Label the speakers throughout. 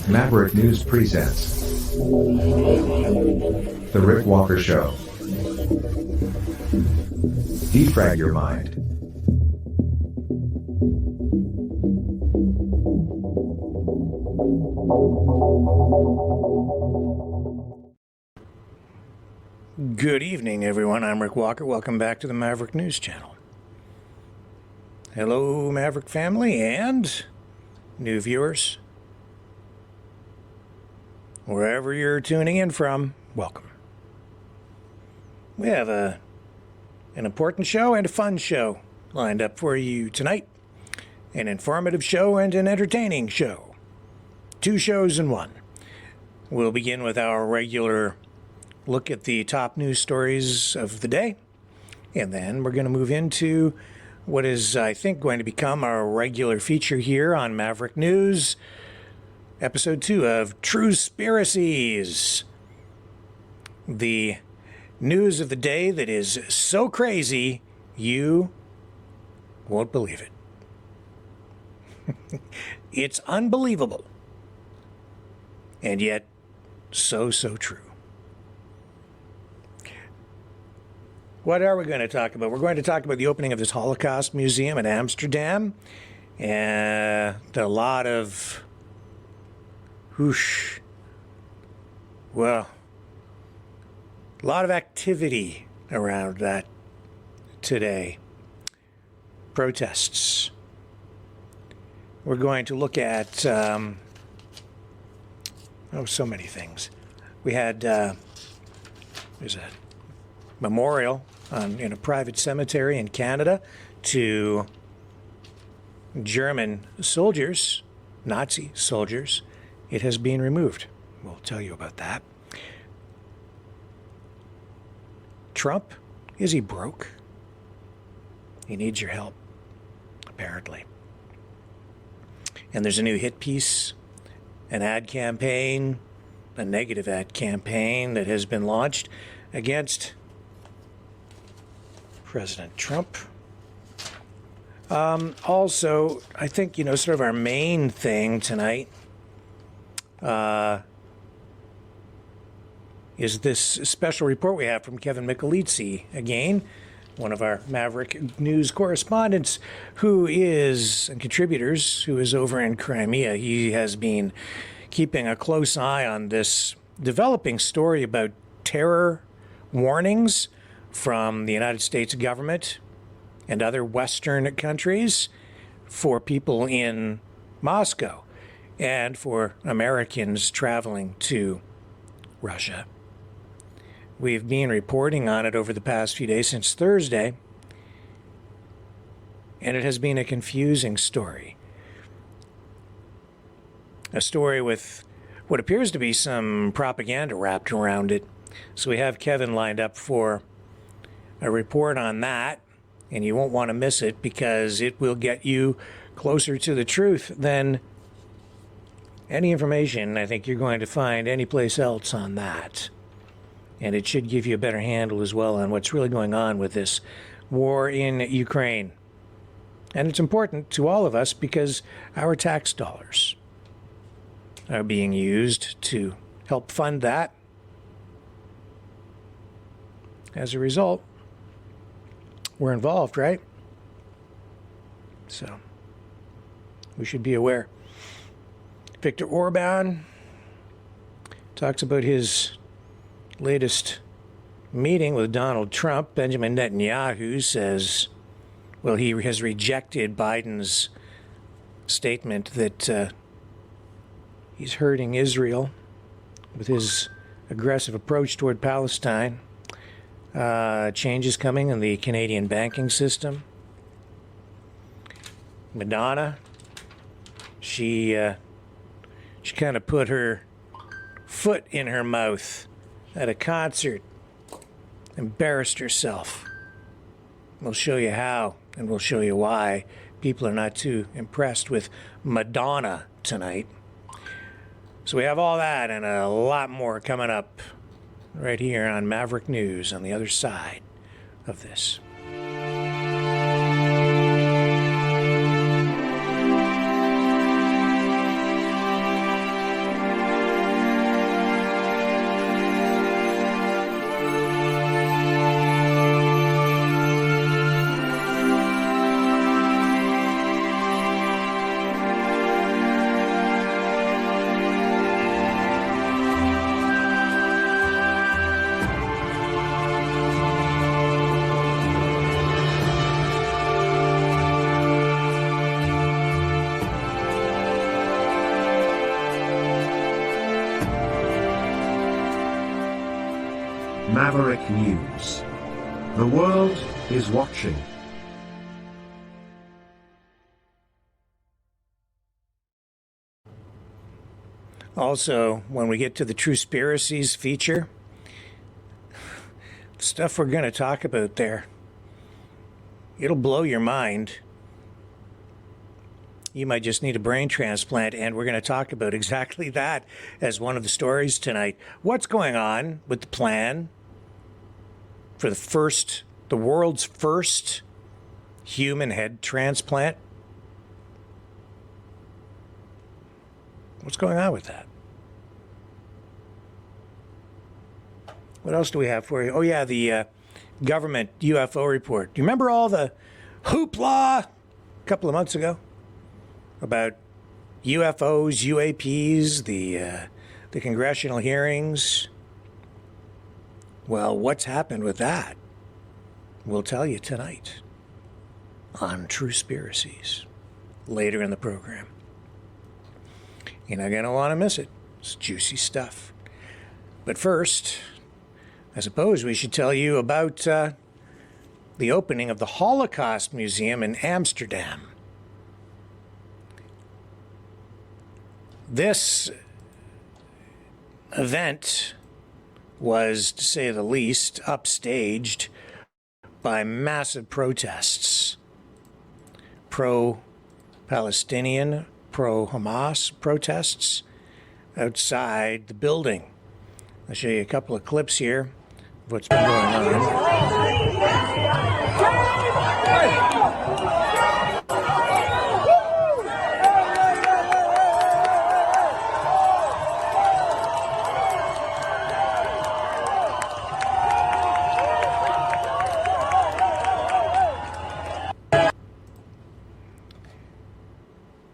Speaker 1: Maverick News presents The Rick Walker Show. Defrag your mind.
Speaker 2: Good evening, everyone. I'm Rick Walker. Welcome back to the Maverick News Channel. Hello, Maverick family and new viewers. Wherever you're tuning in from, welcome. We have an important show and a fun show lined up for you tonight. An informative show and an entertaining show. 2 shows in one. We'll begin with our regular look at the top news stories of the day. And then we're going to move into what is, I think, going to become our regular feature here on Maverick News. Episode 2 of Truespiracies. The news of the day that is so crazy, you won't believe it. It's unbelievable. And yet, so true. What are we going to talk about? We're going to talk about the opening of this Holocaust Museum in Amsterdam. And a lot of activity around that today. Protests. We're going to look at, so many things. We had, there's a memorial in a private cemetery in Canada to German soldiers, Nazi soldiers. It has been removed. We'll tell you about that. Trump, is he broke? He needs your help, apparently. And there's a new hit piece, an ad campaign, a negative ad campaign that has been launched against President Trump. Also, I think, sort of our main thing tonight is this special report we have from Kevin Michelizzi, again, one of our Maverick News correspondents and contributors who is over in Crimea. He has been keeping a close eye on this developing story about terror warnings from the United States government and other Western countries for people in Moscow and for Americans traveling to Russia. We've been reporting on it over the past few days, since Thursday, and it has been a confusing story. A story with what appears to be some propaganda wrapped around it. So we have Kevin lined up for a report on that, and you won't want to miss it because it will get you closer to the truth than any information I think you're going to find anyplace else on that. And it should give you a better handle as well on what's really going on with this war in Ukraine. And it's important to all of us because our tax dollars are being used to help fund that. As a result, we're involved, right? So we should be aware. Viktor Orban talks about his latest meeting with Donald Trump. Benjamin Netanyahu says, he has rejected Biden's statement that he's hurting Israel with his aggressive approach toward Palestine. Changes coming in the Canadian banking system. Madonna, she kind of put her foot in her mouth at a concert, embarrassed herself. We'll show you how, and we'll show you why people are not too impressed with Madonna tonight. So we have all that and a lot more coming up right here on Maverick News on the other side of this.
Speaker 3: Maverick News. The world is watching.
Speaker 2: Also, when we get to the Truespiracies feature, the stuff we're going to talk about there, it'll blow your mind. You might just need a brain transplant, and we're going to talk about exactly that as one of the stories tonight. What's going on with the plan for the world's first human head transplant? What's going on with that? What else do we have for you? Oh, yeah, the government UFO report. Do you remember all the hoopla a couple of months ago about UFOs, UAPs, the congressional hearings? Well, what's happened with that? We'll tell you tonight on Truespiracies, later in the program. You're not going to want to miss it. It's juicy stuff. But first, I suppose we should tell you about the opening of the Holocaust Museum in Amsterdam. This event was, to say the least, upstaged by massive protests. Pro-Palestinian, pro-Hamas protests outside the building. I'll show you a couple of clips here of what's been going on.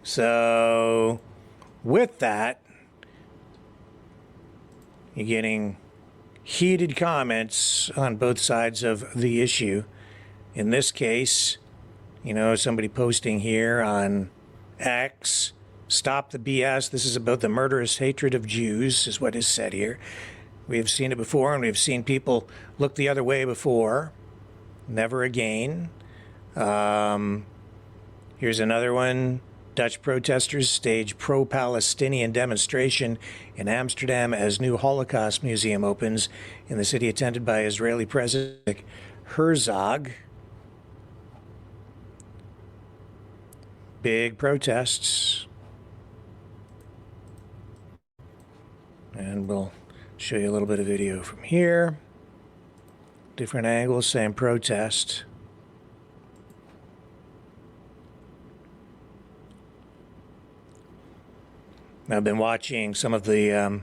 Speaker 2: So, with that, you're getting heated comments on both sides of the issue. In this case, somebody posting here on X, stop the BS. This is about the murderous hatred of Jews, is what is said here. We have seen it before, and we've seen people look the other way before. Never again. Here's another one. Dutch protesters stage pro-Palestinian demonstration in Amsterdam as new Holocaust museum opens in the city, attended by Israeli President Herzog. Big protests. And we'll show you a little bit of video from here. Different angles, same protest. I've been watching some of the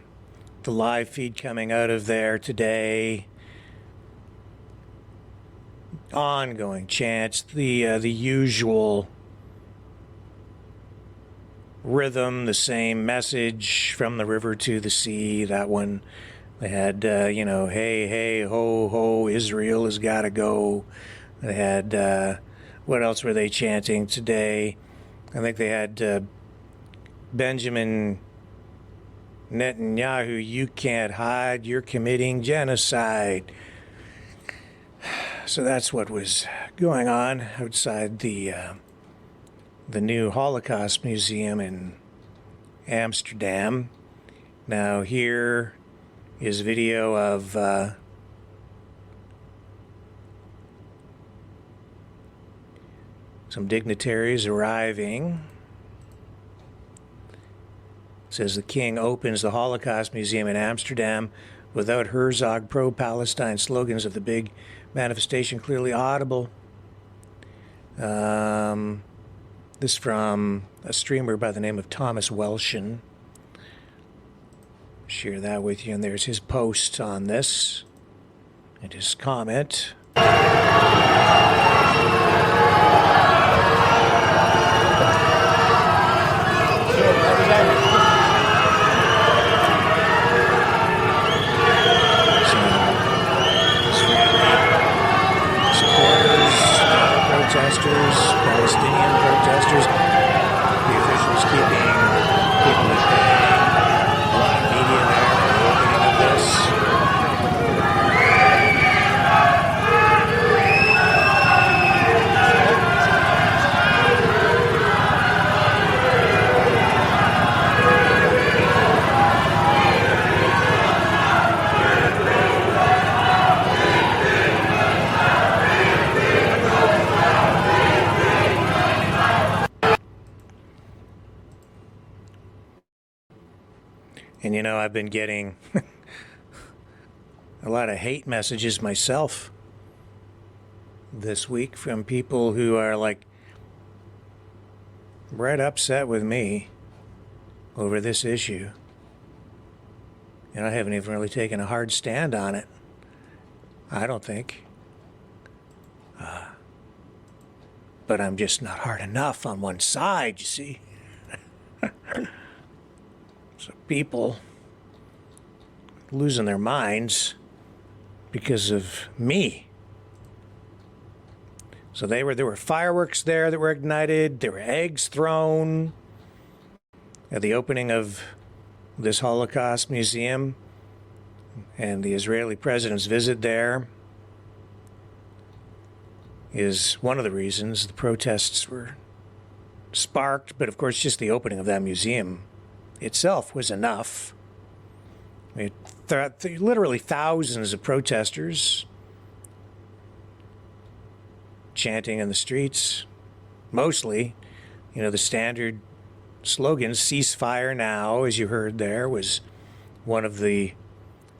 Speaker 2: live feed coming out of there today. Ongoing chants, the usual rhythm, the same message from the river to the sea. That one, they had, hey, hey, ho, ho, Israel has got to go. They had, what else were they chanting today? I think they had Benjamin Netanyahu, you can't hide, you're committing genocide. So that's what was going on outside the new Holocaust Museum in Amsterdam. Now here is video of some dignitaries arriving. It says the king opens the Holocaust Museum in Amsterdam without Herzog pro-Palestine slogans of the big manifestation clearly audible. This from a streamer by the name of Thomas Welshin. Share that with you, and there's his post on this and his comment. Protesters, Palestinian protesters, the officials keeping people at bay, a lot of media there for the opening of this. And I've been getting a lot of hate messages myself this week from people who are like right upset with me over this issue. And I haven't even really taken a hard stand on it, I don't think. But I'm just not hard enough on one side, you see. So people losing their minds because of me. So there were fireworks there that were ignited. There were eggs thrown at the opening of this Holocaust museum and the Israeli president's visit there is one of the reasons the protests were sparked. But of course, just the opening of that museum itself was enough. Literally thousands of protesters chanting in the streets, mostly, the standard slogans, ceasefire now, as you heard there, was one of the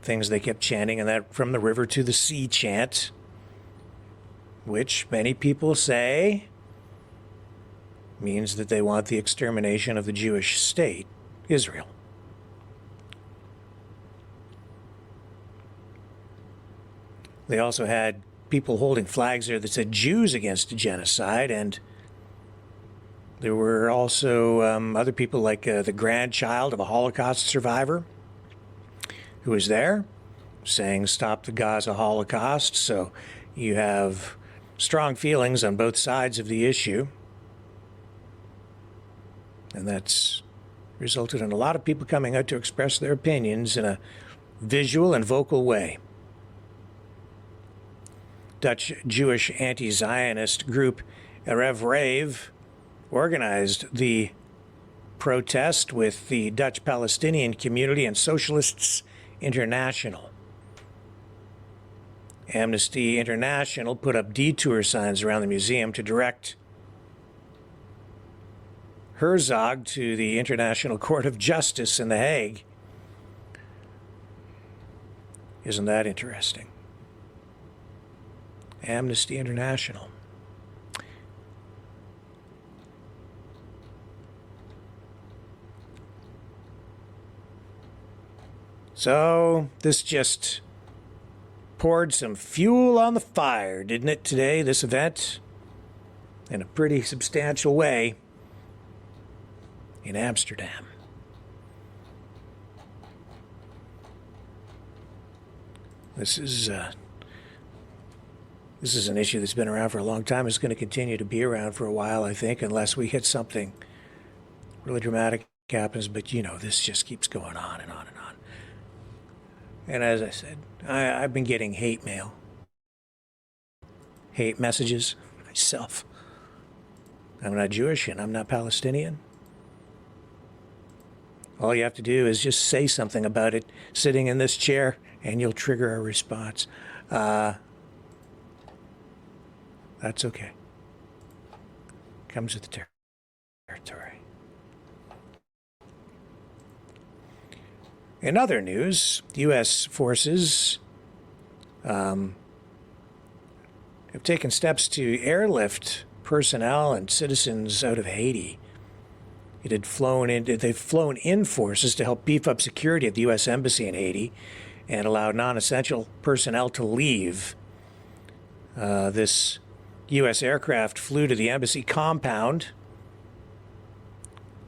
Speaker 2: things they kept chanting, and that from the river to the sea chant, which many people say means that they want the extermination of the Jewish state, Israel. They also had people holding flags there that said Jews against genocide, and there were also other people like the grandchild of a Holocaust survivor who was there saying stop the Gaza Holocaust. So you have strong feelings on both sides of the issue. And that's resulted in a lot of people coming out to express their opinions in a visual and vocal way. Dutch Jewish anti-Zionist group Erev Rave organized the protest with the Dutch Palestinian community and Socialists International. Amnesty International put up detour signs around the museum to direct Herzog to the International Court of Justice in The Hague. Isn't that interesting? Amnesty International. So this just poured some fuel on the fire, didn't it, today, this event? In a pretty substantial way in Amsterdam. This is an issue that's been around for a long time. It's going to continue to be around for a while, I think, unless we hit something really dramatic happens. But, this just keeps going on and on and on. And as I said, I've been getting hate mail, hate messages myself. I'm not Jewish and I'm not Palestinian. All you have to do is just say something about it sitting in this chair and you'll trigger a response. That's okay. Comes with the territory. In other news, U.S. forces have taken steps to airlift personnel and citizens out of Haiti. They've flown in forces to help beef up security at the U.S. Embassy in Haiti and allow non-essential personnel to leave. This U.S. aircraft flew to the embassy compound,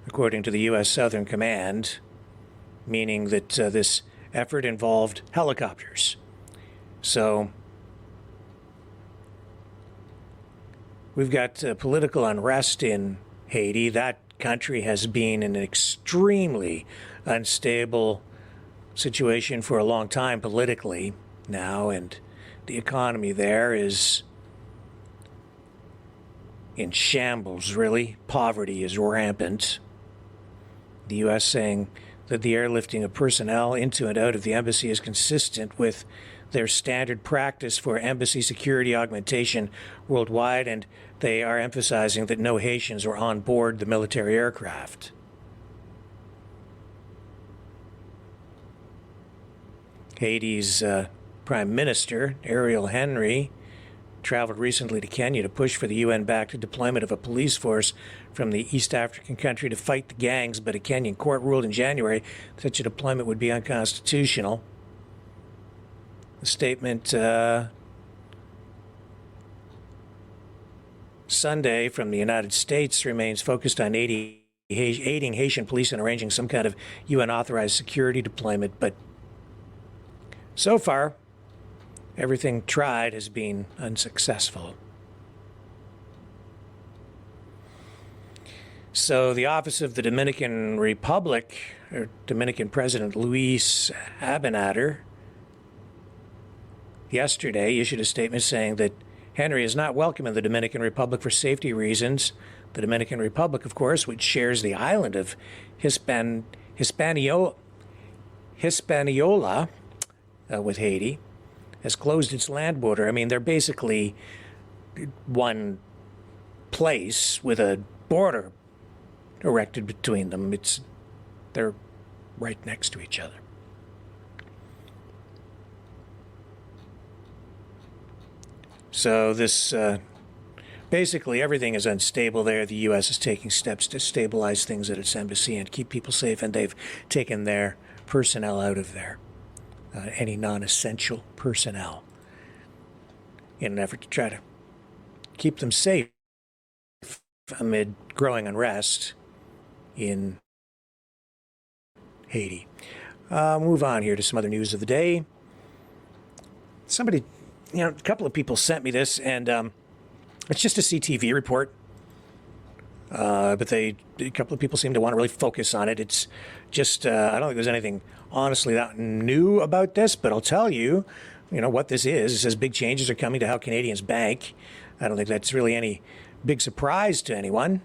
Speaker 2: according to the U.S. Southern Command, meaning that this effort involved helicopters. So we've got political unrest in Haiti. That country has been in an extremely unstable situation for a long time politically now, and the economy there is in shambles, really. Poverty is rampant. The U.S. saying that the airlifting of personnel into and out of the embassy is consistent with their standard practice for embassy security augmentation worldwide, and they are emphasizing that no Haitians are on board the military aircraft. Haiti's Prime Minister, Ariel Henry, traveled recently to Kenya to push for the UN-backed deployment of a police force from the East African country to fight the gangs, but a Kenyan court ruled in January such a deployment would be unconstitutional. The statement Sunday from the United States remains focused on aiding Haitian police in arranging some kind of UN-authorized security deployment, but so far, everything tried has been unsuccessful. So the Office of the Dominican Republic, or Dominican President Luis Abinader, yesterday issued a statement saying that Henry is not welcome in the Dominican Republic for safety reasons. The Dominican Republic, of course, which shares the island of Hispaniola with Haiti, has closed its land border. I mean, they're basically one place with a border erected between them. They're right next to each other. So this, basically everything is unstable there. The U.S. is taking steps to stabilize things at its embassy and keep people safe, and they've taken their personnel out of there, any non-essential personnel, in an effort to try to keep them safe amid growing unrest in Haiti. Move on here to some other news of the day. Somebody, a couple of people sent me this, and it's just a CTV report. But a couple of people seem to want to really focus on it. It's just, I don't think there's anything honestly that new about this, but I'll tell you, what this is. It says big changes are coming to how Canadians bank. I don't think that's really any big surprise to anyone.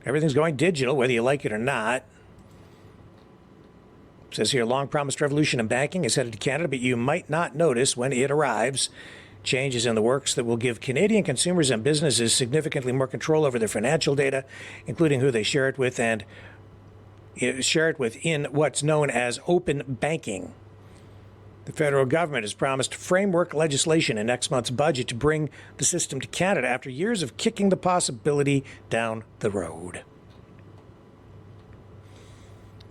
Speaker 2: Everything's going digital, whether you like it or not. It says here, long-promised revolution in banking is headed to Canada, but you might not notice when it arrives. Changes in the works that will give Canadian consumers and businesses significantly more control over their financial data, including who they share it with and share it with in what's known as open banking. The federal government has promised framework legislation in next month's budget to bring the system to Canada after years of kicking the possibility down the road.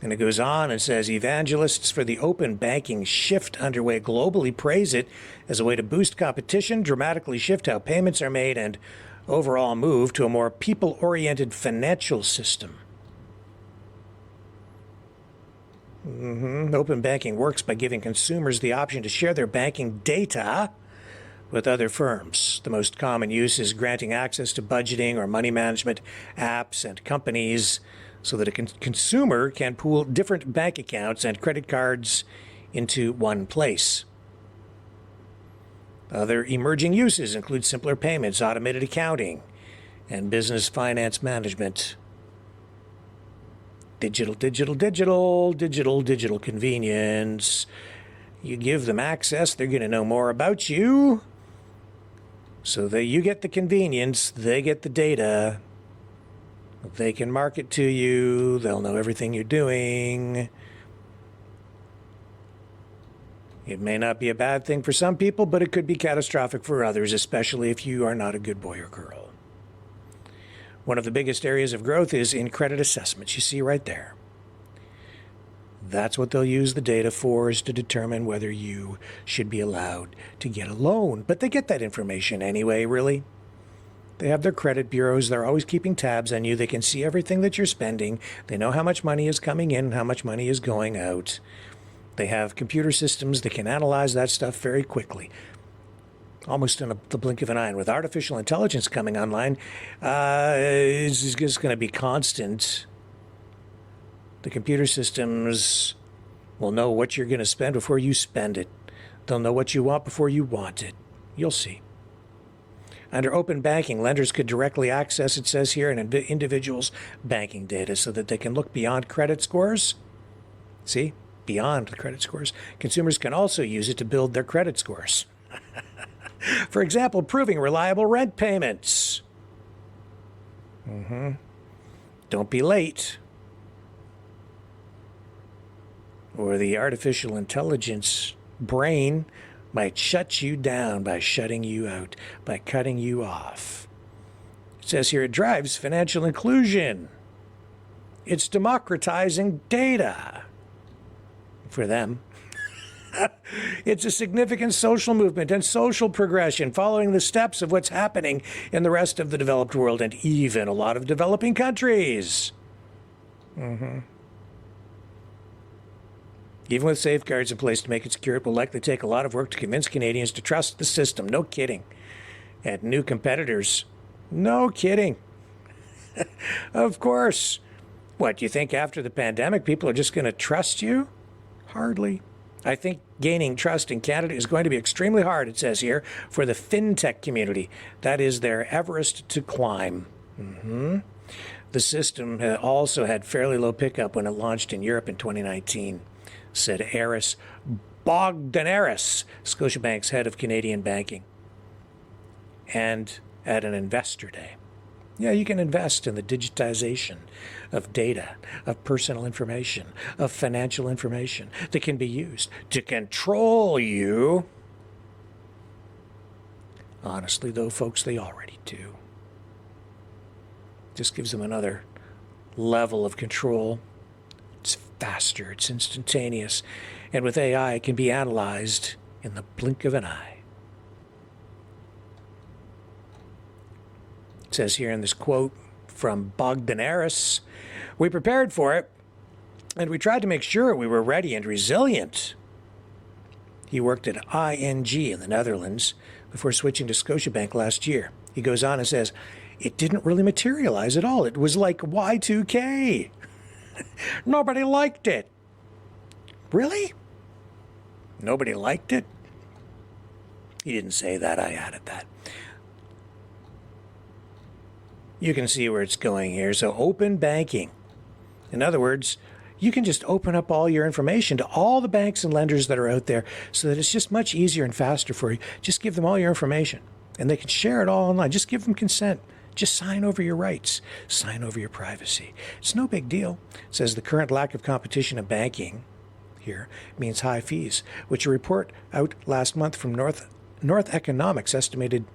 Speaker 2: And it goes on and says, evangelists for the open banking shift underway globally praise it as a way to boost competition, dramatically shift how payments are made, and overall move to a more people-oriented financial system. Open banking works by giving consumers the option to share their banking data with other firms. The most common use is granting access to budgeting or money management apps and companies so that a consumer can pool different bank accounts and credit cards into one place. Other emerging uses include simpler payments, automated accounting, and business finance management. Digital convenience. You give them access, they're going to know more about you. So that you get the convenience, they get the data. They can market to you, they'll know everything you're doing. It may not be a bad thing for some people, but it could be catastrophic for others, especially if you are not a good boy or girl. One of the biggest areas of growth is in credit assessments. You see right there. That's what they'll use the data for, is to determine whether you should be allowed to get a loan. But they get that information anyway, really. They have their credit bureaus. They're always keeping tabs on you. They can see everything that you're spending. They know how much money is coming in and how much money is going out. They have computer systems that can analyze that stuff very quickly, almost in the blink of an eye. And with artificial intelligence coming online, it's just going to be constant. The computer systems will know what you're going to spend before you spend it. They'll know what you want before you want it. You'll see. Under open banking, lenders could directly access, it says here, an individual's banking data so that they can look beyond credit scores. See? Beyond the credit scores. Consumers can also use it to build their credit scores. For example, proving reliable rent payments. Don't be late, or the artificial intelligence brain might shut you down by shutting you out, by cutting you off. It says here it drives financial inclusion. It's democratizing data for them. It's a significant social movement and social progression following the steps of what's happening in the rest of the developed world and even a lot of developing countries. Even with safeguards in place to make it secure, it will likely take a lot of work to convince Canadians to trust the system. No kidding. And new competitors. No kidding. Of course. What, do you think after the pandemic people are just going to trust you? Hardly. I think gaining trust in Canada is going to be extremely hard, it says here, for the fintech community. That is their Everest to climb. The system also had fairly low pickup when it launched in Europe in 2019, said Aris Bogdanaris, Scotiabank's head of Canadian banking, and at an investor day. Yeah, you can invest in the digitization of data, of personal information, of financial information that can be used to control you. Honestly, though, folks, they already do. Just gives them another level of control. It's faster, it's instantaneous, and with AI, it can be analyzed in the blink of an eye. It says here in this quote from Bogdanaris, we prepared for it, and we tried to make sure we were ready and resilient. He worked at ING in the Netherlands before switching to Scotiabank last year. He goes on and says, it didn't really materialize at all. It was like Y2K. Nobody liked it. Really? Nobody liked it? He didn't say that. I added that. You can see where it's going here. So open banking. In other words, you can just open up all your information to all the banks and lenders that are out there so that it's just much easier and faster for you. Just give them all your information and they can share it all online. Just give them consent. Just sign over your rights. Sign over your privacy. It's no big deal. It says the current lack of competition in banking here means high fees, which a report out last month from North Economics estimated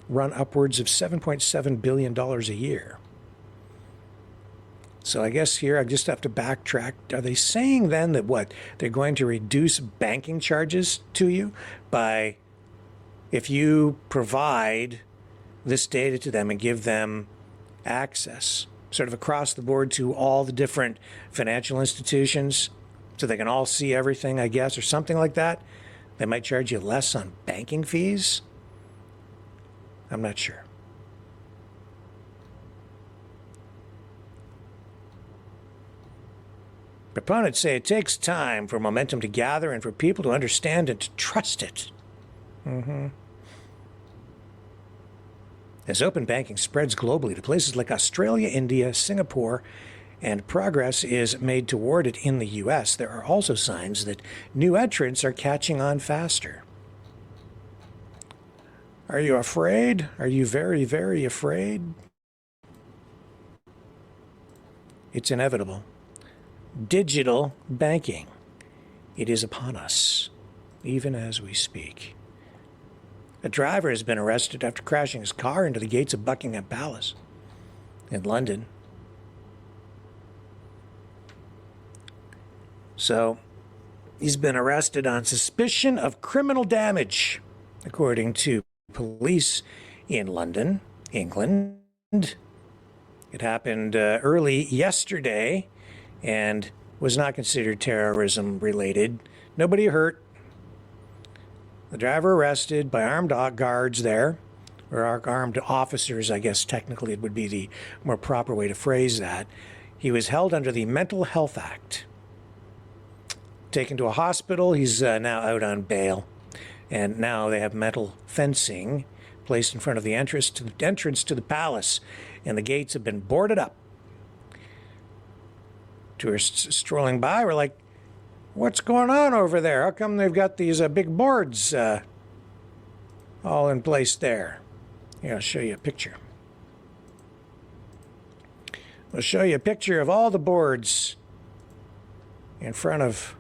Speaker 2: run upwards of $7.7 billion a year. So I guess here I just have to backtrack. Are they saying then that what? They're going to reduce banking charges to you by, if you provide this data to them and give them access sort of across the board to all the different financial institutions so they can all see everything, I guess, or something like that, they might charge you less on banking fees? I'm not sure. Proponents say it takes time for momentum to gather and for people to understand and to trust it. As open banking spreads globally to places like Australia, India, Singapore, and progress is made toward it in the U.S., there are also signs that new entrants are catching on faster. Are you afraid? Are you very, very afraid? It's inevitable. Digital banking. It is upon us, even as we speak. A driver has been arrested after crashing his car into the gates of Buckingham Palace in London. So, he's been arrested on suspicion of criminal damage, according to police in London, England. It happened early yesterday and was not considered terrorism related. Nobody hurt. The driver arrested by armed guards there, or armed officers, I guess technically it would be the more proper way to phrase that. He was held under the Mental Health Act. Taken to a hospital, he's now out on bail. And now they have metal fencing placed in front of the entrance to the palace, and the gates have been boarded up. Tourists strolling by were like, what's going on over there? How come they've got these big boards all in place there? Here, I'll show you a picture. I'll show you a picture of all the boards in front of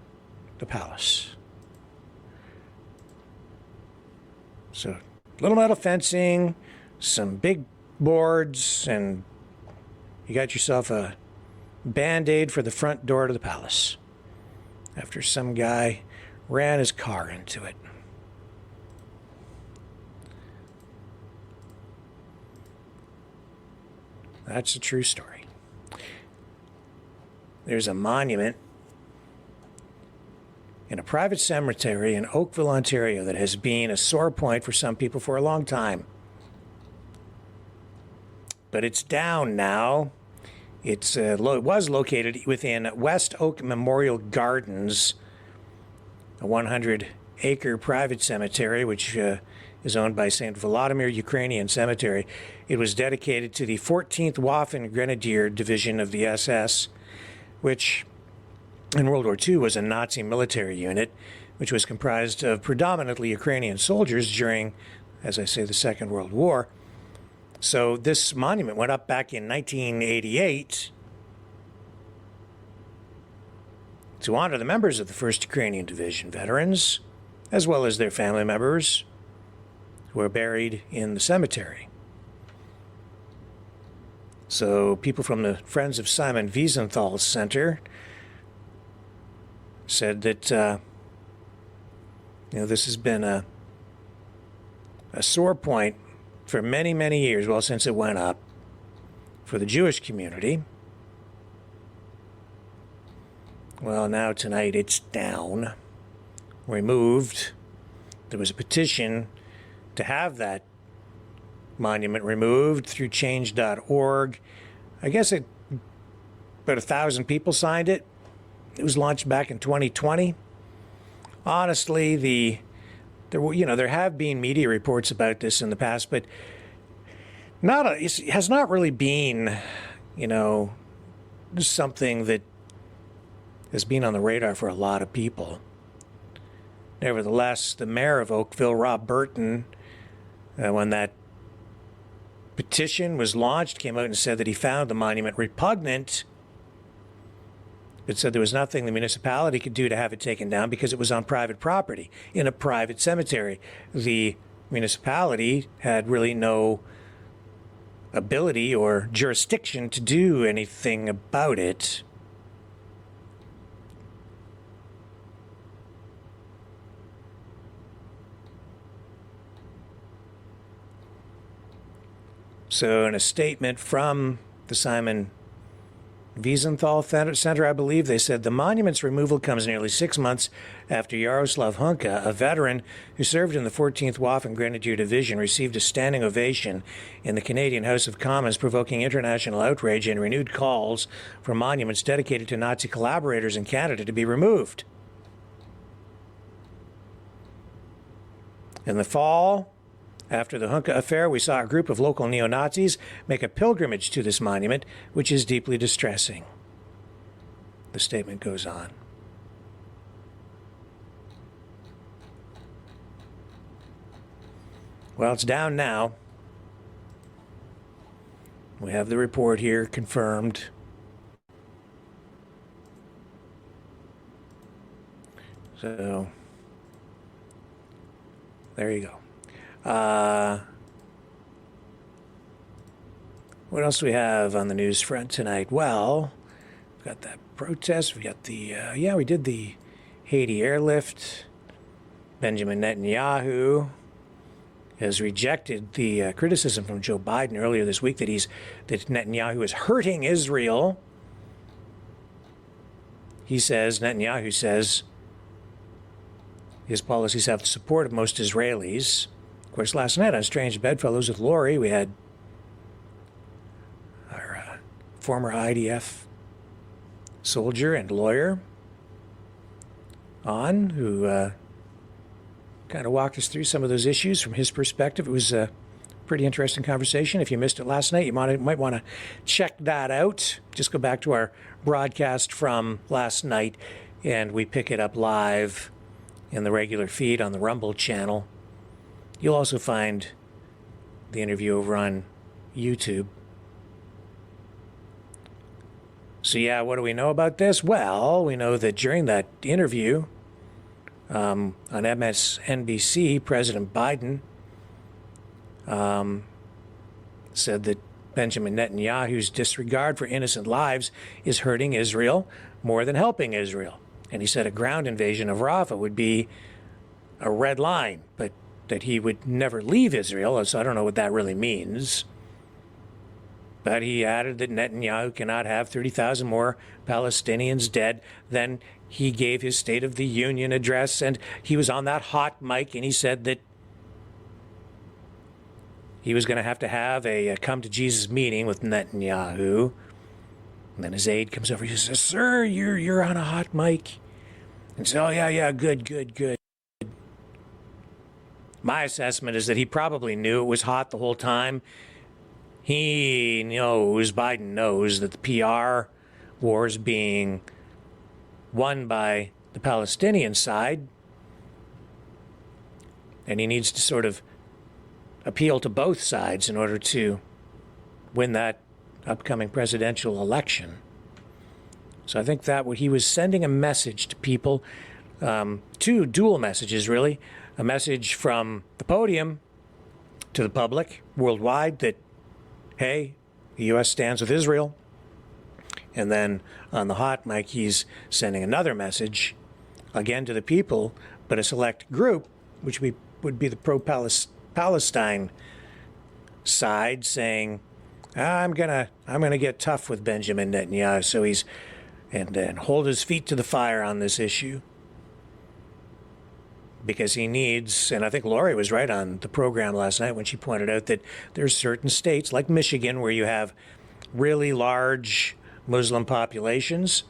Speaker 2: the palace. So, little metal fencing, some big boards, and you got yourself a Band-Aid for the front door to the palace after some guy ran his car into it. That's a true story. There's a monument in a private cemetery in Oakville, Ontario that has been a sore point for some people for a long time. But it's down now. It was located within West Oak Memorial Gardens, a 100-acre private cemetery, which is owned by St. Volodymyr Ukrainian Cemetery. It was dedicated to the 14th Waffen Grenadier Division of the SS, which in World War II was a Nazi military unit, which was comprised of predominantly Ukrainian soldiers during, as I say, the Second World War. So this monument went up back in 1988 to honor the members of the 1st Ukrainian Division veterans, as well as their family members who are buried in the cemetery. So people from the Friends of Simon Wiesenthal Center said that this has been a sore point for many, many years, well, since it went up, for the Jewish community. Well, now tonight it's down, removed. There was a petition to have that monument removed through change.org. I guess about 1,000 people signed it. It was launched back in 2020. Honestly, there have been media reports about this in the past, but it has not really been, something that has been on the radar for a lot of people. Nevertheless, the mayor of Oakville, Rob Burton, when that petition was launched, came out and said that he found the monument repugnant. It said there was nothing the municipality could do to have it taken down because it was on private property in a private cemetery. The municipality had really no ability or jurisdiction to do anything about it. So in a statement from the Simon Wiesenthal Center, I believe, they said the monument's removal comes nearly 6 months after Yaroslav Hunka, a veteran who served in the 14th Waffen Grenadier Division, received a standing ovation in the Canadian House of Commons, provoking international outrage and renewed calls for monuments dedicated to Nazi collaborators in Canada to be removed. In the fall, after the Hunka affair, we saw a group of local neo-Nazis make a pilgrimage to this monument, which is deeply distressing. The statement goes on. Well, it's down now. We have the report here confirmed. So, there you go. What else do we have on the news front tonight? Well, we've got that protest. We got we did the Haiti airlift. Benjamin Netanyahu has rejected the criticism from Joe Biden earlier this week that Netanyahu is hurting Israel. Netanyahu says, his policies have the support of most Israelis. Of course, last night on Strange Bedfellows with Lori, we had our former IDF soldier and lawyer on, who kind of walked us through some of those issues from his perspective. It was a pretty interesting conversation. If you missed it last night, you might want to check that out. Just go back to our broadcast from last night, and we pick it up live in the regular feed on the Rumble channel. You'll also find the interview over on YouTube. So yeah, what do we know about this? Well, we know that during that interview on MSNBC, President Biden said that Benjamin Netanyahu's disregard for innocent lives is hurting Israel more than helping Israel. And he said a ground invasion of Rafah would be a red line, but that he would never leave Israel, so I don't know what that really means. But he added that Netanyahu cannot have 30,000 more Palestinians dead. Then he gave his State of the Union address, and he was on that hot mic, and he said that he was going to have a come-to-Jesus meeting with Netanyahu. And then his aide comes over, he says, "Sir, you're on a hot mic." And says, "Oh, yeah, good. My assessment is that he probably knew it was hot the whole time. Biden knows that the PR war is being won by the Palestinian side. And he needs to sort of appeal to both sides in order to win that upcoming presidential election. So I think that he was sending a message to people, two dual messages, really. A message from the podium to the public worldwide that, hey, the U.S. stands with Israel. And then on the hot mic, he's sending another message, again to the people, but a select group, which would be the pro-Palestine side, saying, I'm gonna get tough with Benjamin Netanyahu, so he's and hold his feet to the fire on this issue. Because he needs, and I think Lori was right on the program last night when she pointed out that there's certain states like Michigan where you have really large Muslim populations,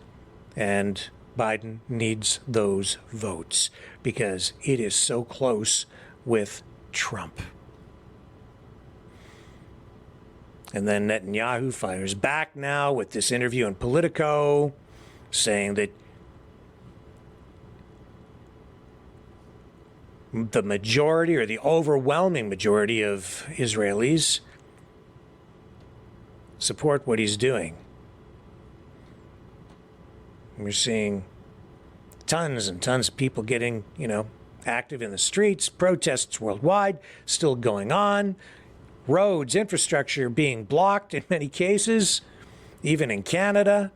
Speaker 2: and Biden needs those votes because it is so close with Trump. And then Netanyahu fires back now with this interview in Politico saying that the majority or the overwhelming majority of Israelis support what he's doing. We're seeing tons and tons of people getting, active in the streets, protests worldwide still going on, roads, infrastructure being blocked in many cases, even in Canada.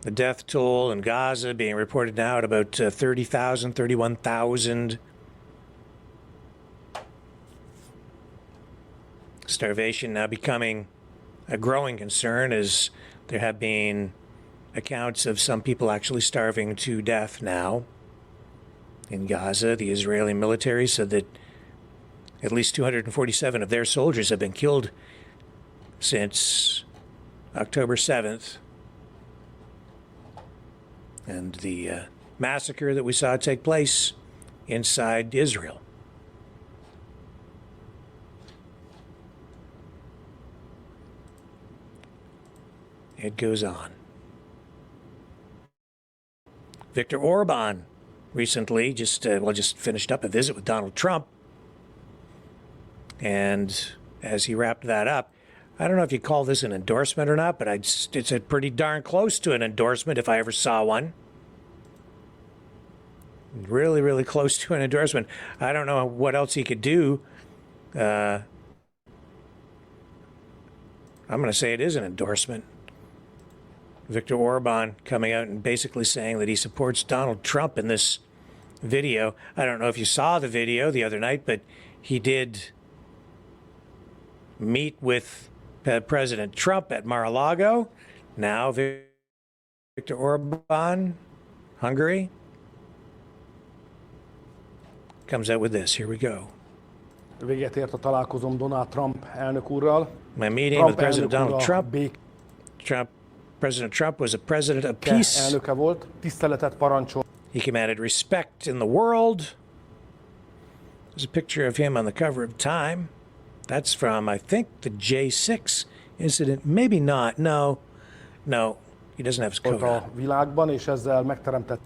Speaker 2: The death toll in Gaza being reported now at about 30,000, 31,000. Starvation now becoming a growing concern as there have been accounts of some people actually starving to death now. In Gaza, the Israeli military said that at least 247 of their soldiers have been killed since October 7th. And the massacre that we saw take place inside Israel. It goes on. Viktor Orban recently just finished up a visit with Donald Trump. And as he wrapped that up, I don't know if you call this an endorsement or not, but it's a pretty darn close to an endorsement if I ever saw one. Really, really close to an endorsement. I don't know what else he could do. I'm going to say it is an endorsement. Viktor Orban coming out and basically saying that he supports Donald Trump in this video. I don't know if you saw the video the other night, but he did meet with President Trump at Mar-a-Lago. Now Viktor Orban, Hungary, comes out with this. Here we go.
Speaker 4: Véget ért a találkozom Donald Trump elnök úrral.
Speaker 2: My meeting with President Donald Trump. President Trump was a president of peace.
Speaker 4: Elnöke volt, tiszteletet parancsol.
Speaker 2: He commanded respect in the world. There's a picture of him on the cover of Time. That's from, I think, the J6 incident. Maybe not. No, he doesn't have his coat on.
Speaker 4: A világban, és ezzel megteremtett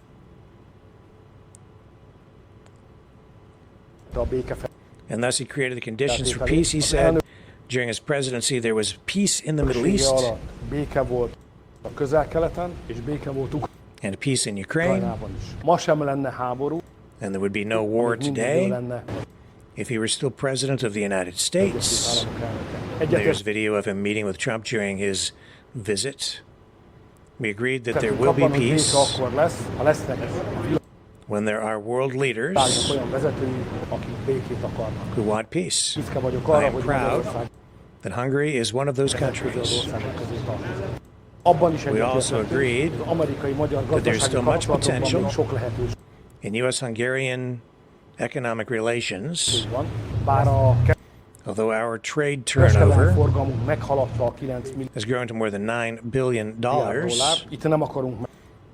Speaker 4: a békefejlesztés.
Speaker 2: And thus he created the conditions for peace, he said. During his presidency, there was peace in the Middle East.
Speaker 4: Béke volt a Közel-Keleten, és béke volt
Speaker 2: and peace in Ukraine.
Speaker 4: Ukrajnában is. Ma sem lenne háború.
Speaker 2: And there would be no war today if he were still president of the United
Speaker 4: Egyipti
Speaker 2: States.
Speaker 4: Államok elnöke.
Speaker 2: There's
Speaker 4: Egyetért
Speaker 2: video of him meeting with Trump during his visit. We agreed that there
Speaker 4: tettünk
Speaker 2: will be
Speaker 4: abban, hogy béke
Speaker 2: peace
Speaker 4: akkor lesz, ha lesznek a
Speaker 2: when there are world
Speaker 4: világnak
Speaker 2: leaders
Speaker 4: olyan vezetői, akik békét akarnak.
Speaker 2: who want peace.
Speaker 4: Büszke vagyok
Speaker 2: I
Speaker 4: arra,
Speaker 2: am
Speaker 4: hogy
Speaker 2: proud
Speaker 4: Magyarország
Speaker 2: that Hungary is one of those
Speaker 4: ezek közül az
Speaker 2: countries.
Speaker 4: országok közé tartozik. Abban is
Speaker 2: We also agreed
Speaker 4: az amerikai-magyar
Speaker 2: that there's still
Speaker 4: gazdasági
Speaker 2: much
Speaker 4: kapcsolatokban
Speaker 2: potential
Speaker 4: még sok lehetőség
Speaker 2: in U.S.-Hungarian economic relations,
Speaker 4: van, bár a
Speaker 2: although our trade
Speaker 4: kereskedelmi
Speaker 2: turnover
Speaker 4: forgalmunk meghaladta a 9 milliárd
Speaker 2: has grown to more than $9 billion.
Speaker 4: dollár. Itt nem akarunk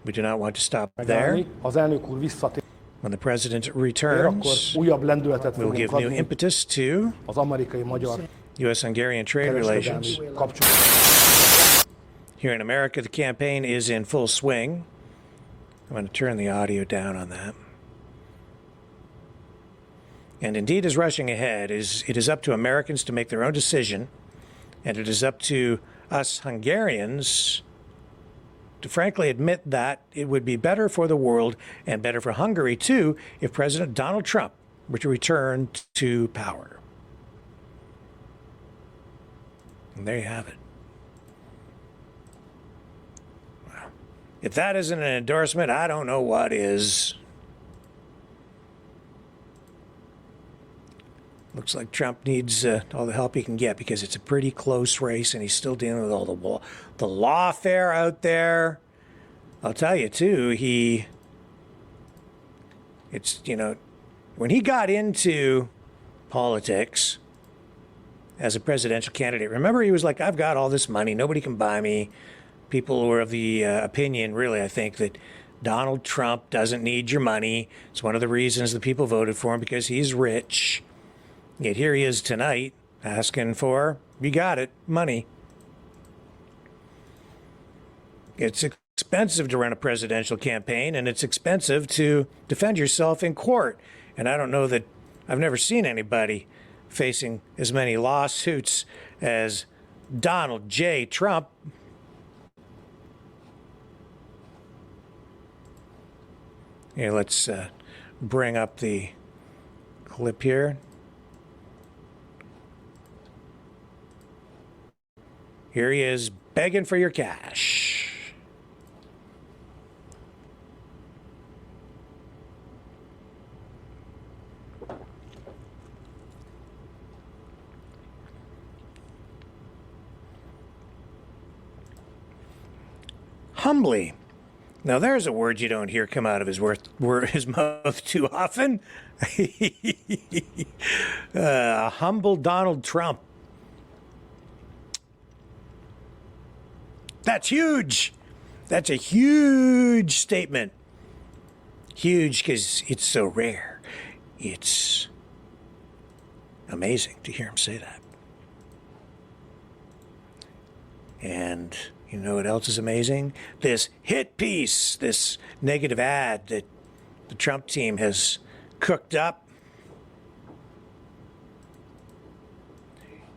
Speaker 2: We do not want to stop
Speaker 4: megállni.
Speaker 2: there.
Speaker 4: Ha az elnök úr visszatér,
Speaker 2: When the president
Speaker 4: akkor
Speaker 2: returns,
Speaker 4: újabb lendületet
Speaker 2: we'll
Speaker 4: fogunk
Speaker 2: give new
Speaker 4: adni
Speaker 2: impetus to
Speaker 4: az amerikai-magyar
Speaker 2: U.S.-Hungarian trade relations.
Speaker 4: kereskedelmi kapcsolatokban.
Speaker 2: Here in America, the campaign is in full swing. I'm going to turn the audio down on that. And indeed is rushing ahead. It is up to Americans to make their own decision, and it is up to us Hungarians to frankly admit that it would be better for the world and better for Hungary too if President Donald Trump were to return to power. And there you have it. Wow. If that isn't an endorsement, I don't know what is. Looks like Trump needs all the help he can get because it's a pretty close race, and he's still dealing with all the lawfare out there. I'll tell you too, when he got into politics as a presidential candidate, remember he was like, I've got all this money, nobody can buy me. People were of the opinion, really, I think, that Donald Trump doesn't need your money. It's one of the reasons the people voted for him, because he's rich. Yet here he is tonight asking for, you got it, money. It's expensive to run a presidential campaign, and it's expensive to defend yourself in court. And I don't know that I've never seen anybody facing as many lawsuits as Donald J. Trump. Here, let's bring up the clip here. Here he is begging for your cash. Humbly. Now there's a word you don't hear come out of his mouth too often. Humble Donald Trump. That's huge. That's a huge statement. Huge because it's so rare. It's amazing to hear him say that. And you know what else is amazing? This hit piece, this negative ad that the Trump team has cooked up.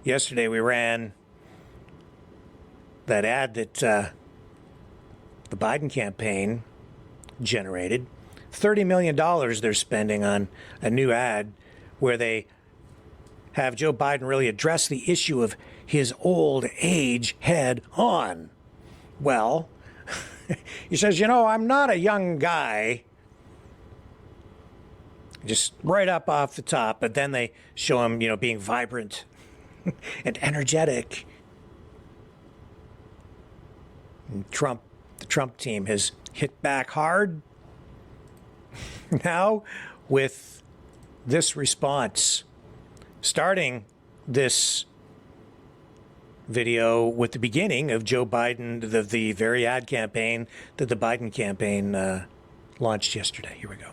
Speaker 2: Yesterday we ran that ad that the Biden campaign generated. $30 million they're spending on a new ad where they have Joe Biden really address the issue of his old age head on. Well, he says, I'm not a young guy. Just right up off the top, but then they show him, being vibrant and energetic. And the Trump team has hit back hard now with this response, starting this video with the beginning of Joe Biden, the very ad campaign that the Biden campaign launched yesterday. Here we go.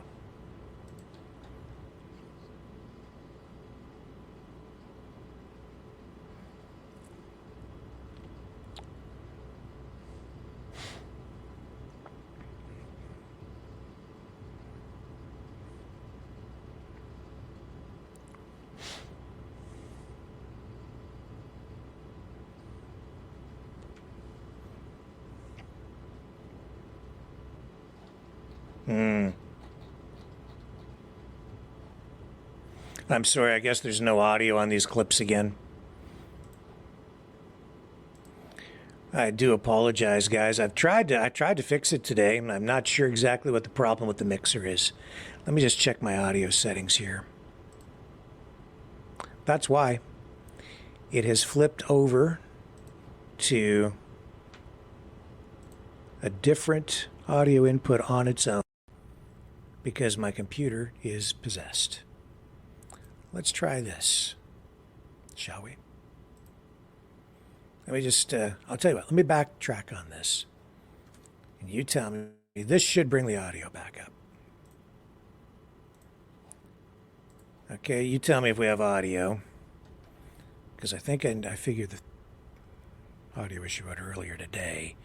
Speaker 2: I'm sorry, I guess there's no audio on these clips again. I do apologize, guys. I tried to fix it today, and I'm not sure exactly what the problem with the mixer is. Let me just check my audio settings here. That's why it has flipped over to a different audio input on its own because my computer is possessed. Let's try this, shall we? Let me just, I'll tell you what, let me backtrack on this. And you tell me, this should bring the audio back up. Okay, you tell me if we have audio. Because I think I figured the audio issue out earlier today.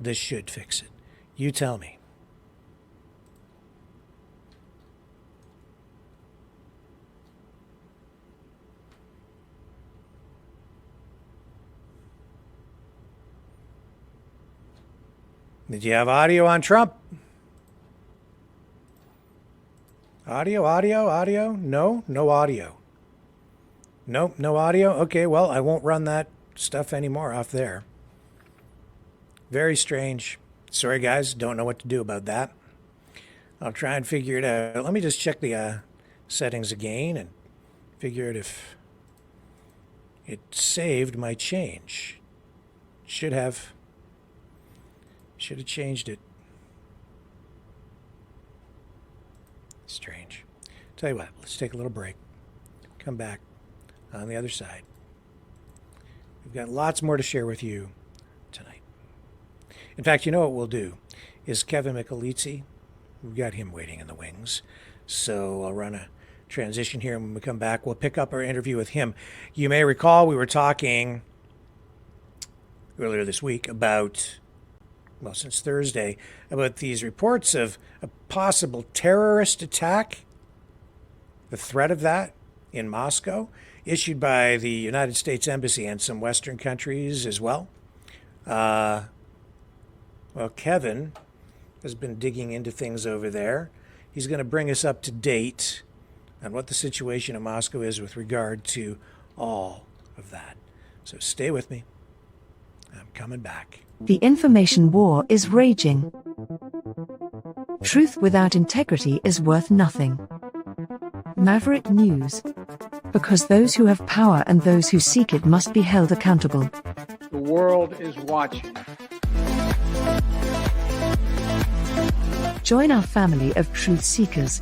Speaker 2: This should fix it. You tell me. Did you have audio on Trump? Audio? No audio. Nope, no audio. Okay, well, I won't run that stuff anymore off there. Very strange. Sorry, guys, don't know what to do about that. I'll try and figure it out. Let me just check the settings again and figure out if it saved my change. Should have changed it. Strange. Tell you what, let's take a little break. Come back on the other side. We've got lots more to share with you tonight. In fact, you know what we'll do is Kevin Michelizzi. We've got him waiting in the wings. So I'll run a transition here, and when we come back, we'll pick up our interview with him. You may recall we were talking earlier this week about, well, since Thursday, about these reports of a possible terrorist attack, the threat of that in Moscow, issued by the United States Embassy and some Western countries as well. Well, Kevin has been digging into things over there. He's going to bring us up to date on what the situation in Moscow is with regard to all of that. So stay with me. I'm coming back.
Speaker 5: The information war is raging. Truth without integrity is worth nothing. Maverick News. Because those who have power and those who seek it must be held accountable.
Speaker 4: The world is watching.
Speaker 5: Join our family of truth seekers.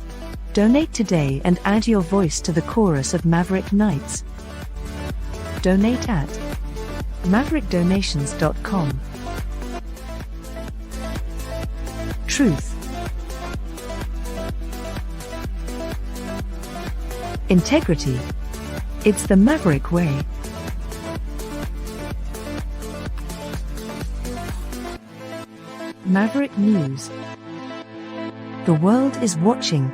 Speaker 5: Donate today and add your voice to the chorus of Maverick Knights. Donate at maverickdonations.com. Truth. Integrity. It's the Maverick way. Maverick News. The world is watching.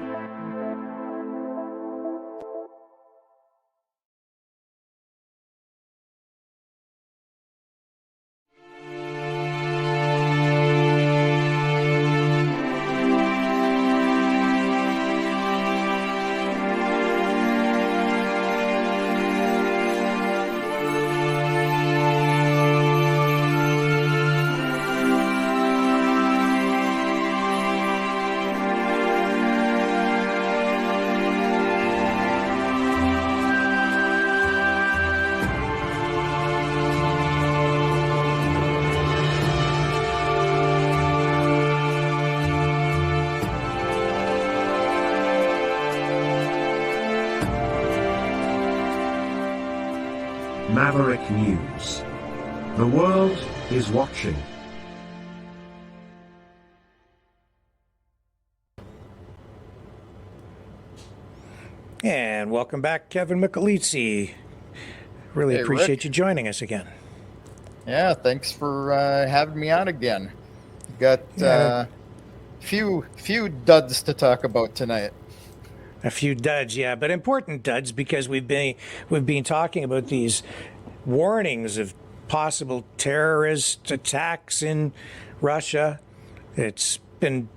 Speaker 3: Maverick News. The world is watching.
Speaker 2: And welcome back, Kevin Michelizzi. Really
Speaker 6: Hey,
Speaker 2: appreciate
Speaker 6: Rick.
Speaker 2: you joining us again.
Speaker 6: Yeah, thanks for having me on again. Got
Speaker 2: Yeah.
Speaker 6: few duds to talk about tonight.
Speaker 2: A few duds, yeah, but important duds because we've been talking about these warnings of possible terrorist attacks in Russia. It's been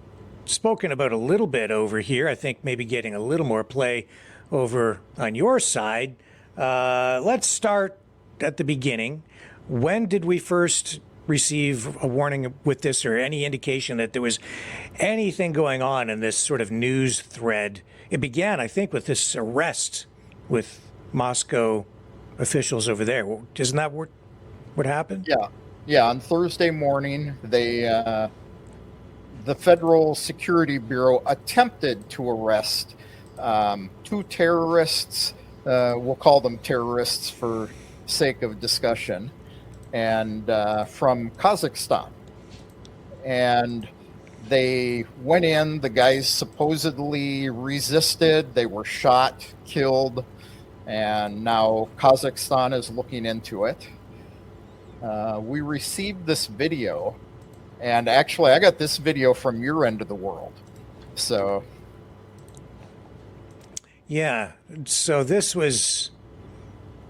Speaker 2: spoken about a little bit over here. I think maybe getting a little more play over on your side. Let's start at the beginning. When did we first receive a warning with this, or any indication that there was anything going on in this sort of news thread? It began, I think, with this arrest with Moscow officials over there. Isn't that what happened?
Speaker 6: Yeah. On Thursday morning, the Federal Security Bureau attempted to arrest two terrorists. We'll call them terrorists for sake of discussion, and from Kazakhstan. And they went in. The guys supposedly resisted. They were shot, killed, and now Kazakhstan is looking into it. We received this video, and actually I got this video from your end of the world. So
Speaker 2: yeah, so this was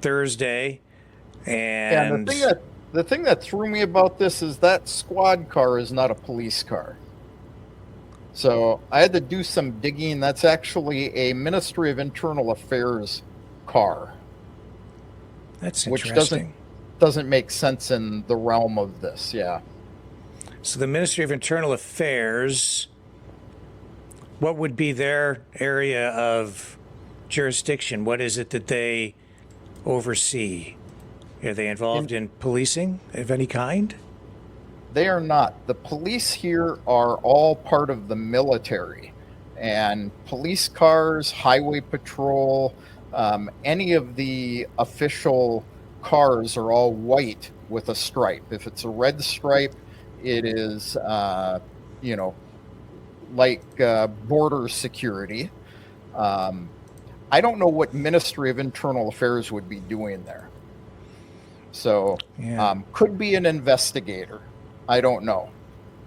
Speaker 2: Thursday, and
Speaker 6: the thing that threw me about this is that squad car is not a police car. So I had to do some digging. That's actually a Ministry of Internal Affairs car.
Speaker 2: That's
Speaker 6: Which
Speaker 2: interesting.
Speaker 6: doesn't make sense in the realm of this. Yeah.
Speaker 2: So the Ministry of Internal Affairs, what would be their area of jurisdiction? What is it that they oversee? Are they involved in policing of any kind?
Speaker 6: They are not. The police here are all part of the military, and police cars, highway patrol, any of the official cars are all white with a stripe. If it's a red stripe, it is, like border security. I don't know what Ministry of Internal Affairs would be doing there. So, could be an investigator. I don't know.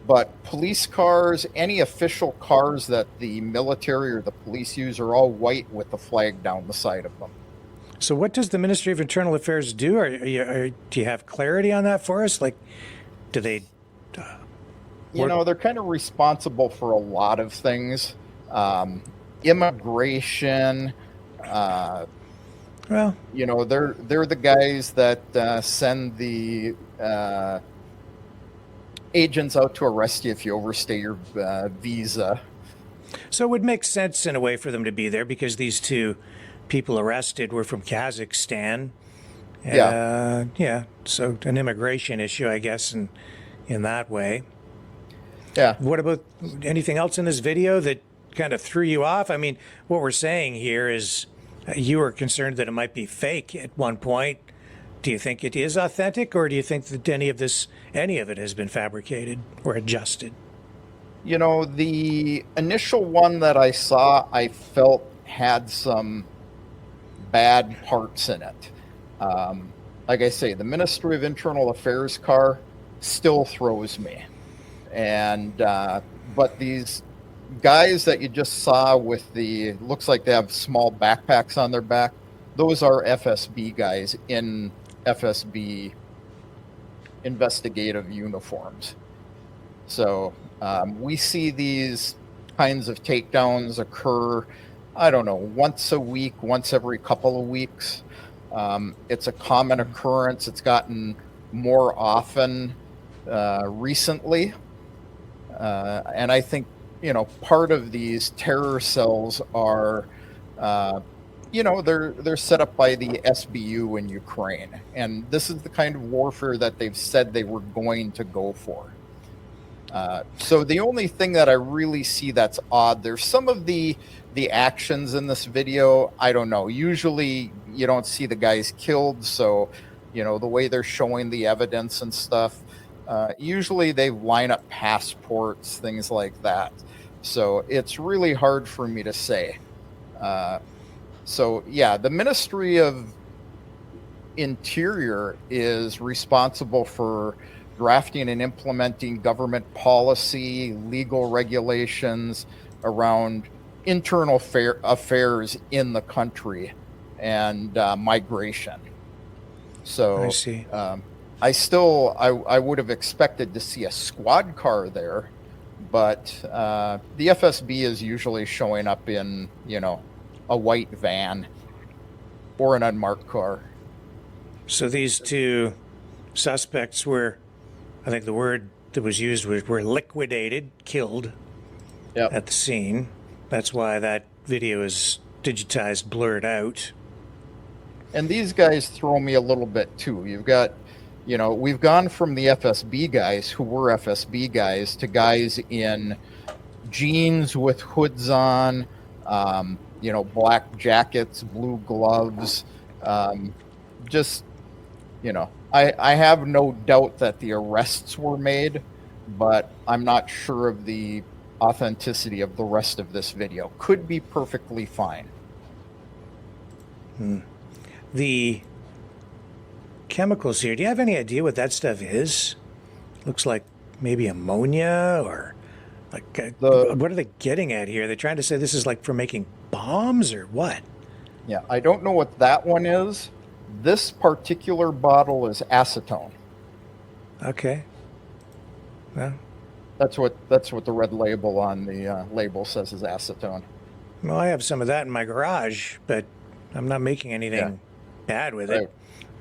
Speaker 6: But police cars, any official cars that the military or the police use, are all white with the flag down the side of them.
Speaker 2: So what does the Ministry of Internal Affairs do? Do you have clarity on that for us? Like, do they...
Speaker 6: they're kind of responsible for a lot of things. Immigration... they're the guys that send the agents out to arrest you if you overstay your visa.
Speaker 2: So it would make sense in a way for them to be there, because these two people arrested were from Kazakhstan.
Speaker 6: Yeah.
Speaker 2: So an immigration issue, I guess, in that way.
Speaker 6: Yeah.
Speaker 2: What about anything else in this video that kind of threw you off? I mean, what we're saying here is you were concerned that it might be fake at one point. Do you think it is authentic, or do you think that any of it has been fabricated or adjusted?
Speaker 6: The initial one that I saw, I felt had some bad parts in it. Like I say, the Ministry of Internal Affairs car still throws me. And but these guys that you just saw with looks like they have small backpacks on their back, those are FSB guys in FSB investigative uniforms. So we see these kinds of takedowns occur, I don't know, once a week, once every couple of weeks. It's a common occurrence. It's gotten more often recently. And I think, part of these terror cells are, they're set up by the SBU in Ukraine. And this is the kind of warfare that they've said they were going to go for. So the only thing that I really see that's odd, there's some of the actions in this video, I don't know. Usually you don't see the guys killed, so, the way they're showing the evidence and stuff, usually they line up passports, things like that. So it's really hard for me to say. The Ministry of Interior is responsible for drafting and implementing government policy, legal regulations around internal affairs in the country and migration. So
Speaker 2: I see.
Speaker 6: I would have expected to see a squad car there, but the FSB is usually showing up in, a white van or an unmarked car.
Speaker 2: So these two suspects were, I think the word that was used was, were liquidated, killed
Speaker 6: Yep.
Speaker 2: at the scene. That's why that video is digitized, blurred out.
Speaker 6: And these guys throw me a little bit too. You've got, we've gone from the FSB guys who were FSB guys to guys in jeans with hoods on, black jackets, blue gloves. I have no doubt that the arrests were made, but I'm not sure of the authenticity of the rest of this video. Could be perfectly fine.
Speaker 2: The chemicals here, do you have any idea what that stuff is? Looks like maybe ammonia or like what are they getting at here? They're trying to say this is like for making bombs or what?
Speaker 6: Yeah, I don't know what that one is. This particular bottle is acetone.
Speaker 2: Okay. Well,
Speaker 6: that's what the red label on the label says is acetone.
Speaker 2: Well, I have some of that in my garage, but I'm not making anything bad with it.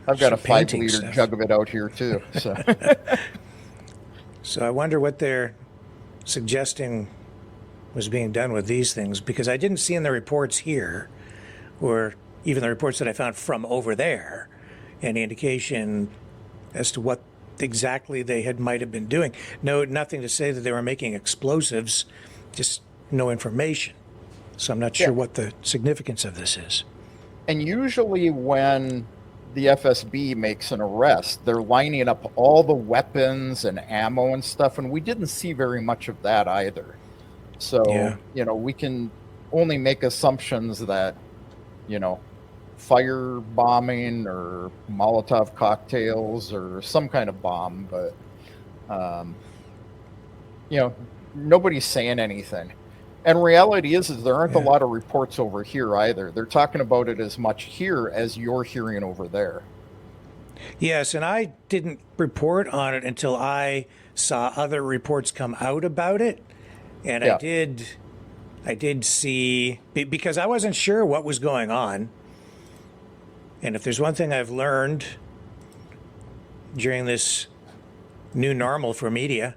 Speaker 6: I've got a
Speaker 2: Some painting
Speaker 6: 5-liter
Speaker 2: stuff.
Speaker 6: jug of it out here too. So,
Speaker 2: So I wonder what they're suggesting was being done with these things, because I didn't see in the reports here, or even the reports that I found from over there, any indication as to what exactly they might have been doing. No, nothing to say that they were making explosives, just no information. So I'm not sure what the significance of this is.
Speaker 6: and usually when the FSB makes an arrest, they're lining up all the weapons and ammo and stuff, and we didn't see very much of that either. So, we can only make assumptions that, fire bombing or Molotov cocktails or some kind of bomb, but, nobody's saying anything. And reality is there aren't a lot of reports over here either. They're talking about it as much here as you're hearing over there.
Speaker 2: Yes, and I didn't report on it until I saw other reports come out about it. And I did see, because I wasn't sure what was going on. And if there's one thing I've learned during this new normal for media,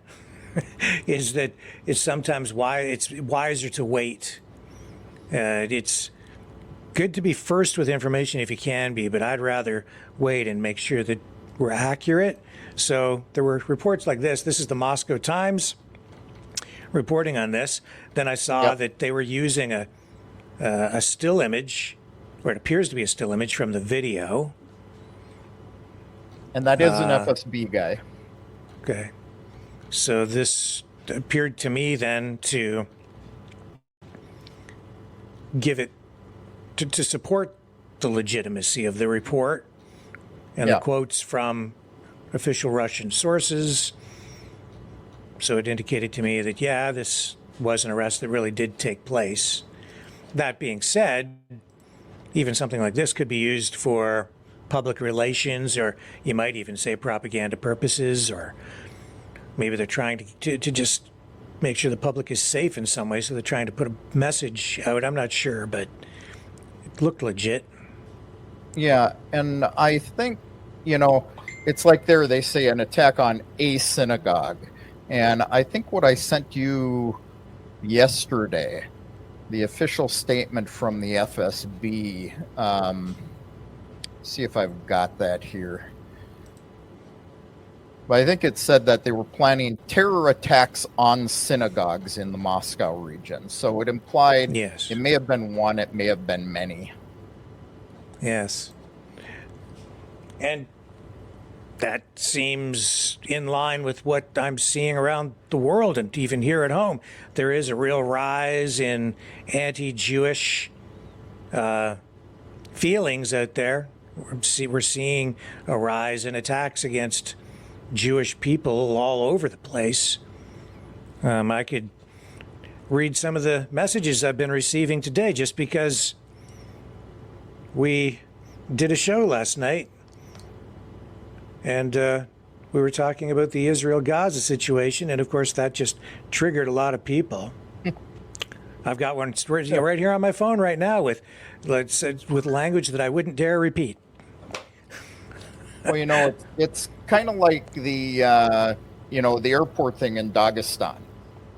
Speaker 2: is that it's sometimes it's wiser to wait. It's good to be first with information if you can be, but I'd rather wait and make sure that we're accurate. So there were reports like this. This is the Moscow Times reporting on this. Then I saw that they were using a still image, or it appears to be a still image from the video.
Speaker 6: And that is an FSB guy.
Speaker 2: Okay. So this appeared to me then to give it, to support the legitimacy of the report and the quotes from official Russian sources. So it indicated to me that, this was an arrest that really did take place. That being said, even something like this could be used for public relations, or you might even say propaganda purposes, or maybe they're trying to just make sure the public is safe in some way, so they're trying to put a message out. I'm not sure, but it looked legit.
Speaker 6: Yeah, and I think, it's like they say an attack on a synagogue. And I think what I sent you yesterday, the official statement from the FSB, see if I've got that here. But I think it said that they were planning terror attacks on synagogues in the Moscow region. So it implied it may have been one, it may have been many.
Speaker 2: Yes. And that seems in line with what I'm seeing around the world and even here at home. There is a real rise in anti-Jewish feelings out there. We're seeing a rise in attacks against Jewish people all over the place. I could read some of the messages I've been receiving today just because we did a show last night and we were talking about the Israel-Gaza situation, and of course that just triggered a lot of people. I've got one right here on my phone right now with language that I wouldn't dare repeat.
Speaker 6: Well, it's kind of like the the airport thing in Dagestan.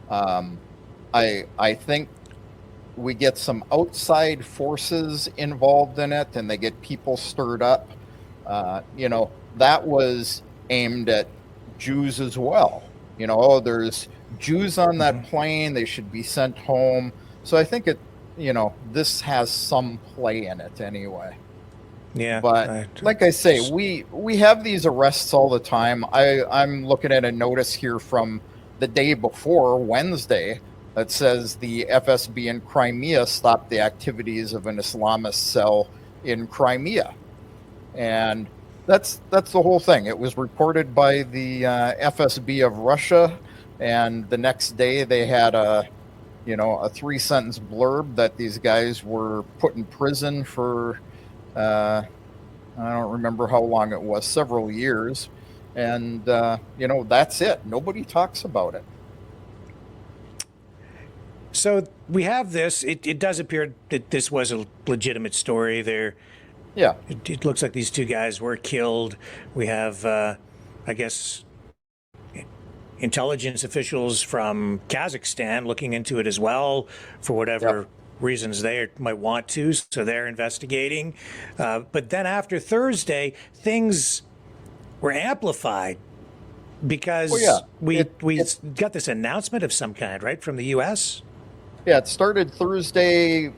Speaker 6: I think we get some outside forces involved in it, and they get people stirred up. That was aimed at Jews as well. There's Jews on that plane; they should be sent home. So I think this has some play in it anyway.
Speaker 2: Yeah,
Speaker 6: but like I say, we have these arrests all the time. I'm looking at a notice here from the day before, Wednesday, that says the FSB in Crimea stopped the activities of an Islamist cell in Crimea, and that's the whole thing. It was reported by the FSB of Russia, and the next day they had a 3-sentence blurb that these guys were put in prison for I don't remember how long it was, several years, and that's it. Nobody talks about it.
Speaker 2: So we have this. It does appear that this was a legitimate story.
Speaker 6: Yeah.
Speaker 2: It looks like these two guys were killed. We have, I guess, intelligence officials from Kazakhstan looking into it as well for whatever reasons they might want to. So they're investigating. But then after Thursday, things were amplified because we got this announcement of some kind, right, from the U.S.?
Speaker 6: Yeah, it started Thursday,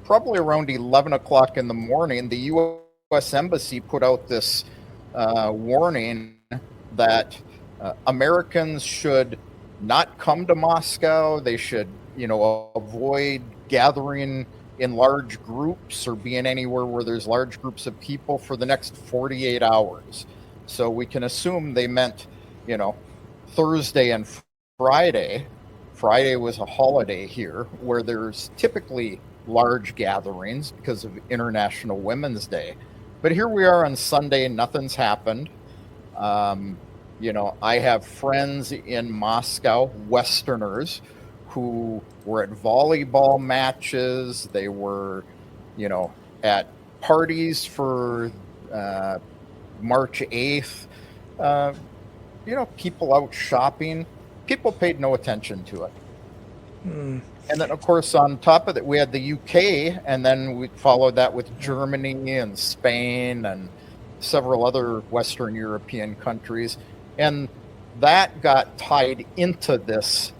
Speaker 6: probably around 11 o'clock in the morning. The U.S. Embassy put out this warning that Americans should not come to Moscow. They should, avoid gathering in large groups or being anywhere where there's large groups of people for the next 48 hours. So we can assume they meant, Thursday and Friday. Friday was a holiday here where there's typically large gatherings because of International Women's Day. But here we are on Sunday, nothing's happened. I have friends in Moscow, Westerners, who were at volleyball matches. They were, at parties for March 8th. People out shopping. People paid no attention to it. And then, of course, on top of it, we had the UK, and then we followed that with Germany and Spain and several other Western European countries. And that got tied into this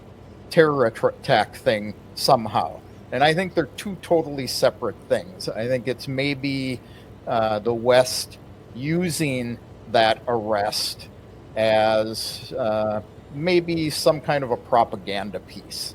Speaker 6: terror attack thing somehow. And I think they're two totally separate things. I think it's maybe the West using that arrest as maybe some kind of a propaganda piece.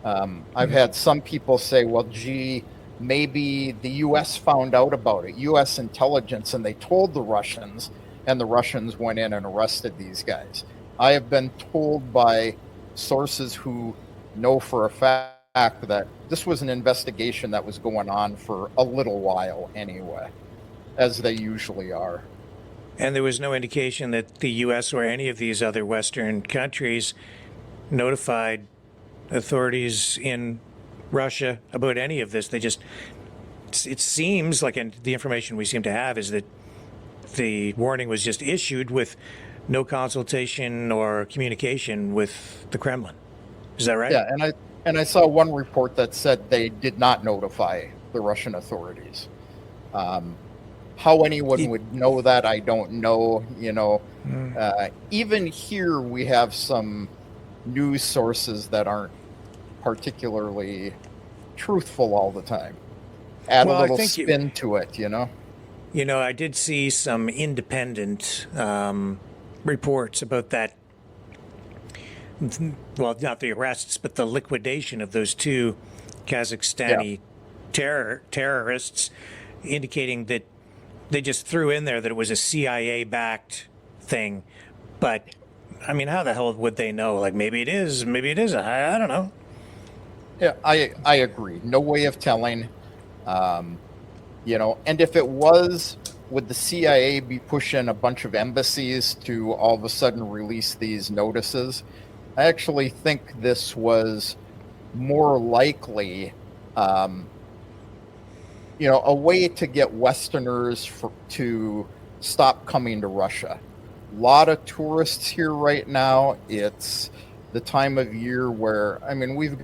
Speaker 6: I've had some people say, well, gee, maybe the U.S. found out about it, U.S. intelligence, and they told the Russians, and the Russians went in and arrested these guys. I have been told by sources who know for a fact that this was an investigation that was going on for a little while anyway, as they usually are.
Speaker 2: And there was no indication that the U.S. or any of these other Western countries notified authorities in Russia about any of this. It seems like, and the information we seem to have is that the warning was just issued with no consultation or communication with the Kremlin. Is that right?
Speaker 6: Yeah, and I saw one report that said they did not notify the Russian authorities. How anyone would know that, I don't know. Even here, we have some news sources that aren't particularly truthful all the time. Add a little spin to it,
Speaker 2: I did see some independent reports about that. Well, not the arrests, but the liquidation of those two Kazakhstani terrorists, indicating that they just threw in there that it was a CIA-backed thing. But, I mean, how the hell would they know? Like, maybe it is, maybe it isn't. I don't know.
Speaker 6: Yeah, I agree. No way of telling. And if it was, would the CIA be pushing a bunch of embassies to all of a sudden release these notices? I actually think this was more likely, a way to get Westerners to stop coming to Russia. A lot of tourists here right now. It's the time of year where, we've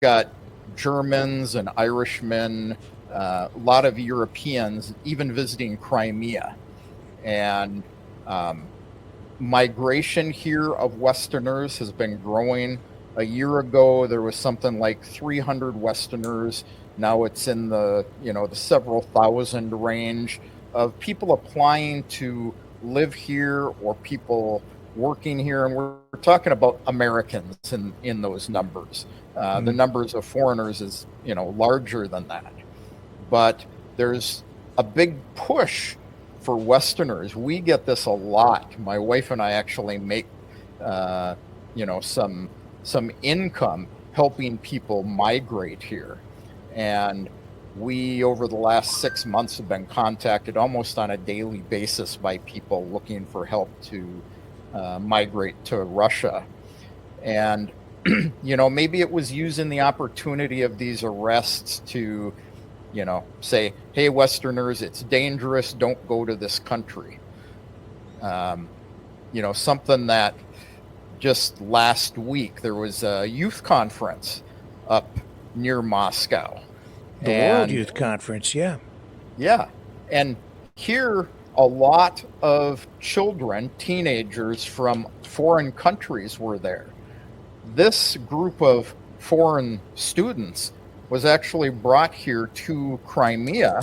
Speaker 6: got Germans and Irishmen, a lot of Europeans, even visiting Crimea. And migration here of Westerners has been growing. A year ago, there was something like 300 Westerners. Now it's in the several thousand range of people applying to live here or people working here. And we're talking about Americans in those numbers. The numbers of foreigners is, larger than that. But there's a big push for Westerners. We get this a lot. My wife and I actually make, some income helping people migrate here. And we, over the last 6 months, have been contacted almost on a daily basis by people looking for help to migrate to Russia. And, maybe it was using the opportunity of these arrests to, say, hey, Westerners, it's dangerous, don't go to this country. Something that just last week, there was a youth conference up near Moscow.
Speaker 2: The World Youth Conference, yeah.
Speaker 6: Yeah. And here, a lot of children, teenagers from foreign countries were there. This group of foreign students was actually brought here to Crimea,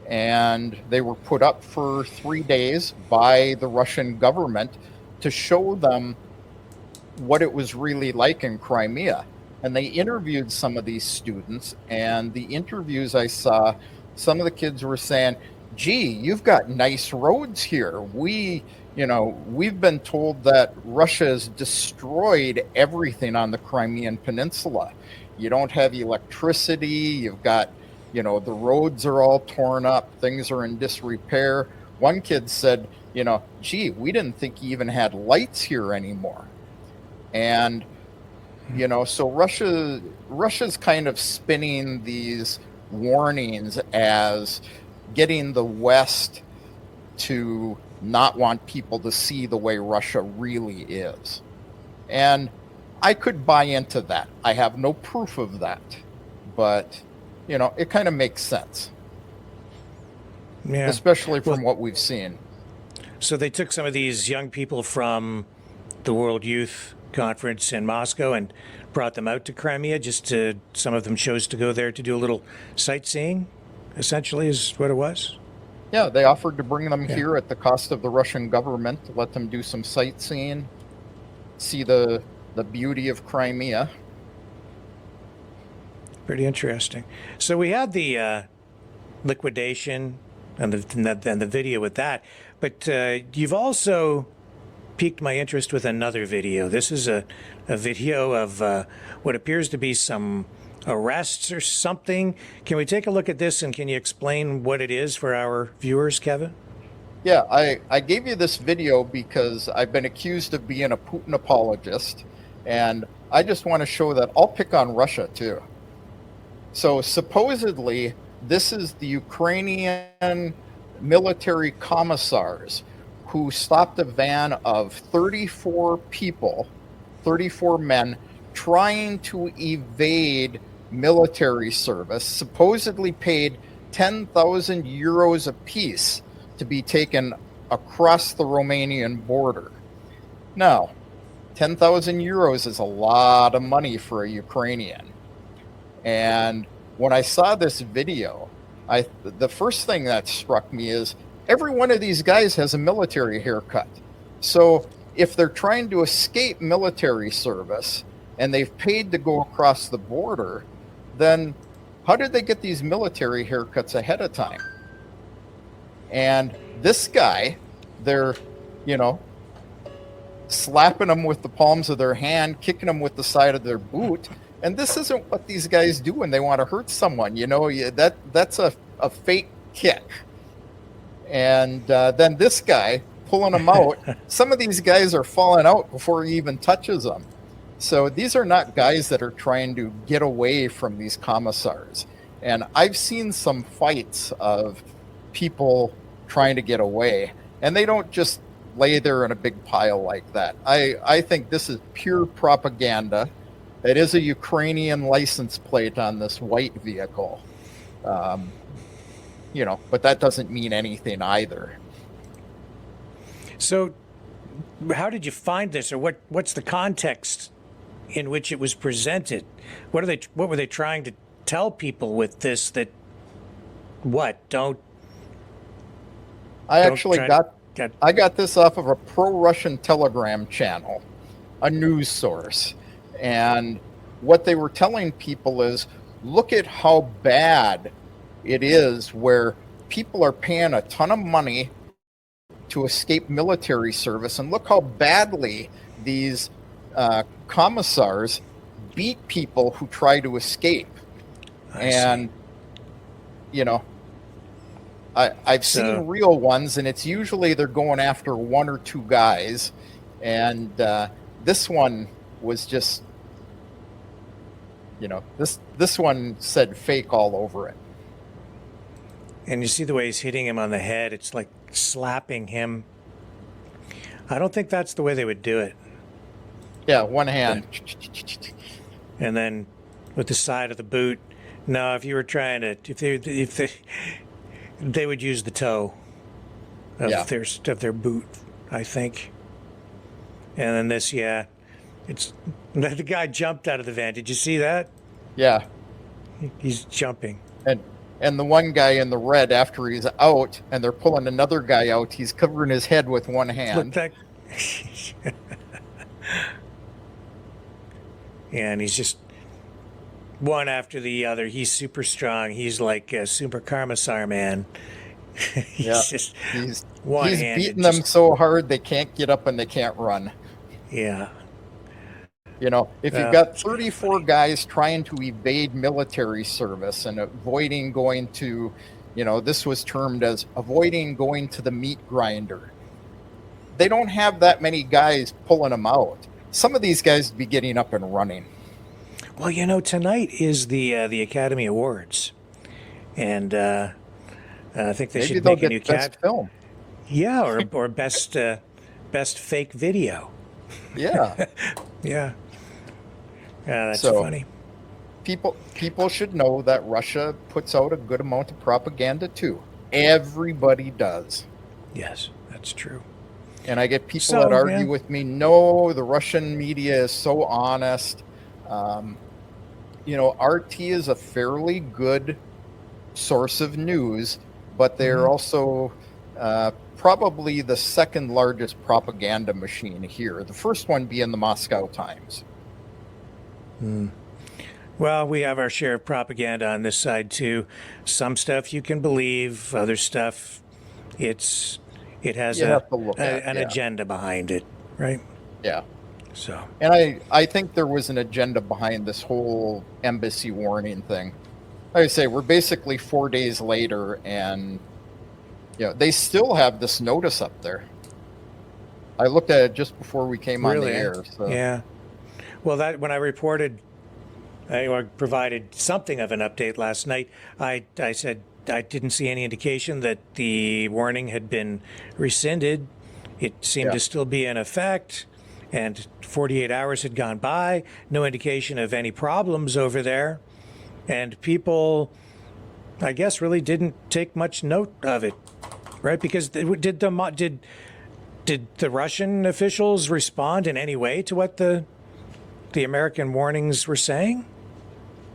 Speaker 6: and they were put up for 3 days by the Russian government to show them what it was really like in Crimea. And they interviewed some of these students, and the interviews I saw, some of the kids were saying, gee, you've got nice roads here. We've been told that Russia has destroyed everything on the Crimean Peninsula. You don't have electricity. You've got, the roads are all torn up. Things are in disrepair. One kid said, gee, we didn't think you even had lights here anymore. And, so Russia's kind of spinning these warnings as getting the West to not want people to see the way Russia really is. And I could buy into that. I have no proof of that, but, it kind of makes sense.
Speaker 2: Yeah.
Speaker 6: Especially from what we've seen.
Speaker 2: So they took some of these young people from the World Youth Conference in Moscow and brought them out to Crimea. Some of them chose to go there to do a little sightseeing, essentially, is what it was.
Speaker 6: Yeah, they offered to bring them here at the cost of the Russian government to let them do some sightseeing, see the beauty of Crimea.
Speaker 2: Pretty interesting. So we had the liquidation and the video with that, but you've also piqued my interest with another video. This is a video of what appears to be some arrests or something. Can we take a look at this, and can you explain what it is for our viewers, Kevin?
Speaker 6: Yeah, I gave you this video because I've been accused of being a Putin apologist, and I just want to show that I'll pick on Russia too. So supposedly, this is the Ukrainian military commissars who stopped a van of 34 people, 34 men, trying to evade military service, supposedly paid 10,000 euros apiece to be taken across the Romanian border. Now, 10,000 euros is a lot of money for a Ukrainian. And when I saw this video, the first thing that struck me is every one of these guys has a military haircut. So if they're trying to escape military service and they've paid to go across the border, then how did they get these military haircuts ahead of time? And this guy, they're, slapping them with the palms of their hand, kicking them with the side of their boot. And this isn't what these guys do when they want to hurt someone. That's a fake kick. And then this guy pulling them out. Some of these guys are falling out before he even touches them. So these are not guys that are trying to get away from these commissars. And I've seen some fights of people trying to get away, and they don't just lay there in a big pile like that. I think this is pure propaganda. It is a Ukrainian license plate on this white vehicle. But that doesn't mean anything either.
Speaker 2: So, how did you find this, or what's the context in which it was presented? What were they trying to tell people with this?
Speaker 6: I got this off of a pro-Russian Telegram channel, a news source, and what they were telling people is, look at how bad it is where people are paying a ton of money to escape military service, and look how badly these commissars beat people who try to escape. I've seen real ones, and it's usually they're going after one or two guys, and this one was just, this one said fake all over it.
Speaker 2: And you see the way he's hitting him on the head. It's like slapping him. I don't think that's the way they would do it.
Speaker 6: Yeah, one hand.
Speaker 2: And then with the side of the boot. No, if you were trying to, if they would use the toe of their boot, I think. And then this, it's the guy jumped out of the van. Did you see that?
Speaker 6: Yeah,
Speaker 2: he's jumping.
Speaker 6: And the one guy in the red, after he's out and they're pulling another guy out, he's covering his head with one hand.
Speaker 2: And he's just one after the other. He's super strong. He's like a super commissar man. He's
Speaker 6: beating them so hard they can't get up and they can't run.
Speaker 2: Yeah.
Speaker 6: If you've got 34 guys trying to evade military service and avoiding going to, this was termed as avoiding going to the meat grinder. They don't have that many guys pulling them out. Some of these guys would be getting up and running.
Speaker 2: Well, tonight is the Academy Awards, and I think they should make a new
Speaker 6: best film.
Speaker 2: Yeah, or best fake video.
Speaker 6: Yeah.
Speaker 2: Yeah. Yeah, that's funny.
Speaker 6: People should know that Russia puts out a good amount of propaganda too. Everybody does.
Speaker 2: Yes, that's true.
Speaker 6: And I get people that argue with me, no, the Russian media is so honest. RT is a fairly good source of news, but they're also probably the second largest propaganda machine here. The first one being the Moscow Times.
Speaker 2: Well, we have our share of propaganda on this side too. Some stuff you can believe, other stuff it has an agenda behind it, right?
Speaker 6: Yeah.
Speaker 2: So.
Speaker 6: And I think there was an agenda behind this whole embassy warning thing. Like I say, we're basically 4 days later, and they still have this notice up there. I looked at it just before we came on the air. So.
Speaker 2: Yeah. Well, when I reported, I provided something of an update last night, I said I didn't see any indication that the warning had been rescinded. It seemed to still be in effect, and 48 hours had gone by, no indication of any problems over there. And people, I guess, really didn't take much note of it, right? Because did the Russian officials respond in any way to what the American warnings were saying?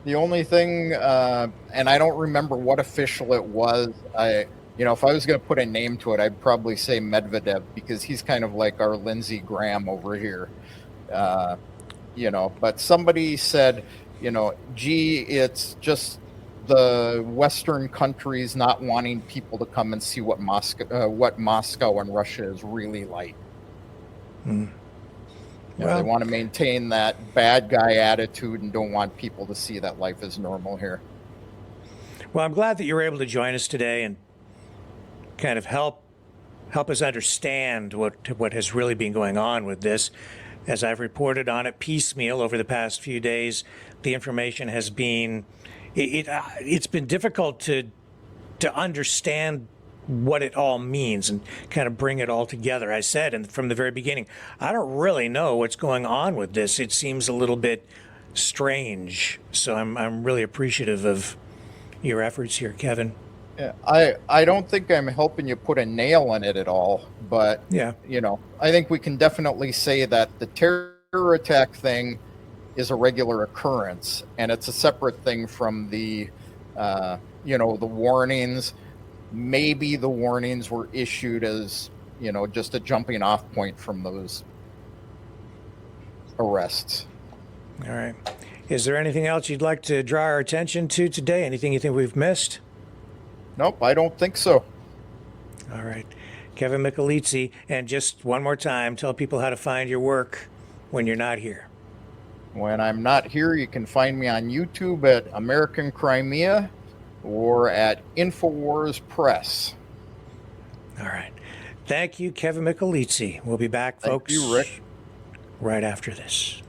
Speaker 6: The only thing, and I don't remember what official it was. If I was going to put a name to it, I'd probably say Medvedev, because he's kind of like our Lindsey Graham over here. But somebody said, it's just the Western countries not wanting people to come and see what Moscow and Russia is really like. They want to maintain that bad guy attitude and don't want people to see that life is normal here.
Speaker 2: Well, I'm glad that you were able to join us today and kind of help us understand what has really been going on with this. as I've reported on it piecemeal over the past few days, the information has been, it's been difficult to understand what it all means and kind of bring it all together. I said, and from the very beginning, I don't really know what's going on with this. It seems a little bit strange. So I'm really appreciative of your efforts here, Kevin.
Speaker 6: Yeah, I don't think I'm helping you put a nail in it at all, but
Speaker 2: Yeah.
Speaker 6: I think we can definitely say that the terror attack thing is a regular occurrence, and it's a separate thing from the the warnings. Maybe the warnings were issued as just a jumping off point from those arrests.
Speaker 2: All right. Is there anything else you'd like to draw our attention to today? Anything you think we've missed?
Speaker 6: Nope, I don't think so.
Speaker 2: All right. Kevin Michelizzi, and just one more time, tell people how to find your work when you're not here.
Speaker 6: When I'm not here, you can find me on YouTube at American Crimea or at InfoWars Press.
Speaker 2: All right. Thank you, Kevin Michelizzi. We'll be back, folks.
Speaker 6: Thank you, Rick.
Speaker 2: Right after this.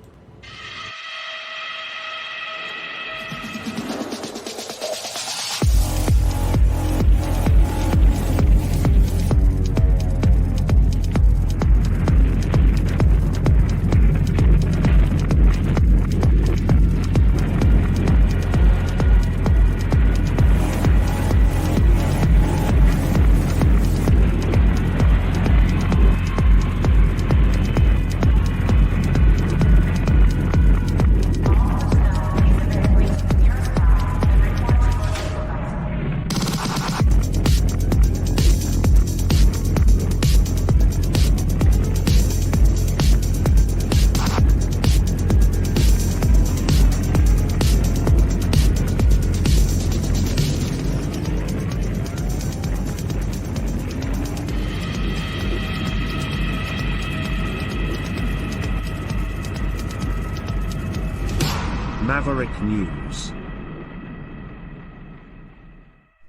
Speaker 3: Maverick News.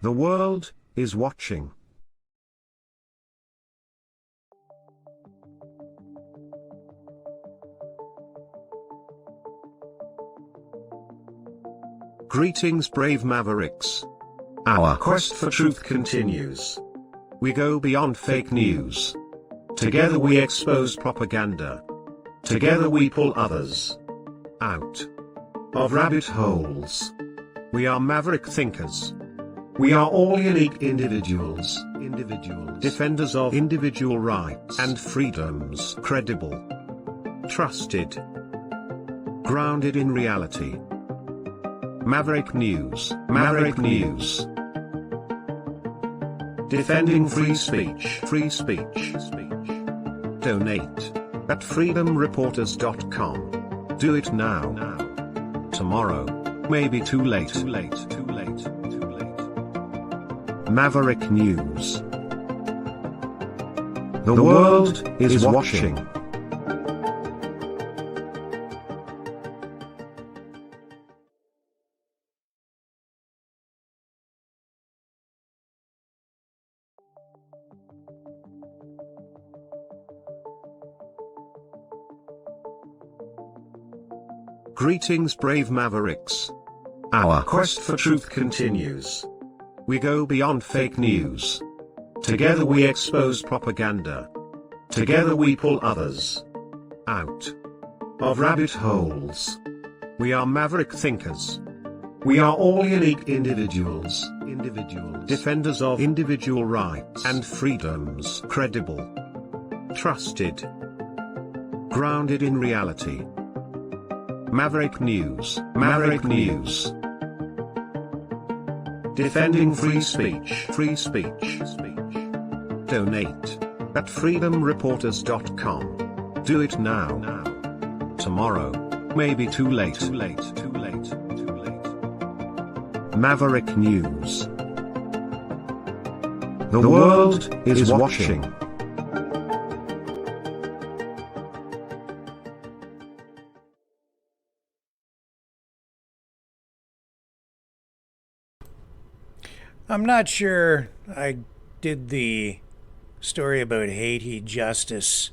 Speaker 3: The world is watching. Greetings, brave Mavericks. Our quest for truth continues. We go beyond fake news. Together we expose propaganda. Together we pull others out of rabbit holes. We are maverick thinkers. We are all unique individuals, defenders of individual rights and freedoms, credible, trusted, grounded in reality. Maverick News, Maverick News. Defending free speech, free speech. Donate at freedomreporters.com. Do it now. Tomorrow may be too late. Maverick News. The world is watching. Greetings, brave Mavericks. Our quest for truth continues. We go beyond fake news. Together we expose propaganda. Together we pull others out of rabbit holes. We are maverick thinkers. We are all unique individuals, defenders of individual rights and freedoms, credible, trusted, grounded in reality. Maverick News, Maverick News. Defending free speech, free speech. Donate at freedomreporters.com. Do it now. Tomorrow may be too late. Maverick News. The world is watching.
Speaker 2: I'm not sure I did the story about Haiti justice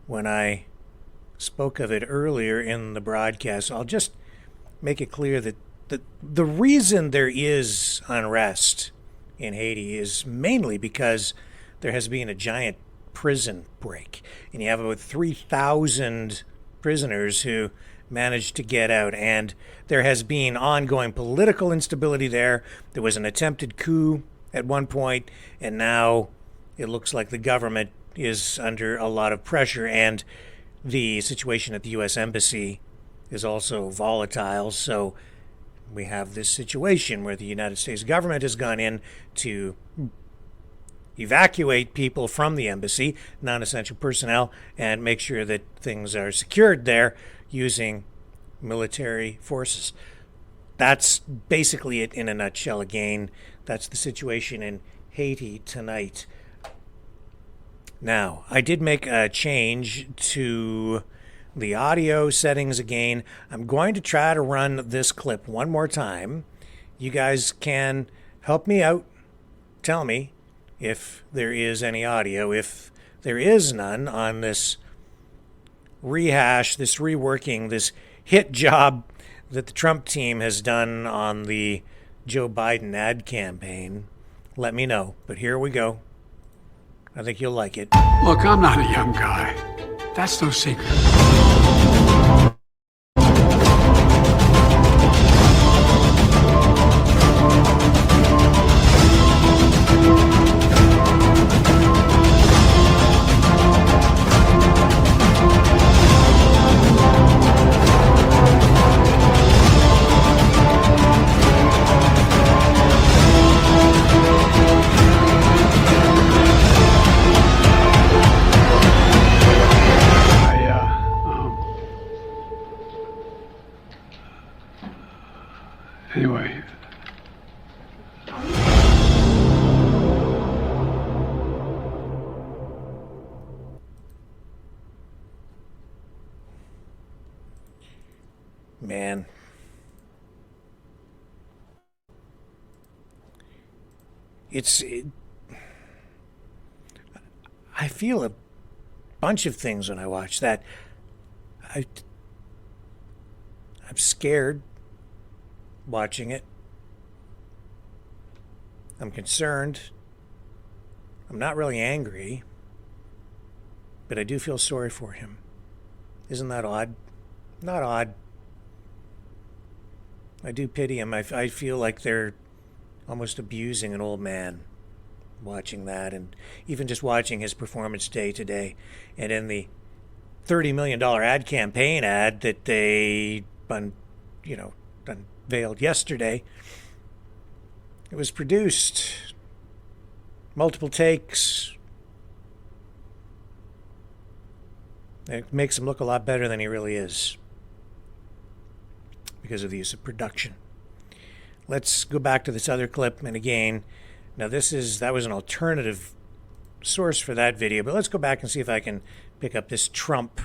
Speaker 2: when I spoke of it earlier in the broadcast. I'll just make it clear that the reason there is unrest in Haiti is mainly because there has been a giant prison break. And you have about 3,000 prisoners who managed to get out. And there has been ongoing political instability there. There was an attempted coup at one point, and now it looks like the government is under a lot of pressure. And the situation at the U.S. Embassy is also volatile. So we have this situation where the United States government has gone in to evacuate people from the embassy, non-essential personnel, and make sure that things are secured there using military forces. That's basically it in a nutshell. Again, that's the situation in Haiti tonight. Now, I did make a change to the audio settings again. I'm going to try to run this clip one more time. You guys can help me out. Tell me if there is any audio. If there is none on this rehash, this reworking, this hit job that the Trump team has done on the Joe Biden ad campaign, let me know. But here we go. I think you'll like it.
Speaker 7: Look, I'm not a young guy. That's no secret. Anyway.
Speaker 2: Man. I feel a bunch of things when I watch that. I'm scared watching it. I'm concerned. I'm not really angry, but I do feel sorry for him. Isn't that odd? Not odd. I do pity him. I feel like they're almost abusing an old man watching that, and even just watching his performance day to day. And in the $30 million ad campaign ad that they unveiled yesterday, it was produced, multiple takes. It makes him look a lot better than he really is because of the use of production. Let's go back to this other clip, and again, now that was an alternative source for that video, but let's go back and see if I can pick up this Trump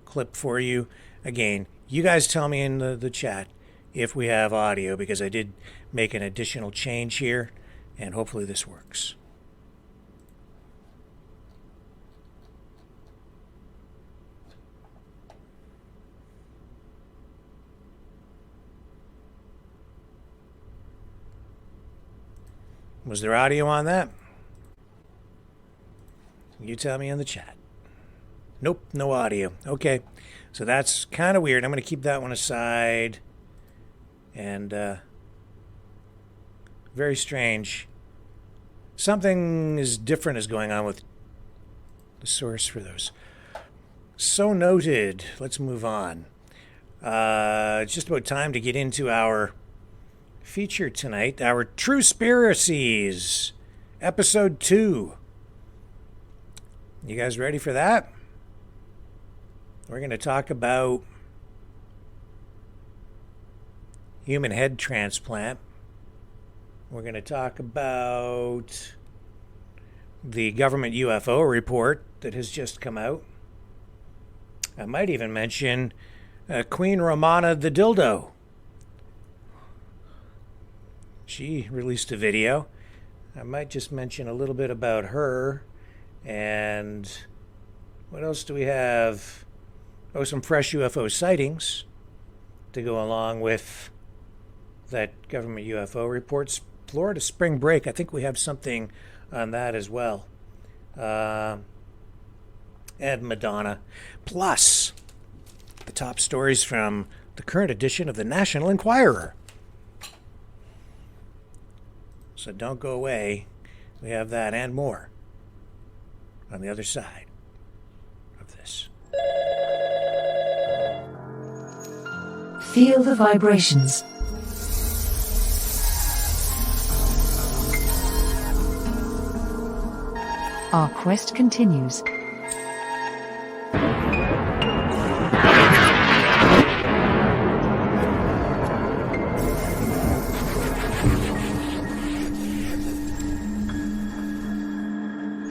Speaker 2: clip for you. Again, you guys tell me in the chat if we have audio, because I did make an additional change here, and hopefully this works. Was there audio on that? You tell me in the chat. Nope, no audio. Okay, so that's kind of weird. I'm going to keep that one aside. And very strange. Something is different is going on with the source for those. So noted. Let's move on. It's just about time to get into our feature tonight, our Truespiracies, episode 2. You guys ready for that? We're going to talk about human head transplant. We're going to talk about the government UFO report that has just come out. I might even mention Queen Romana the dildo. She released a video. I might just mention a little bit about her. And what else do we have? some fresh UFO sightings to go along with that government UFO reports. Florida spring break, I think we have something on that as well. And Madonna. Plus, the top stories from the current edition of the National Enquirer. So don't go away. We have that and more on the other side of this.
Speaker 5: Feel the vibrations. Our quest continues.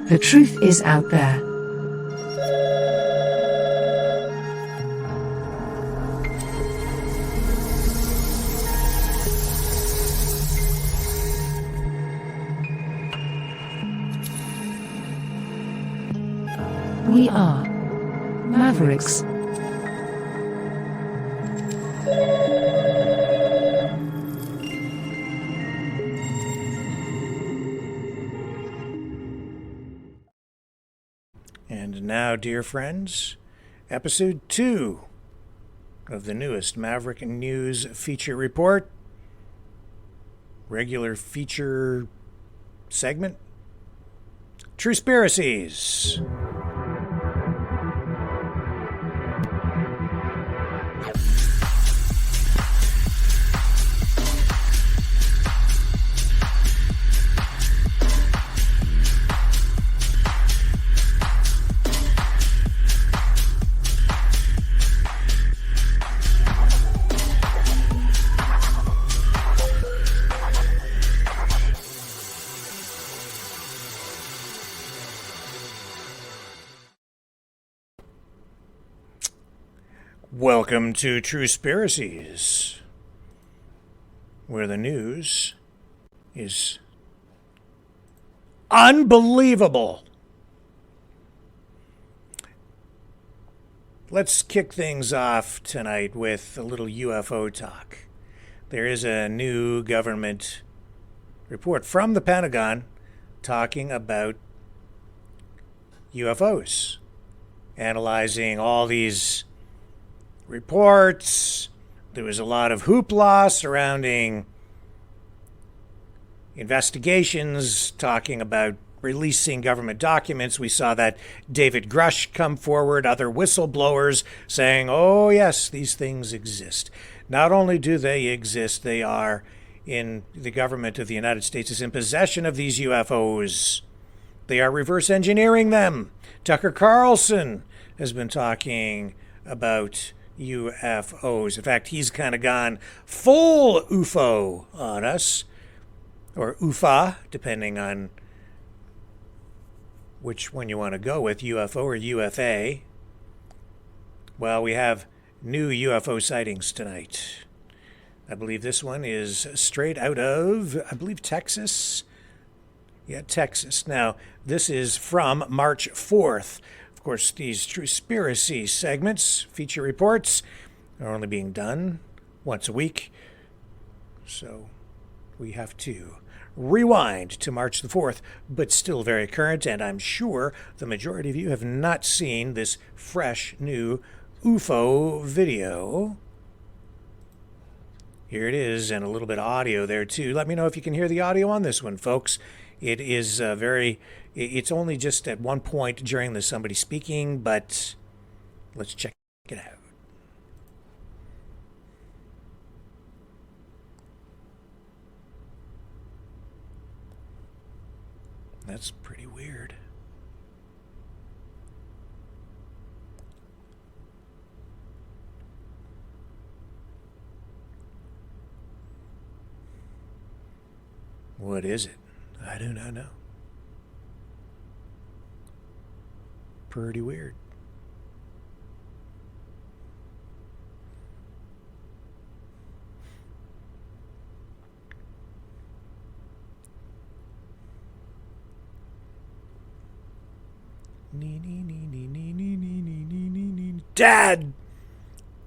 Speaker 5: The truth is out there. We are Mavericks.
Speaker 2: And now, dear friends, episode 2 of the newest Maverick News feature report. Regular feature segment. Truespiracies. Welcome to Truespiracies, where the news is unbelievable. Let's kick things off tonight with a little UFO talk. There is a new government report from the Pentagon talking about UFOs, analyzing all these reports. There was a lot of hoopla surrounding investigations, talking about releasing government documents. We saw that David Grush come forward, other whistleblowers saying, oh yes, these things exist. Not only do they exist, they are in the government of the United States is in possession of these UFOs. They are reverse engineering them. Tucker Carlson has been talking about UFOs. In fact, he's kind of gone full UFO on us, or UFA, depending on which one you want to go with, UFO or UFA. Well, we have new UFO sightings tonight. I believe this one is straight out of, Texas. Yeah, Texas. Now, this is from March 4th. Of course, these Truespiracy segments, feature reports, are only being done once a week. So we have to rewind to March the 4th, but still very current. And I'm sure the majority of you have not seen this fresh new UFO video. Here it is, and a little bit of audio there too. Let me know if you can hear the audio on this one, folks. It is it's only just at one point during somebody speaking, but let's check it out. That's pretty weird. What is it? I do not know. Pretty weird. Nee, nee, nee, nee, nee, nee, nee, nee, nee, nee. Dad!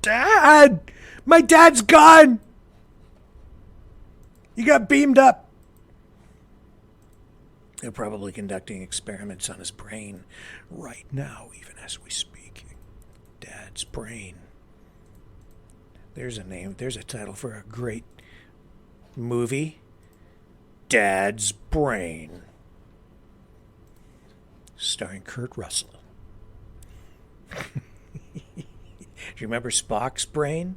Speaker 2: Dad! My dad's gone! He got beamed up. They're probably conducting experiments on his brain right now, even as we speak. Dad's brain. There's a name, there's a title for a great movie. Dad's Brain. Starring Kurt Russell. Do you remember Spock's brain?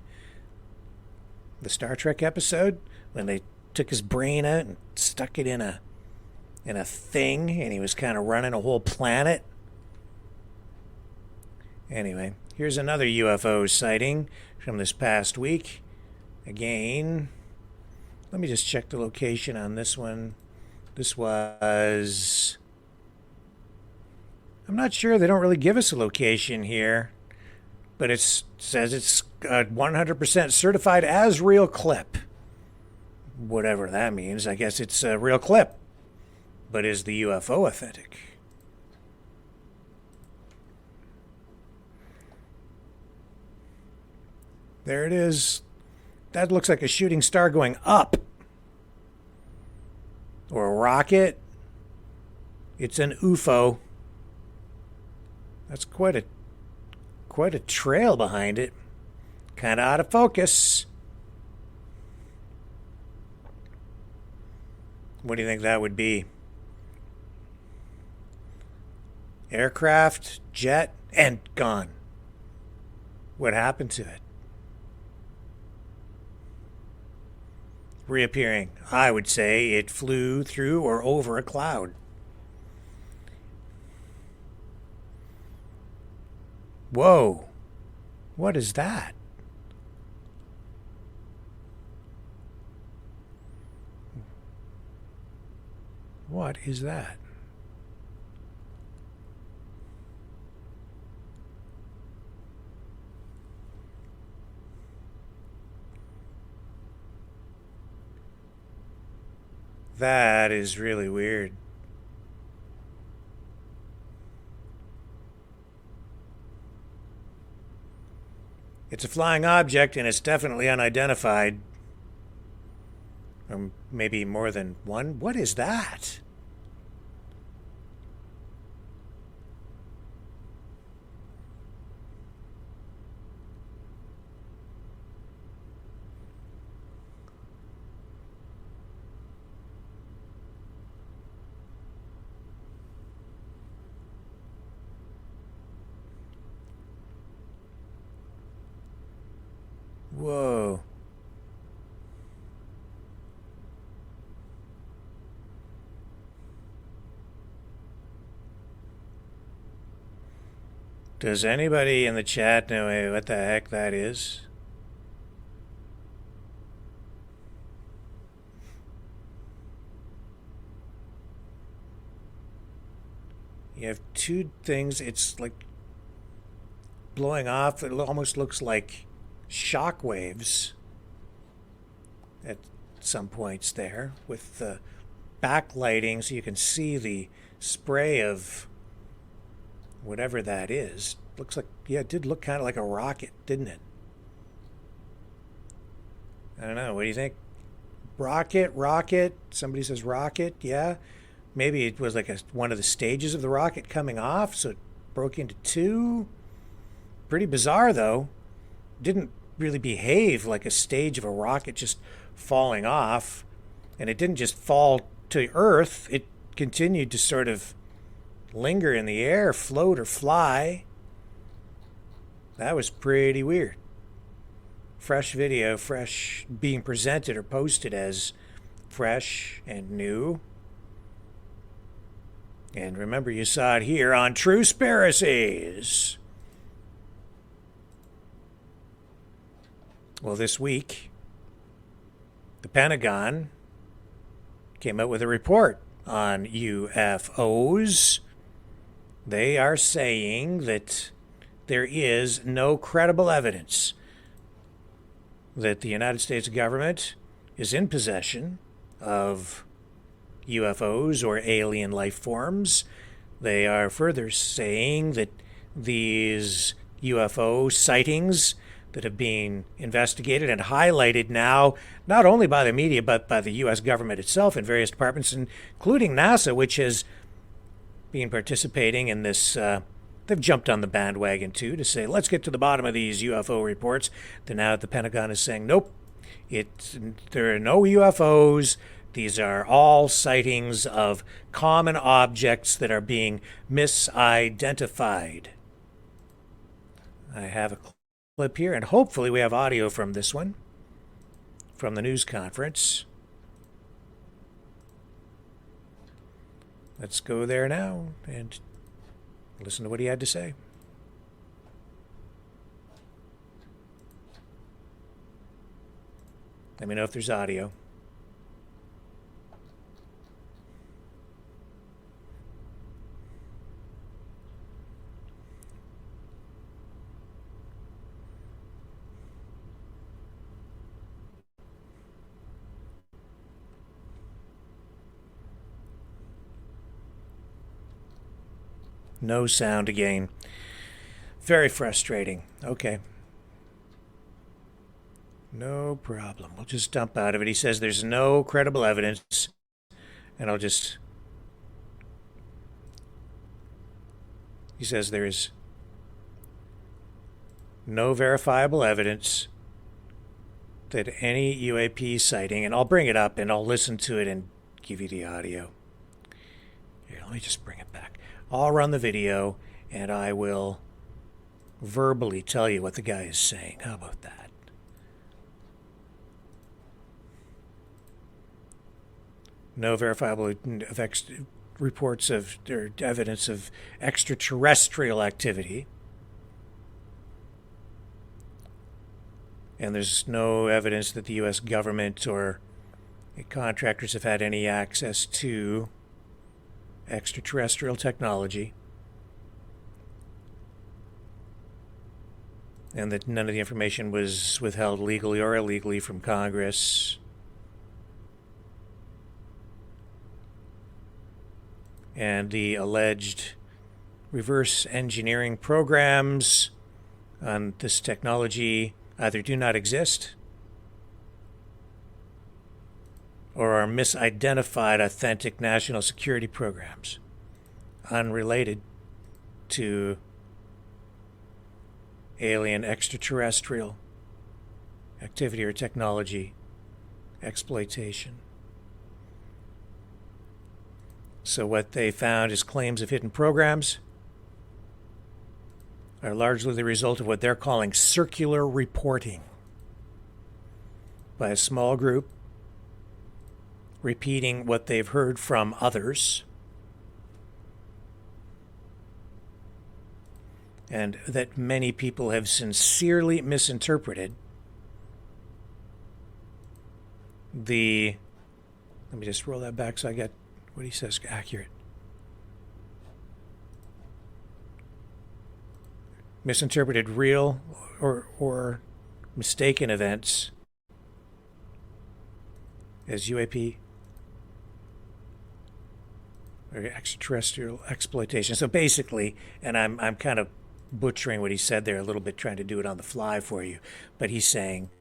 Speaker 2: The Star Trek episode? When they took his brain out and stuck it in a thing, and he was kind of running a whole planet. Anyway, here's another UFO sighting from this past week. Again, let me just check the location on this one. This was... I'm not sure. They don't really give us a location here. But it says it's 100% certified as real clip. Whatever that means. I guess it's a real clip. But is the UFO authentic? There it is. That looks like a shooting star going up. Or a rocket. It's an UFO. That's quite a trail behind it. Kind of out of focus. What do you think that would be? Aircraft, jet, and gone. What happened to it? Reappearing. I would say it flew through or over a cloud. Whoa. What is that? What is that? That is really weird. It's a flying object, and it's definitely unidentified. Or maybe more than one. What is that? Whoa. Does anybody in the chat know what the heck that is? You have two things. It's like blowing off. It almost looks like shock waves at some points there with the backlighting so you can see the spray of whatever that is. Looks like, yeah, it did look kind of like a rocket, didn't it? I don't know. What do you think? Rocket. Somebody says rocket. Yeah. Maybe it was like one of the stages of the rocket coming off, so it broke into two. Pretty bizarre, though. Didn't really behave like a stage of a rocket just falling off. And it didn't just fall to Earth. It continued to sort of linger in the air, float or fly. That was pretty weird. Fresh video, fresh, being presented or posted as fresh and new. And remember, you saw it here on Truespiracies. Well, this week, the Pentagon came out with a report on UFOs. They are saying that there is no credible evidence that the United States government is in possession of UFOs or alien life forms. They are further saying that these UFO sightings that have been investigated and highlighted now, not only by the media, but by the U.S. government itself in various departments, including NASA, which has been participating in this. They've jumped on the bandwagon, too, to say, let's get to the bottom of these UFO reports. Then now the Pentagon is saying, nope, there are no UFOs. These are all sightings of common objects that are being misidentified. I have a clip here, and hopefully we have audio from this one, from the news conference. Let's go there now and listen to what he had to say. Let me know if there's audio. No sound again. Very frustrating. Okay. No problem. We'll just dump out of it. He says there's no credible evidence. And I'll just... He says there is no verifiable evidence that any UAP sighting, and I'll bring it up and I'll listen to it and give you the audio. Here, let me just bring it back. I'll run the video, and I will verbally tell you what the guy is saying. How about that? No verifiable reports of or evidence of extraterrestrial activity. And there's no evidence that the U.S. government or contractors have had any access to extraterrestrial technology, and that none of the information was withheld legally or illegally from Congress. And the alleged reverse engineering programs on this technology either do not exist or are misidentified authentic national security programs unrelated to alien extraterrestrial activity or technology exploitation. So what they found is claims of hidden programs are largely the result of what they're calling circular reporting by a small group repeating what they've heard from others, and that many people have sincerely misinterpreted. Let me just roll that back so I get what he says accurate. Misinterpreted real or mistaken events as UAP or extraterrestrial exploitation. So basically, and I'm kind of butchering what he said there a little bit, trying to do it on the fly for you, but he's saying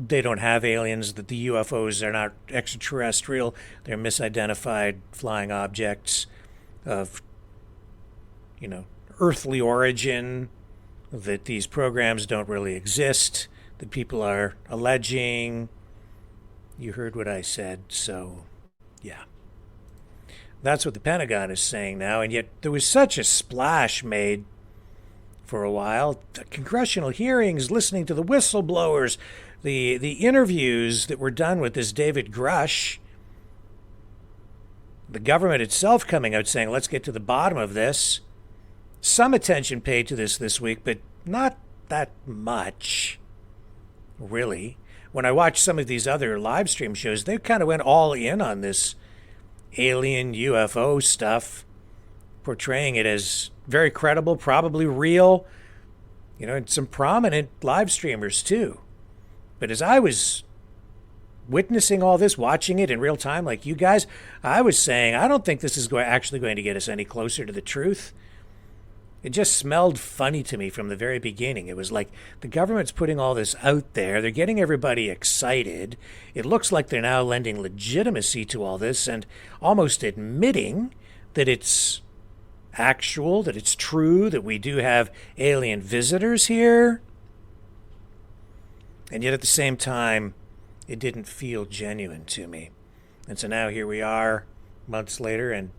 Speaker 2: they don't have aliens, that the UFOs are not extraterrestrial, they're misidentified flying objects of, earthly origin, that these programs don't really exist, that people are alleging. You heard what I said, so yeah. That's what the Pentagon is saying now, and yet there was such a splash made for a while. The congressional hearings, listening to the whistleblowers, the interviews that were done with this David Grush, the government itself coming out saying, let's get to the bottom of this. Some attention paid to this week, but not that much, really. When I watched some of these other live stream shows, they kind of went all in on this alien UFO stuff, portraying it as very credible, probably real, and some prominent live streamers too. But as I was witnessing all this, watching it in real time like you guys, I was saying, I don't think this is actually going to get us any closer to the truth. It just smelled funny to me from the very beginning. It was like the government's putting all this out there. They're getting everybody excited. It looks like they're now lending legitimacy to all this and almost admitting that it's actual, that it's true, that we do have alien visitors here. And yet at the same time, it didn't feel genuine to me. And so now here we are, months later, and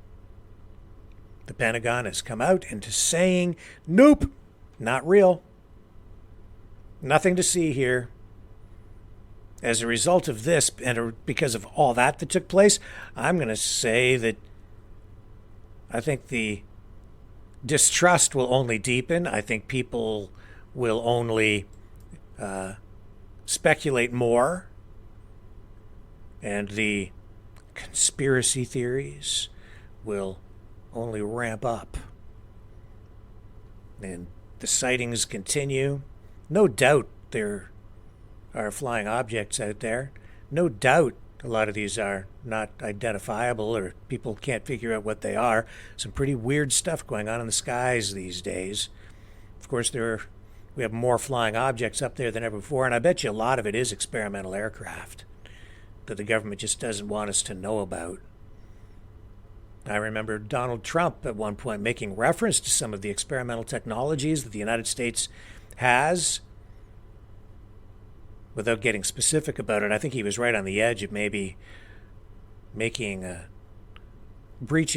Speaker 2: the Pentagon has come out into saying, nope, not real. Nothing to see here. As a result of this, and because of all that took place, I'm going to say that I think the distrust will only deepen. I think people will only speculate more. And the conspiracy theories will only ramp up. And the sightings continue. No doubt there are flying objects out there. No doubt a lot of these are not identifiable or people can't figure out what they are. Some pretty weird stuff going on in the skies these days. Of course, we have more flying objects up there than ever before, and I bet you a lot of it is experimental aircraft that the government just doesn't want us to know about. I remember Donald Trump at one point making reference to some of the experimental technologies that the United States has without getting specific about it. I think he was right on the edge of maybe breaching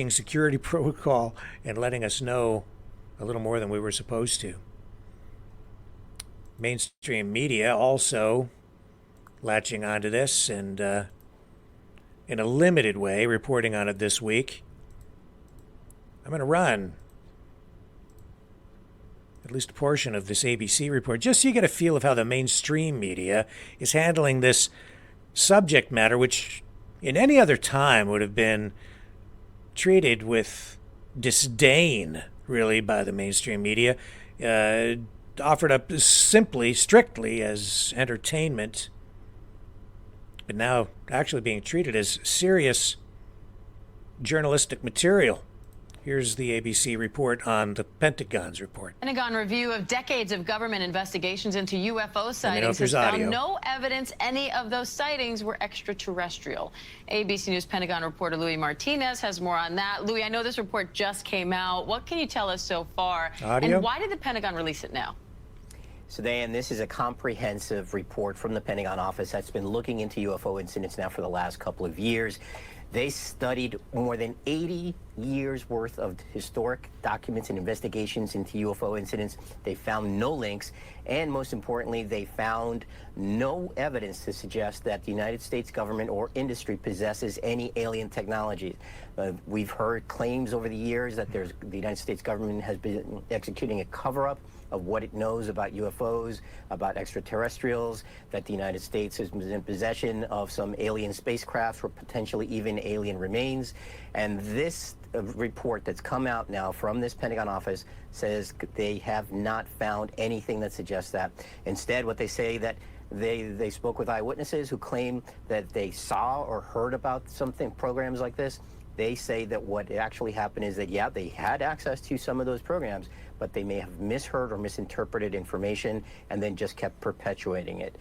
Speaker 2: security protocol and letting us know a little more than we were supposed to. Mainstream media also latching onto this and in a limited way reporting on it this week. I'm going to run at least a portion of this ABC report just so you get a feel of how the mainstream media is handling this subject matter, which in any other time would have been treated with disdain, really, by the mainstream media, offered up simply, strictly as entertainment, but now actually being treated as serious journalistic material. Here's the ABC report on the Pentagon's report.
Speaker 8: Pentagon review of decades of government investigations into UFO sightings has found no evidence any of those sightings were extraterrestrial. ABC News Pentagon reporter Louis Martinez has more on that. Louis, I know this report just came out. What can you tell us so far?
Speaker 2: Audio?
Speaker 8: And why did the Pentagon release it now?
Speaker 9: So, Dan, this is a comprehensive report from the Pentagon office that's been looking into UFO incidents now for the last couple of years. They studied more than 80 years worth of historic documents and investigations into UFO incidents. They found no links, and most importantly, they found no evidence to suggest that the United States government or industry possesses any alien technology. We've heard claims over the years that the United States government has been executing a cover-up of what it knows about UFOs, about extraterrestrials, that the United States is in possession of some alien spacecraft or potentially even alien remains. And this report that's come out now from this Pentagon office says they have not found anything that suggests that. Instead, what they say that they spoke with eyewitnesses who claim that they saw or heard about something, programs like this. They say that what actually happened is that, yeah, they had access to some of those programs, but they may have misheard or misinterpreted information and then just kept perpetuating it.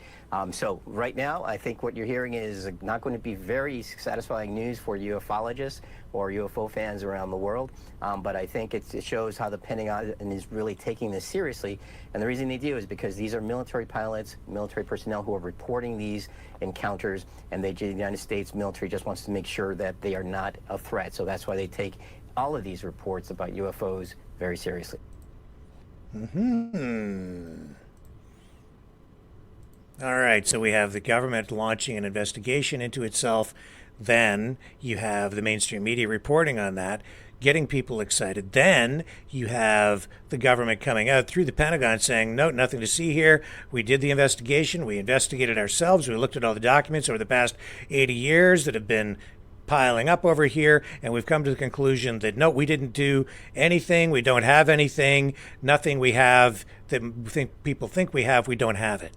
Speaker 9: So right now, I think what you're hearing is not going to be very satisfying news for ufologists or UFO fans around the world. But I think it shows how the Pentagon is really taking this seriously. And the reason they do is because these are military pilots, military personnel who are reporting these encounters, and the United States military just wants to make sure that they are not a threat. So that's why they take all of these reports about UFOs very seriously.
Speaker 2: All right, so we have the government launching an investigation into itself. Then you have the mainstream media reporting on that, getting people excited. Then you have the government coming out through the Pentagon saying, no, nothing to see here. We did the investigation. We investigated ourselves. We looked at all the documents over the past 80 years that have been piling up over here, and we've come to the conclusion that no, we didn't do anything. We don't have anything. Nothing we have that people think we have, we don't have it.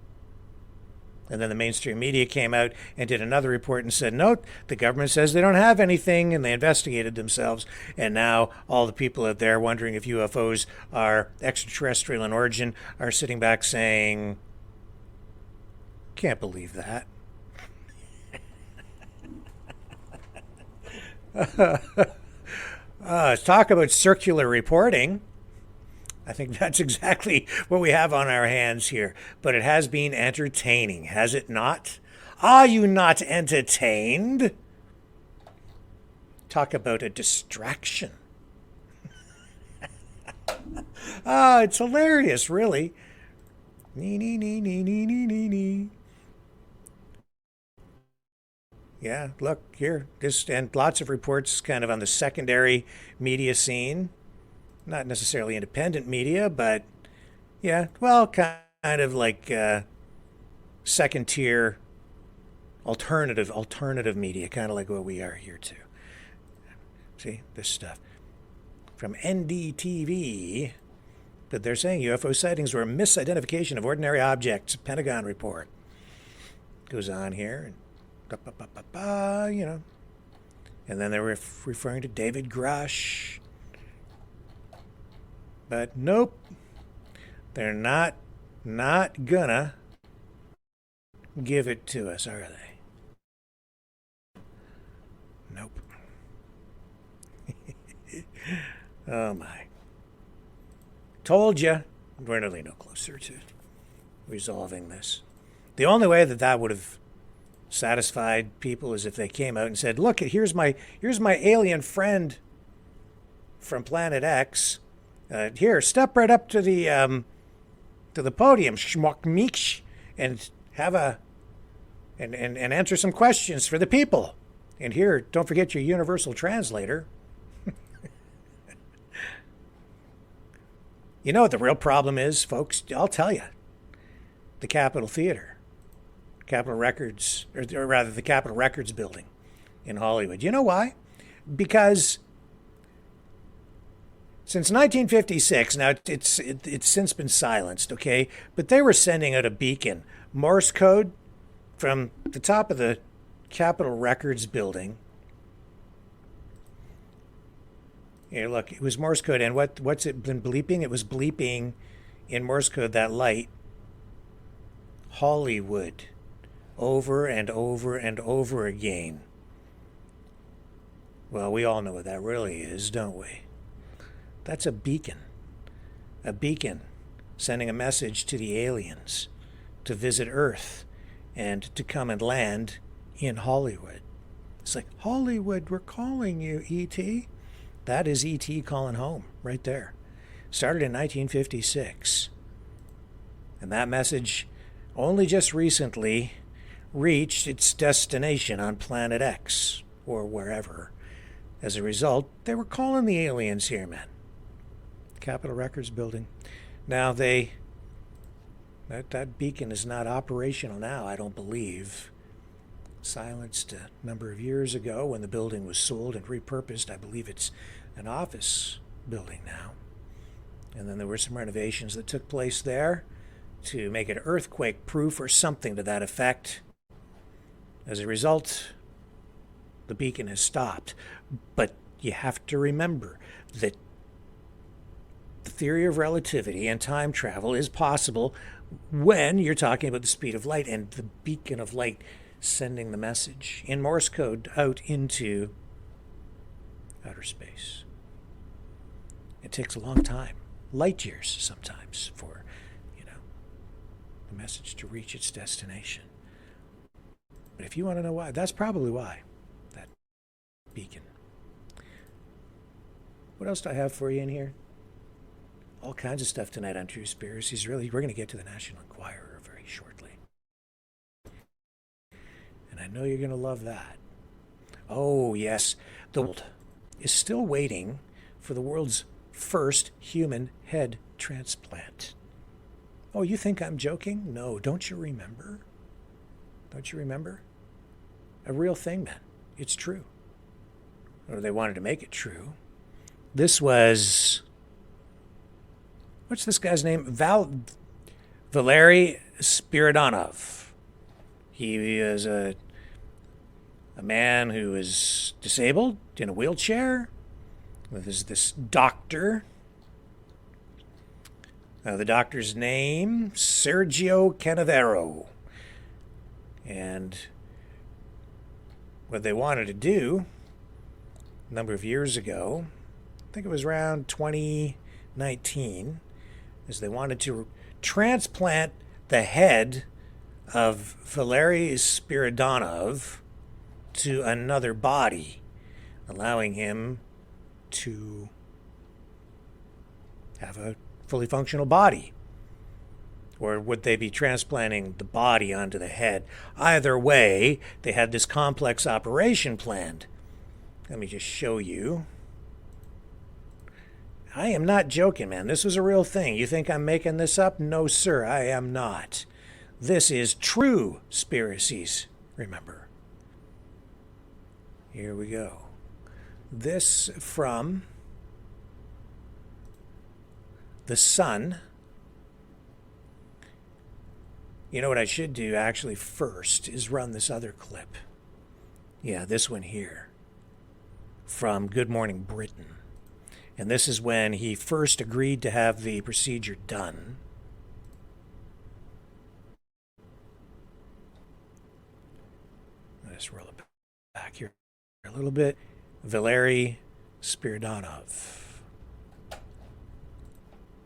Speaker 2: And then the mainstream media came out and did another report and said, no, the government says they don't have anything, and they investigated themselves. And now all the people out there wondering if UFOs are extraterrestrial in origin are sitting back saying, can't believe that. Talk about circular reporting. I think that's exactly what we have on our hands here. But it has been entertaining, has it not? Are you not entertained? Talk about a distraction. It's hilarious, really. Nee. Yeah, look here. And lots of reports kind of on the secondary media scene. Not necessarily independent media, but yeah, well, kind of like second tier alternative media, kind of like what we are here too. See this stuff from NDTV that they're saying UFO sightings were a misidentification of ordinary objects. Pentagon report goes on here, and you know, and then they're referring to David Grush. But nope, they're not gonna give it to us, are they? Nope. Oh my. Told you, we're really no closer to resolving this. The only way that would have satisfied people is if they came out and said, look, here's my alien friend from Planet X. Here, step right up to the podium, schmuck, and have and answer some questions for the people. And here, don't forget your universal translator. You know what the real problem is, folks? I'll tell you. The Capitol Theater, Capitol Records, or rather the Capitol Records building in Hollywood. You know why? Because since 1956, now it's since been silenced, okay? But they were sending out a beacon, Morse code, from the top of the Capitol Records building. Here, look, it was Morse code, and what's it been bleeping? It was bleeping in Morse code, that light, Hollywood, over and over and over again. Well, we all know what that really is, don't we? That's a beacon sending a message to the aliens to visit Earth and to come and land in Hollywood. It's like, Hollywood, we're calling you, E.T. That is E.T. calling home right there. Started in 1956. And that message only just recently reached its destination on Planet X or wherever. As a result, they were calling the aliens here, man. Capitol Records building. Now that beacon is not operational now, I don't believe. Silenced a number of years ago when the building was sold and repurposed. I believe it's an office building now. And then there were some renovations that took place there to make it earthquake proof or something to that effect. As a result, the beacon has stopped. But you have to remember that the theory of relativity and time travel is possible when you're talking about the speed of light and the beacon of light sending the message in Morse code out into outer space. It takes a long time, light years sometimes, for the message to reach its destination. But if you want to know why, that's probably why, that beacon. What else do I have for you in here? All kinds of stuff tonight on Truespiracies. Really, we're going to get to the National Enquirer very shortly. And I know you're going to love that. Oh, yes. The world is still waiting for the world's first human head transplant. Oh, you think I'm joking? No, don't you remember? Don't you remember? A real thing, man. It's true. Or they wanted to make it true. This was... What's this guy's name? Valery Spiridonov. He is a man who is disabled in a wheelchair. There's this doctor. The doctor's name, Sergio Canavero. And what they wanted to do a number of years ago, I think it was around 2019, is they wanted to transplant the head of Valery Spiridonov to another body, allowing him to have a fully functional body. Or would they be transplanting the body onto the head? Either way, they had this complex operation planned. Let me just show you. I am not joking, man. This was a real thing. You think I'm making this up? No, sir, I am not. This is Truespiracies, remember. Here we go. This from The Sun. You know what I should do actually first is run this other clip. Yeah, this one here. From Good Morning Britain. And this is when he first agreed to have the procedure done. Let's roll it back here a little bit. Valery Spiridonov.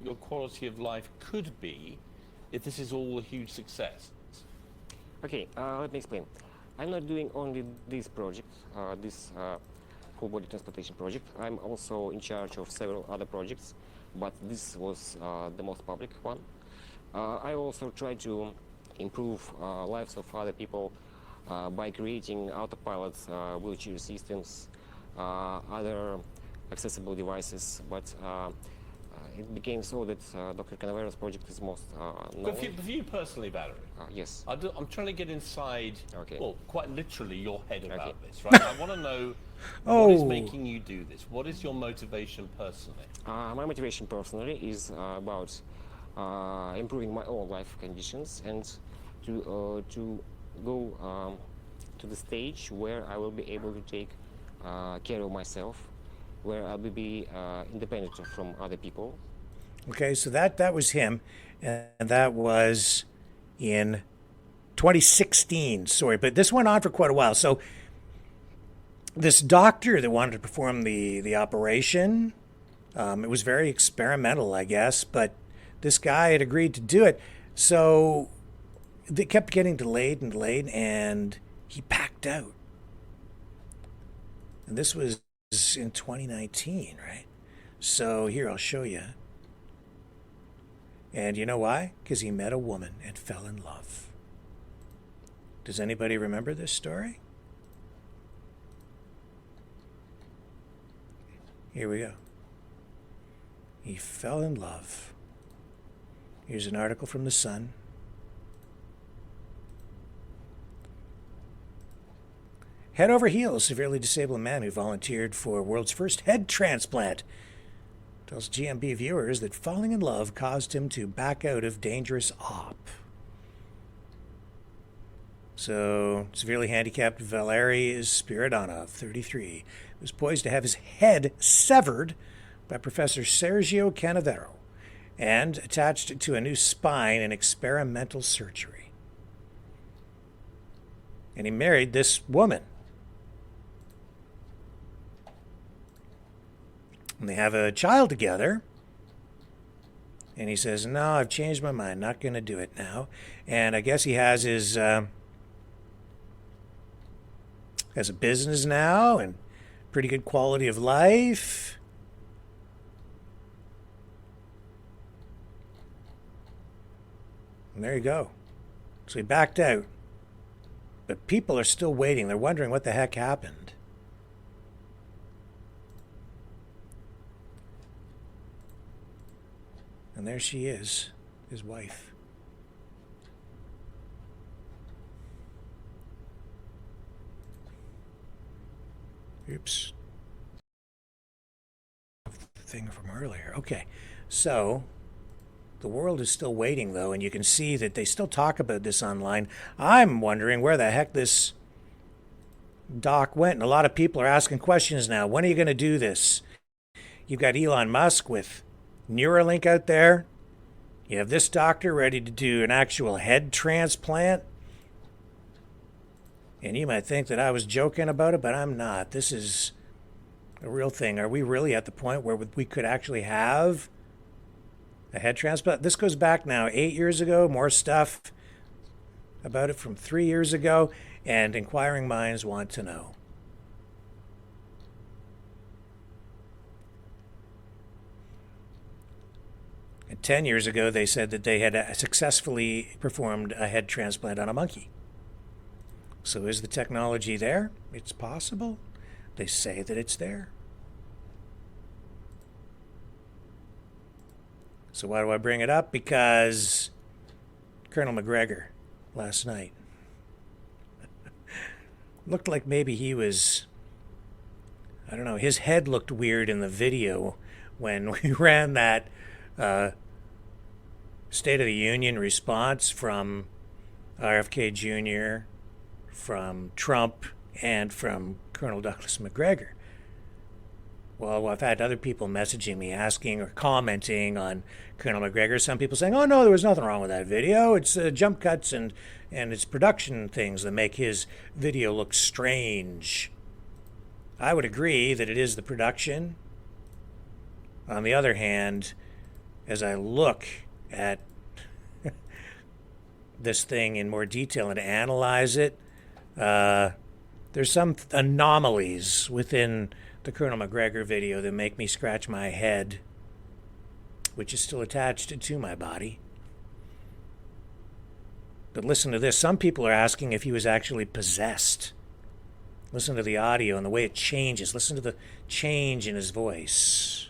Speaker 10: Your quality of life could be if this is all a huge success.
Speaker 11: Okay, let me explain. I'm not doing only this project, this full body transportation project. I'm also in charge of several other projects, but this was the most public one. I also try to improve lives of other people by creating autopilot wheelchair systems, other accessible devices, but it became so that Dr. Canavero's project is most known.
Speaker 10: But for you personally, Valery?
Speaker 11: Yes.
Speaker 10: I'm trying to get inside, well, quite literally your head about this, right? I want to know what is making you do this? What is your motivation personally?
Speaker 11: My motivation personally is about improving my own life conditions and to go to the stage where I will be able to take care of myself, where I will be independent from other people.
Speaker 2: Okay, so that was him, and that was in 2016. Sorry, but this went on for quite a while. So this doctor that wanted to perform the operation, it was very experimental, I guess, but this guy had agreed to do it. So they kept getting delayed and delayed, and he backed out. And this was in 2019, right? So here, I'll show you. And you know why? Because he met a woman and fell in love. Does anybody remember this story? Here we go. He fell in love. Here's an article from The Sun. Head over heels, severely disabled man who volunteered for world's first head transplant tells GMB viewers that falling in love caused him to back out of dangerous op. So, severely handicapped Valery Spiridonov, 33, was poised to have his head severed by Professor Sergio Canavero and attached to a new spine in experimental surgery. And he married this woman. And they have a child together. And he says, no, I've changed my mind. Not going to do it now. And I guess he has his... has a business now and pretty good quality of life. And there you go. So he backed out. But people are still waiting. They're wondering what the heck happened. And there she is, his wife. Oops. Thing from earlier. Okay, so The world is still waiting, though, and you can see that they still talk about this online. I'm wondering where the heck this doc went, and a lot of people are asking questions now. When are you going to do this? You've got Elon Musk with Neuralink out there. You have this doctor ready to do an actual head transplant. And you might think that I was joking about it, but I'm not. This is a real thing. Are we really at the point where we could actually have a head transplant? This goes back now 8 years ago. More stuff about it from 3 years ago. And inquiring minds want to know. And 10 years ago, they said that they had successfully performed a head transplant on a monkey. So is the technology there? It's possible. They say that it's there. So why do I bring it up? Because Colonel McGregor last night looked like maybe he was, I don't know, his head looked weird in the video when we ran that State of the Union response from RFK Jr., from Trump, and from Colonel Douglas McGregor. Well, I've had other people messaging me asking or commenting on Colonel McGregor. Some people saying, oh, no, there was nothing wrong with that video. It's jump cuts and it's production things that make his video look strange. I would agree that it is the production. On the other hand, as I look at this thing in more detail and analyze it, there's some anomalies within the Colonel McGregor video that make me scratch my head, which is still attached to my body. But listen to this. Some people are asking if he was actually possessed. Listen to the audio and the way it changes. Listen to the change in his voice.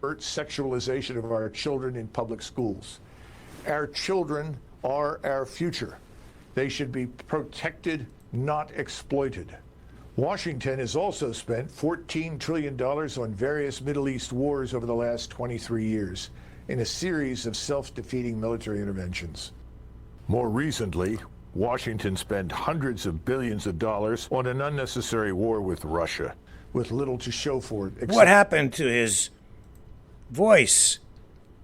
Speaker 12: Sexualization of our children in public schools. Our children are our future. They should be protected, not exploited. Washington has also spent $14 trillion on various Middle East wars over the last 23 years in a series of self-defeating military interventions.
Speaker 13: More recently, Washington spent hundreds of billions of dollars on an unnecessary war with Russia,
Speaker 12: with little to show for it.
Speaker 2: What happened to his voice?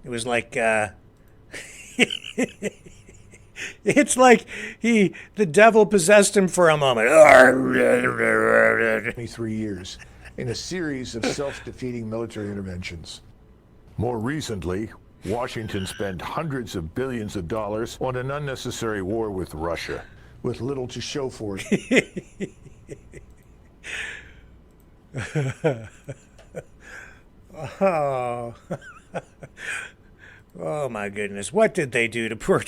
Speaker 2: It was like it's like the devil possessed him for a moment.
Speaker 12: 23 years in a series of self-defeating military interventions.
Speaker 13: More recently, Washington spent hundreds of billions of dollars on an unnecessary war with Russia,
Speaker 12: with little to show for it.
Speaker 2: Oh my goodness. What did they do to poor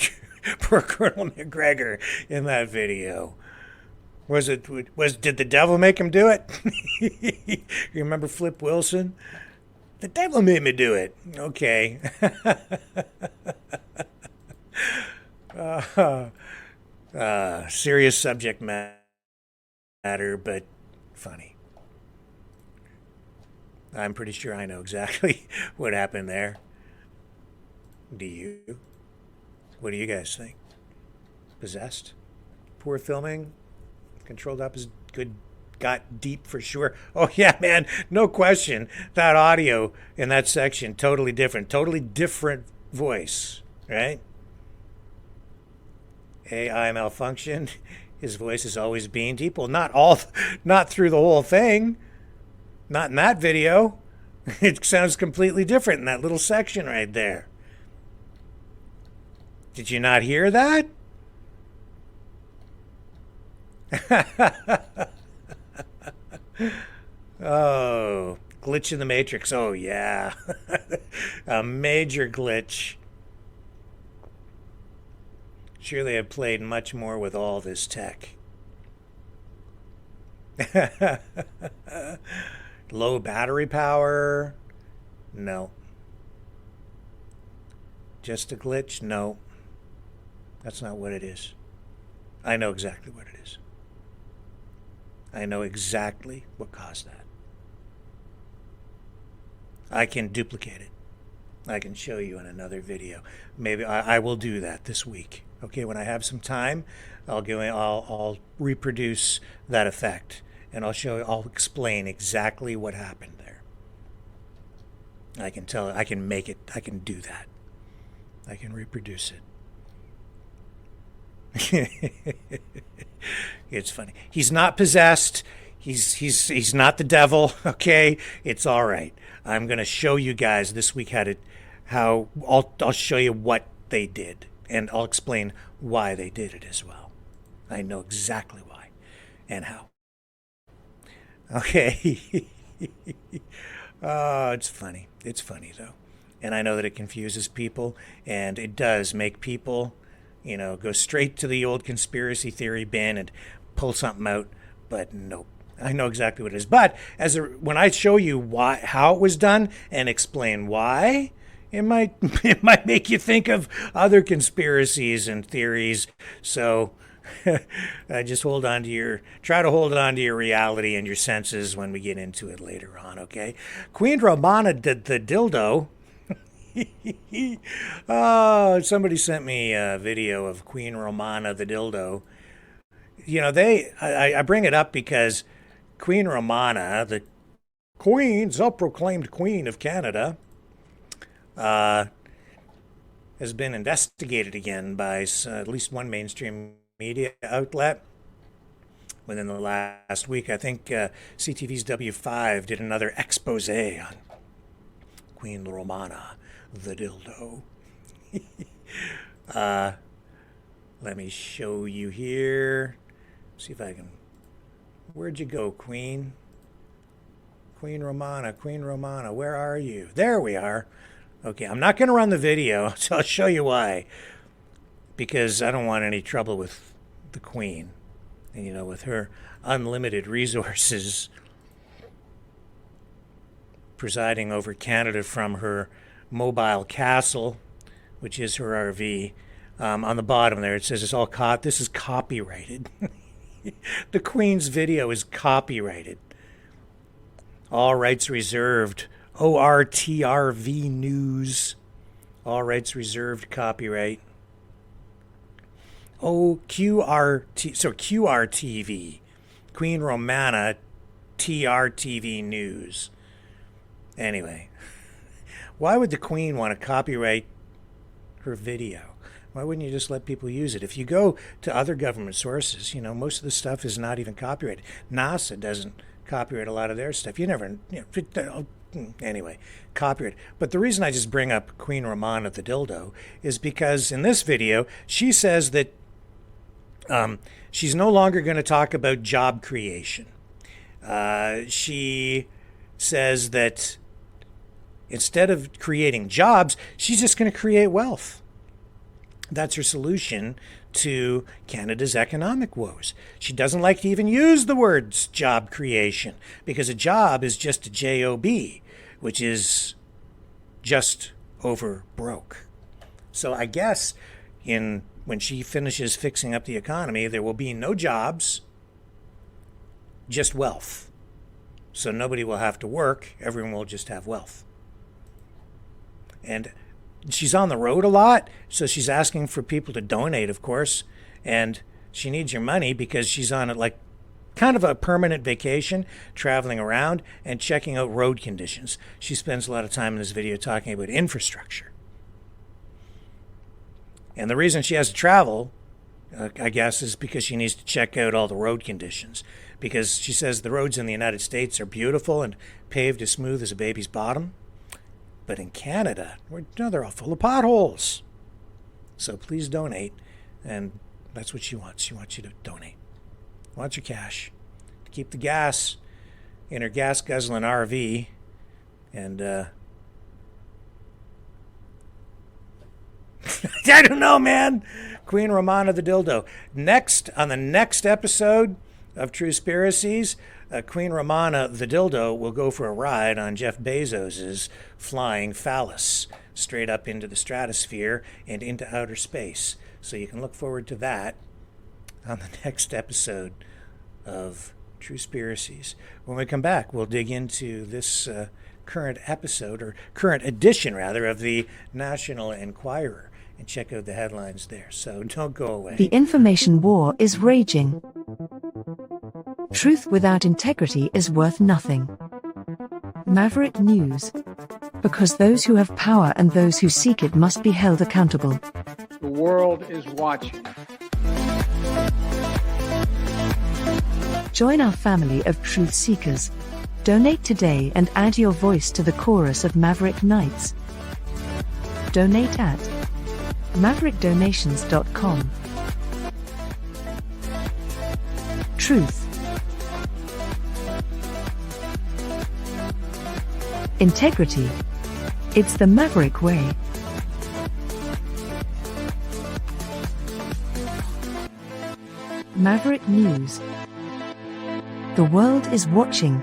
Speaker 2: Colonel McGregor in that video? Did the devil make him do it? You remember Flip Wilson? The devil made me do it. Okay. Serious subject matter, but funny. I'm pretty sure I know exactly what happened there. Do you? What do you guys think? Possessed? Poor filming? Controlled up is good. Got deep for sure. Oh yeah, man, no question. That audio in that section, totally different voice, right? AI malfunction. His voice has always been deep. Well, not through the whole thing. Not in that video. It sounds completely different in that little section right there. Did you not hear that? Oh, glitch in the Matrix. Oh, yeah. A major glitch. Sure, they have played much more with all this tech. Low battery power? No. Just a glitch? No. That's not what it is. I know exactly what it is. I know exactly what caused that. I can duplicate it. I can show you in another video. Maybe I will do that this week. Okay, when I have some time, I'll reproduce that effect, and I'll explain exactly what happened there. I can make it, I can do that. I can reproduce it. It's funny. He's not possessed. He's not the devil. Okay, it's all right. I'm gonna show you guys this week I'll show you what they did, and I'll explain why they did it as well. I know exactly why and how. Okay. Oh, it's funny. It's funny though, and I know that it confuses people, and it does make people, go straight to the old conspiracy theory bin and pull something out. But nope. I know exactly what it is. But when I show you how it was done and explain why, it might make you think of other conspiracies and theories. So just try to hold on to your reality and your senses when we get into it later on, okay? Queen Romana did the dildo. Oh, somebody sent me a video of Queen Romana the dildo. I bring it up because Queen Romana, the self-proclaimed Queen of Canada, has been investigated again by at least one mainstream media outlet within the last week. I think CTV's W5 did another expose on Queen Romana, the dildo. Let me show you here. See if I can. Where'd you go, Queen? Queen Romana, where are you? There we are. Okay, I'm not going to run the video, so I'll show you why. Because I don't want any trouble with the Queen. And, with her unlimited resources presiding over Canada from her mobile castle, which is her RV. On the bottom there, it says it's all this is copyrighted. The Queen's video is copyrighted. All rights reserved. ORTRV News. All rights reserved. Copyright. QRTV. Queen Romana TRTV News. Anyway, why would the Queen want to copyright her video? Why wouldn't you just let people use it? If you go to other government sources, most of the stuff is not even copyrighted. NASA doesn't copyright a lot of their stuff. Anyway, copyright. But the reason I just bring up Queen Romana the dildo is because in this video, she says that she's no longer going to talk about job creation. She says that instead of creating jobs, she's just going to create wealth. That's her solution to Canada's economic woes. She doesn't like to even use the words job creation because a job is just a job, which is just over broke. So I guess when she finishes fixing up the economy, there will be no jobs, just wealth. So nobody will have to work. Everyone will just have wealth. And she's on the road a lot, so she's asking for people to donate, of course, and she needs your money because she's on kind of a permanent vacation, traveling around and checking out road conditions. She spends a lot of time in this video talking about infrastructure. And the reason she has to travel, I guess, is because she needs to check out all the road conditions. Because she says the roads in the United States are beautiful and paved as smooth as a baby's bottom. But in Canada, they're all full of potholes. So please donate. And that's what she wants. She wants you to donate. Wants your cash to keep the gas in her gas-guzzling RV. And I don't know, man. Queen Romana the dildo. On the next episode of Truespiracies, Queen Romana the dildo will go for a ride on Jeff Bezos's flying phallus straight up into the stratosphere and into outer space. So you can look forward to that on the next episode of Truespiracies. When we come back, we'll dig into this current episode, or current edition rather, of the National Enquirer and check out the headlines there. So don't go away.
Speaker 5: The information war is raging. Truth without integrity is worth nothing. Maverick News. Because those who have power and those who seek it must be held accountable.
Speaker 14: The world is watching.
Speaker 5: Join our family of truth seekers. Donate today and add your voice to the chorus of Maverick Knights. Donate at maverickdonations.com. Truth. Integrity. It's the Maverick way. Maverick News. The world is watching.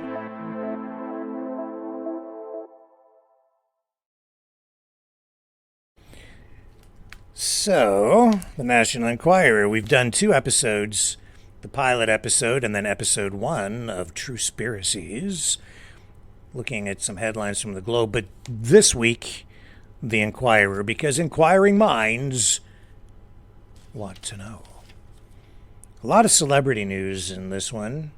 Speaker 2: So, the National Enquirer, we've done 2 episodes, the pilot episode and then episode 1 of Truespiracies, looking at some headlines from the globe. But this week, the Enquirer, because inquiring minds want to know. A lot of celebrity news in this one,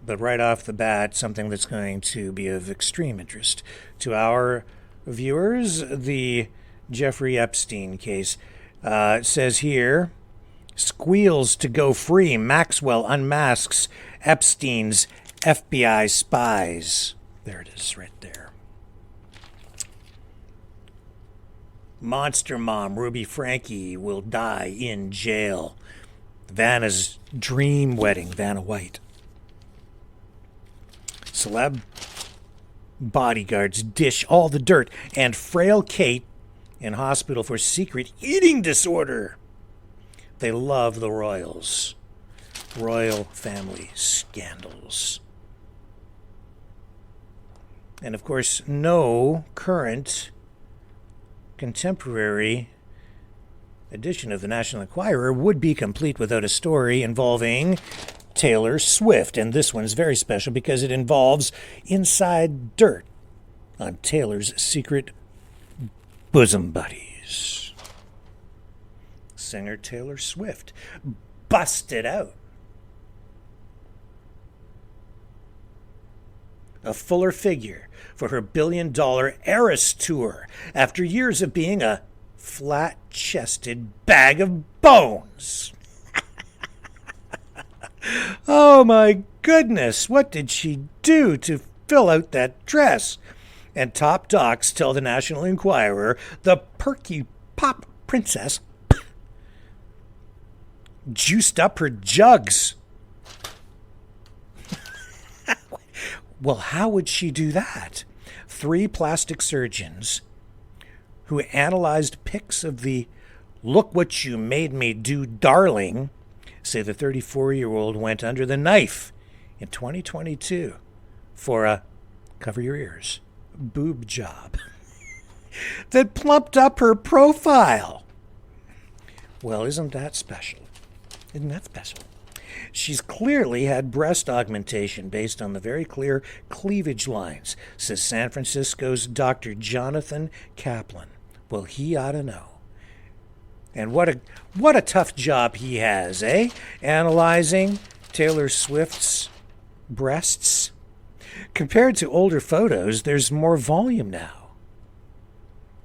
Speaker 2: but right off the bat, something that's going to be of extreme interest to our viewers. The Jeffrey Epstein case. It says here, squeals to go free. Maxwell unmasks Epstein's FBI spies. There it is, right there. Monster mom Ruby Franke will die in jail. Vanna's dream wedding, Vanna White. Celeb bodyguards dish all the dirt, and frail Kate in hospital for secret eating disorder. They love the royals. Royal family scandals. And of course, no current contemporary edition of the National Enquirer would be complete without a story involving Taylor Swift. And this one's very special because it involves inside dirt on Taylor's secret bosom buddies. Singer Taylor Swift busted out. A fuller figure for her billion-dollar Eras tour after years of being a flat-chested bag of bones. Oh my goodness, what did she do to fill out that dress? And top docs tell the National Enquirer the perky pop princess juiced up her jugs. Well, how would she do that? 3 plastic surgeons who analyzed pics of the "look what you made me do, darling" say the 34-year-old went under the knife in 2022 for a, cover your ears, boob job that plumped up her profile. Well, isn't that special? Isn't that special? She's clearly had breast augmentation based on the very clear cleavage lines, says San Francisco's Dr. Jonathan Kaplan. Well, he ought to know. And what a tough job he has, eh? Analyzing Taylor Swift's breasts. Compared to older photos, there's more volume now.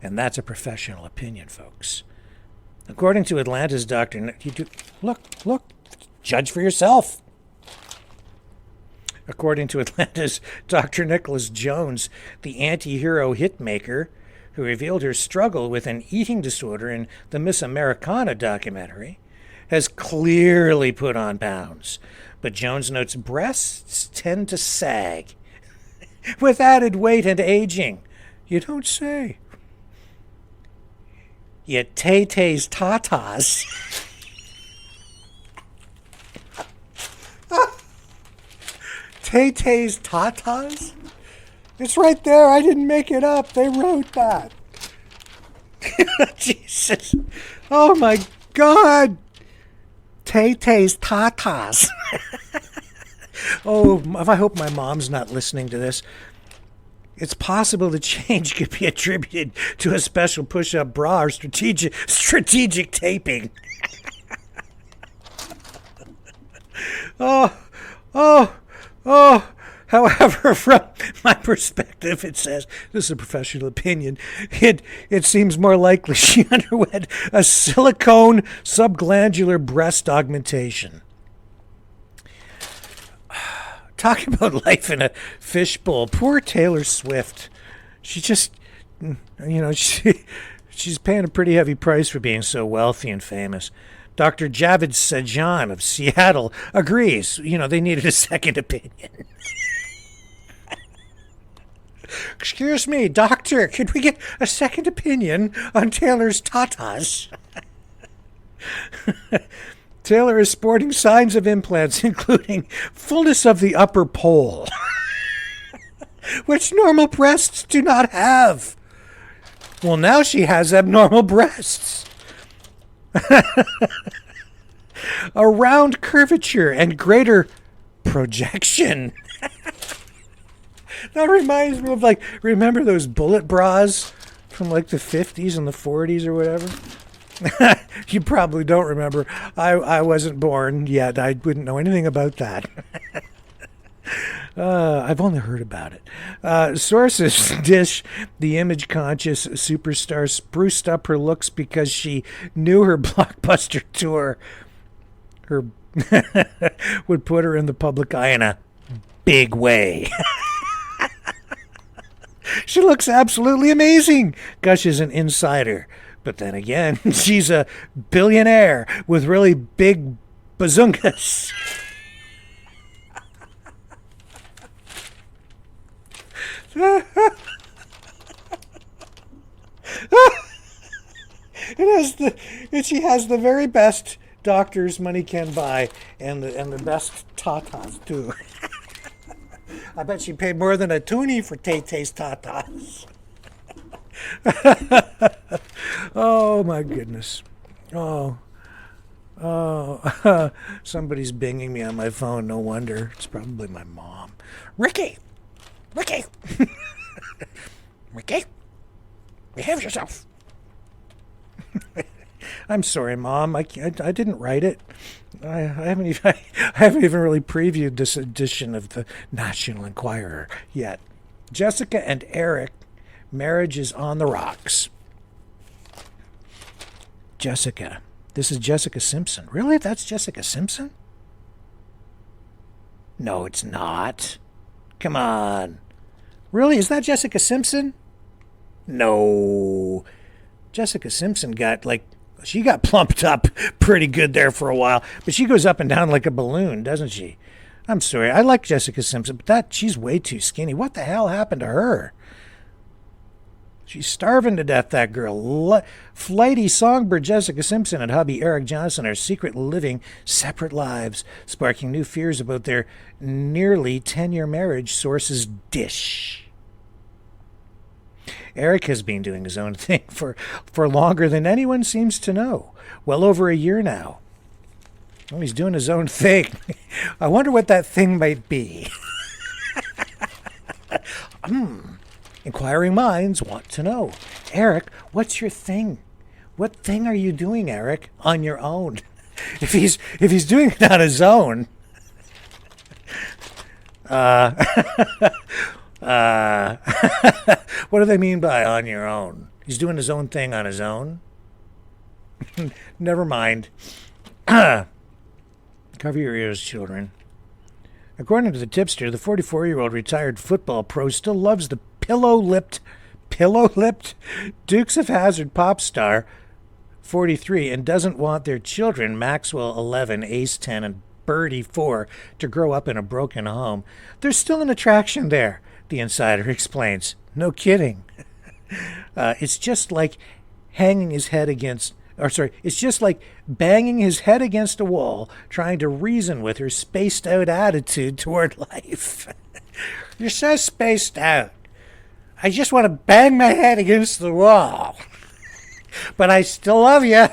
Speaker 2: And that's a professional opinion, folks. According to Atlanta's Dr. Look, judge for yourself. According to Atlanta's Dr. Nicholas Jones, the anti-hero hitmaker who revealed her struggle with an eating disorder in the Miss Americana documentary, has clearly put on pounds. But Jones notes breasts tend to sag with added weight and aging. You don't say. Yet Tay-Tay's tatas Tay-Tay's tatas? It's right there. I didn't make it up. They wrote that. Jesus. Oh, my God. Tay-Tay's tatas. Oh, I hope my mom's not listening to this. It's possible the change could be attributed to a special push-up bra or strategic taping. Oh. However, from my perspective, it says, this is a professional opinion, it seems more likely she underwent a silicone subglandular breast augmentation. Talk about life in a fishbowl. Poor Taylor Swift. She just, she's paying a pretty heavy price for being so wealthy and famous. Dr. Javed Sajan of Seattle agrees. They needed a second opinion. Excuse me, doctor, could we get a second opinion on Taylor's tatas? Taylor is sporting signs of implants, including fullness of the upper pole, which normal breasts do not have. Well, now she has abnormal breasts. A round curvature and greater projection. That reminds me of, remember those bullet bras from the 50s and the 40s or whatever? You probably don't remember. I wasn't born yet. I wouldn't know anything about that. I've only heard about it. Sources dish the image-conscious superstar spruced up her looks because she knew her blockbuster tour would put her in the public eye in a big way. She looks absolutely amazing, gushes an insider. But then again, she's a billionaire with really big bazungas. She has the very best doctors money can buy, and the best tatas too. I bet she paid more than a toonie for Tay-Tay's tatas. Oh my goodness. Oh, somebody's binging me on my phone. No wonder. It's probably my mom. Ricky, behave yourself. I'm sorry, Mom. I didn't write it. I haven't even really previewed this edition of the National Enquirer yet. Jessica and Eric, marriage is on the rocks. Jessica. This is Jessica Simpson. Really? That's Jessica Simpson? No, it's not. Come on. Really? Is that Jessica Simpson? No. Jessica Simpson she got plumped up pretty good there for a while, but she goes up and down like a balloon, doesn't she? I'm sorry. I like Jessica Simpson, but she's way too skinny. What the hell happened to her? She's starving to death, that girl. Flighty songbird Jessica Simpson and hubby Eric Johnson are secretly living separate lives, sparking new fears about their nearly 10-year marriage, sources dish. Eric has been doing his own thing for longer than anyone seems to know. Well over a year now. Oh, he's doing his own thing. I wonder what that thing might be. Inquiring minds want to know. Eric, what's your thing? What thing are you doing, Eric, on your own? If he's doing it on his own. What do they mean by on your own? He's doing his own thing on his own? Never mind. Cover your ears, children. According to the tipster, the 44-year-old retired football pro still loves the pillow-lipped Dukes of Hazzard pop star, 43, and doesn't want their children, Maxwell, 11, Ace, 10, and Birdie, 4, to grow up in a broken home. There's still an attraction there, the insider explains. No kidding. It's just like it's just like banging his head against a wall, trying to reason with her spaced-out attitude toward life. You're so spaced out. I just want to bang my head against the wall. But I still love you.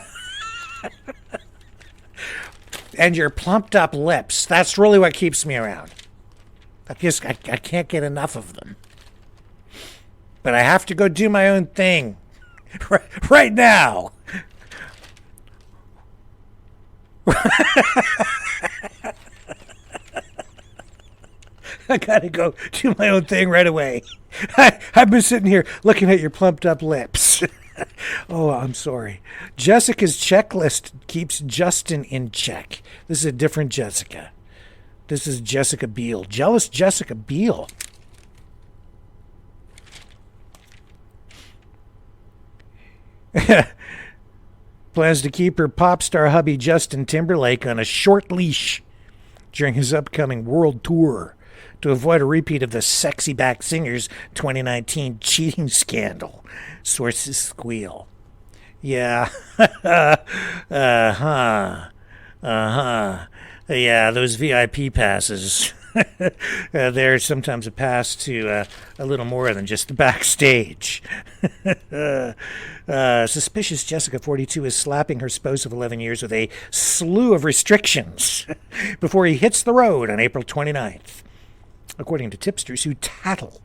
Speaker 2: And your plumped up lips. That's really what keeps me around. I can't get enough of them. but I have to go do my own thing right now. I gotta go do my own thing right away. I've been sitting here looking at your plumped up lips. Oh, I'm sorry. Jessica's checklist keeps Justin in check. This is a different Jessica. This is Jessica Biel. Jealous Jessica Biel. Plans to keep her pop star hubby Justin Timberlake on a short leash during his upcoming world tour to avoid a repeat of the Sexy Back Singer's 2019 cheating scandal. Sources squeal. Yeah. Yeah, those VIP passes. They're sometimes a pass to a little more than just the backstage. Suspicious Jessica, 42, is slapping her spouse of 11 years with a slew of restrictions before he hits the road on April 29th, according to tipsters who tattle.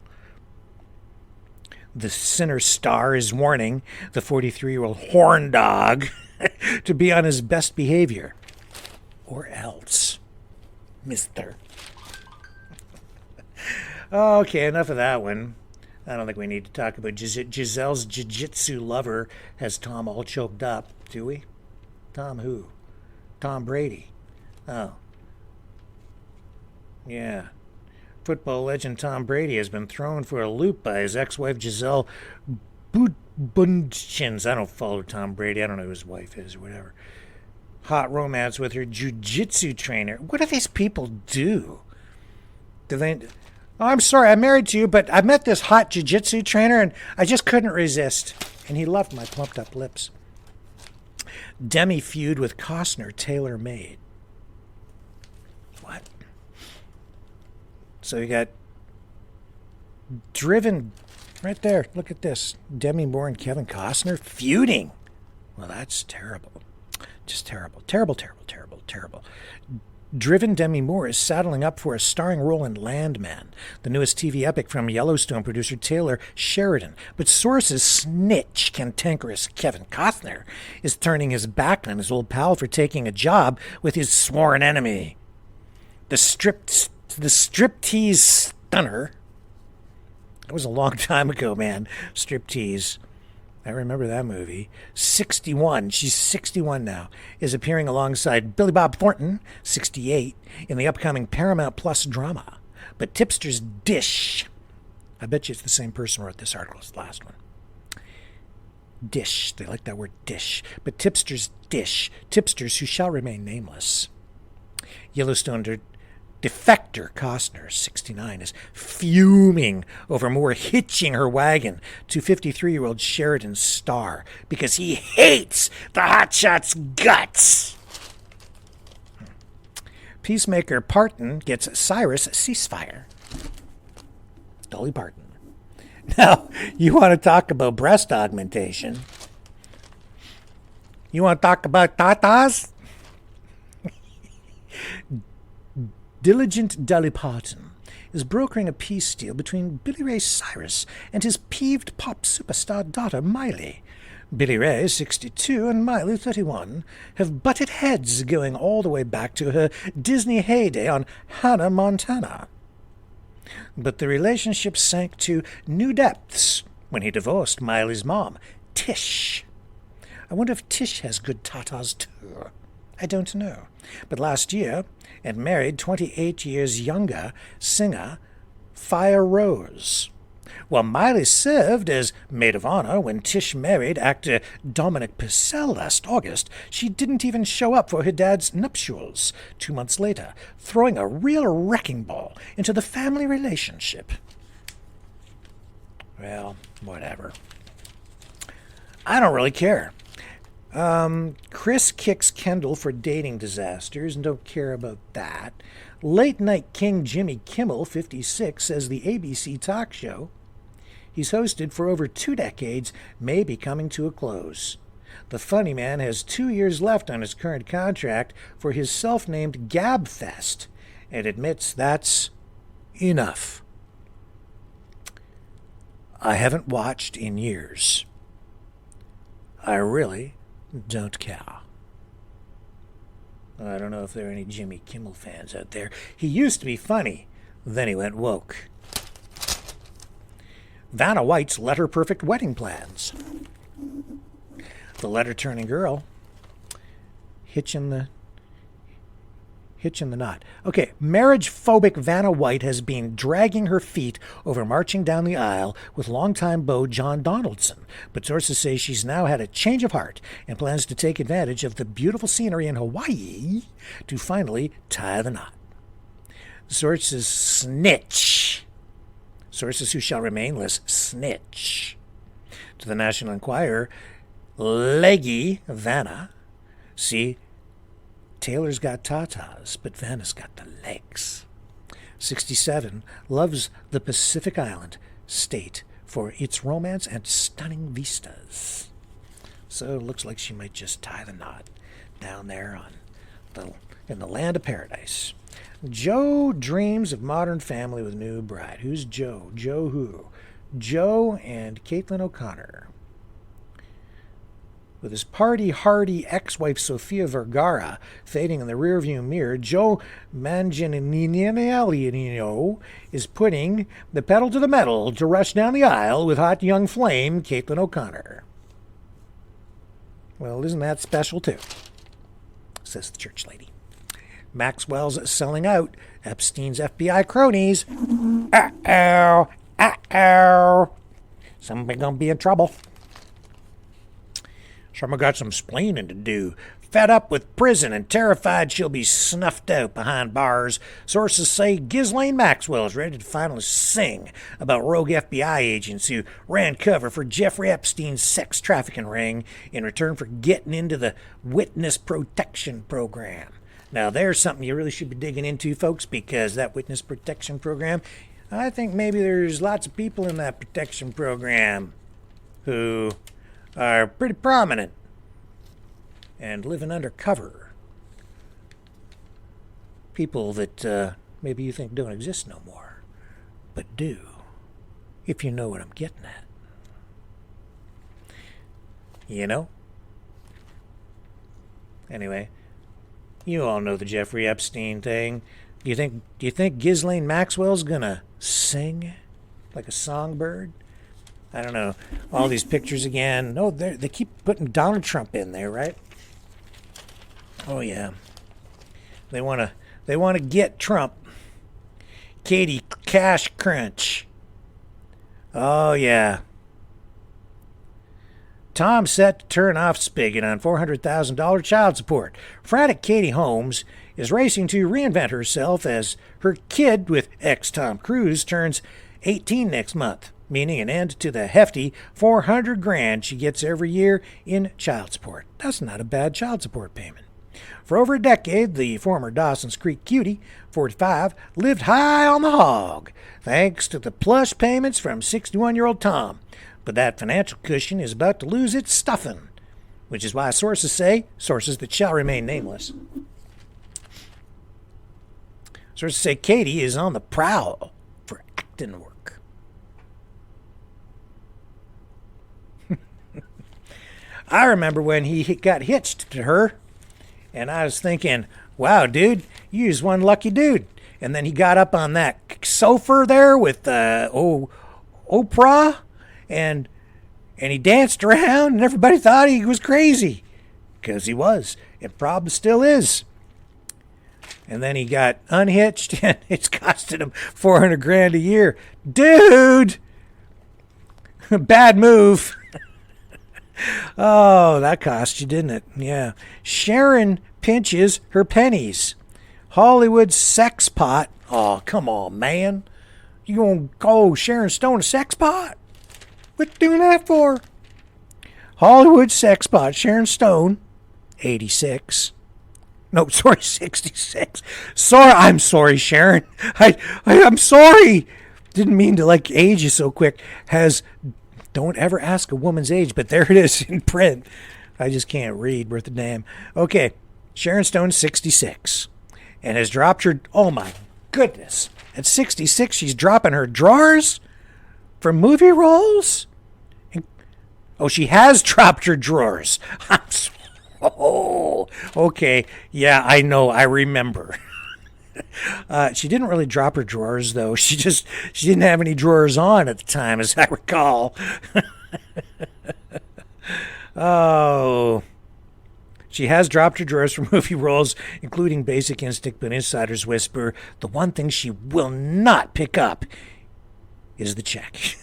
Speaker 2: The Sinner star is warning the 43-year-old horn dog to be on his best behavior, or else, mister. Okay, enough of that one. I don't think we need to talk about Gisele's jiu-jitsu lover has Tom all choked up, do we? Tom who? Tom Brady. Oh. Yeah. Football legend Tom Brady has been thrown for a loop by his ex-wife Gisele Bundchens. I don't follow Tom Brady. I don't know who his wife is or whatever. Hot romance with her jiu-jitsu trainer. What do these people do? Do they... Oh, I'm sorry, I'm married to you, but I met this hot jiu-jitsu trainer and I just couldn't resist. And he loved my plumped up lips. Demi feud with Costner, tailor-made. What? So you got Driven right there. Look at this. Demi Moore and Kevin Costner feuding. Well, that's terrible. Just terrible. Terrible, terrible, terrible, terrible. Driven Demi Moore is saddling up for a starring role in Landman, the newest TV epic from Yellowstone producer Taylor Sheridan. But sources snitch cantankerous Kevin Costner is turning his back on his old pal for taking a job with his sworn enemy. The striptease stunner. That was a long time ago, man. Striptease. I remember that movie. 61, she's 61 now, is appearing alongside Billy Bob Thornton, 68, in the upcoming Paramount Plus drama. But tipsters dish. I bet you it's the same person who wrote this article as the last one. Dish. They like that word dish. But tipsters dish. Tipsters who shall remain nameless. Yellowstone defector Costner, 69, is fuming over Moore hitching her wagon to 53-year-old Sheridan Starr because he hates the hotshot's guts. Peacemaker Parton gets Cyrus ceasefire. Dolly Parton. Now, you want to talk about breast augmentation? You want to talk about tatas? Diligent Dolly Parton is brokering a peace deal between Billy Ray Cyrus and his peeved pop superstar daughter, Miley. Billy Ray, 62, and Miley, 31, have butted heads going all the way back to her Disney heyday on Hannah Montana. But the relationship sank to new depths when he divorced Miley's mom, Tish. I wonder if Tish has good tatas too. I don't know. But last year, and married 28 years younger singer Fire Rose. While Miley served as maid of honor when Tish married actor Dominic Purcell last August, she didn't even show up for her dad's nuptials 2 months later, throwing a real wrecking ball into the family relationship. Well, whatever. I don't really care. Chris kicks Kendall for dating disasters and don't care about that. Late night king Jimmy Kimmel, 56, says the ABC talk show he's hosted for over 2 decades may be coming to a close. The funny man has 2 years left on his current contract for his self-named Gab Fest and admits that's enough. I haven't watched in years. I really don't care. I don't know if there are any Jimmy Kimmel fans out there. He used to be funny, then he went woke. Vanna White's letter-perfect wedding plans. The letter-turning girl hitching the knot. Okay, marriage-phobic Vanna White has been dragging her feet over marching down the aisle with longtime beau John Donaldson, but sources say she's now had a change of heart and plans to take advantage of the beautiful scenery in Hawaii to finally tie the knot. Sources snitch. Sources who shall remain nameless snitch. To the National Enquirer, leggy Vanna. See, Taylor's got tatas, but Vanna's got the legs. 67 loves the Pacific Island state for its romance and stunning vistas. So it looks like she might just tie the knot down there in the land of paradise. Joe dreams of modern family with new bride. Who's Joe? Joe who? Joe and Caitlin O'Connor. With his party-hardy ex-wife Sofia Vergara fading in the rearview mirror, Joe Manganiello is putting the pedal to the metal to rush down the aisle with hot young flame Caitlin O'Connor. Well, isn't that special too? Says the church lady. Maxwell's selling out Epstein's FBI cronies. Uh-oh, uh-oh. Somebody gonna be in trouble. Someone got some splaining to do. Fed up with prison and terrified she'll be snuffed out behind bars, sources say Ghislaine Maxwell is ready to finally sing about rogue FBI agents who ran cover for Jeffrey Epstein's sex trafficking ring in return for getting into the witness protection program. Now, there's something you really should be digging into, folks, because that witness protection program, I think maybe there's lots of people in that protection program who are pretty prominent and living undercover. People that maybe you think don't exist no more, but do, if you know what I'm getting at. You know? Anyway, you all know the Jeffrey Epstein thing. Do you think Ghislaine Maxwell's gonna sing like a songbird? I don't know. All these pictures again. No, they keep putting Donald Trump in there, right? Oh yeah. They wanna get Trump. Katie Cash Crunch. Oh yeah. Tom set to turn off spigot on $400,000 child support. Frantic Katie Holmes is racing to reinvent herself as her kid with ex-Tom Cruise turns 18 next month, meaning an end to the hefty $400,000 she gets every year in child support. That's not a bad child support payment. For over a decade, the former Dawson's Creek cutie, 45, lived high on the hog, thanks to the plush payments from 61-year-old Tom. But that financial cushion is about to lose its stuffing, which is why sources that shall remain nameless, sources say Katie is on the prowl for acting work. I remember when he got hitched to her, and I was thinking, wow, dude, you was one lucky dude. And then he got up on that sofa there with Oprah, and he danced around, and everybody thought he was crazy, because he was, and probably still is. And then he got unhitched, and it's costing him $400,000 a year. Dude, bad move. Oh, that cost you, didn't it? Yeah. Sharon pinches her pennies. Hollywood sex pot. Oh, come on, man. You gonna call Sharon Stone a sex pot? What you doing that for? Hollywood sex pot. Sharon Stone, 86. No, sorry, 66. I'm sorry, Sharon. I'm sorry. Didn't mean to age you so quick. Don't ever ask a woman's age, but there it is in print. I just can't read worth a damn. Okay, Sharon Stone, 66, and has dropped her. Oh my goodness! At 66, she's dropping her drawers. for movie roles? Oh, she has dropped her drawers. Oh, okay. Yeah, I know. I remember. She didn't really drop her drawers, though. She didn't have any drawers on at the time, as I recall. Oh. She has dropped her drawers for movie roles, including Basic Instinct, but insiders whisper the one thing she will not pick up is the check.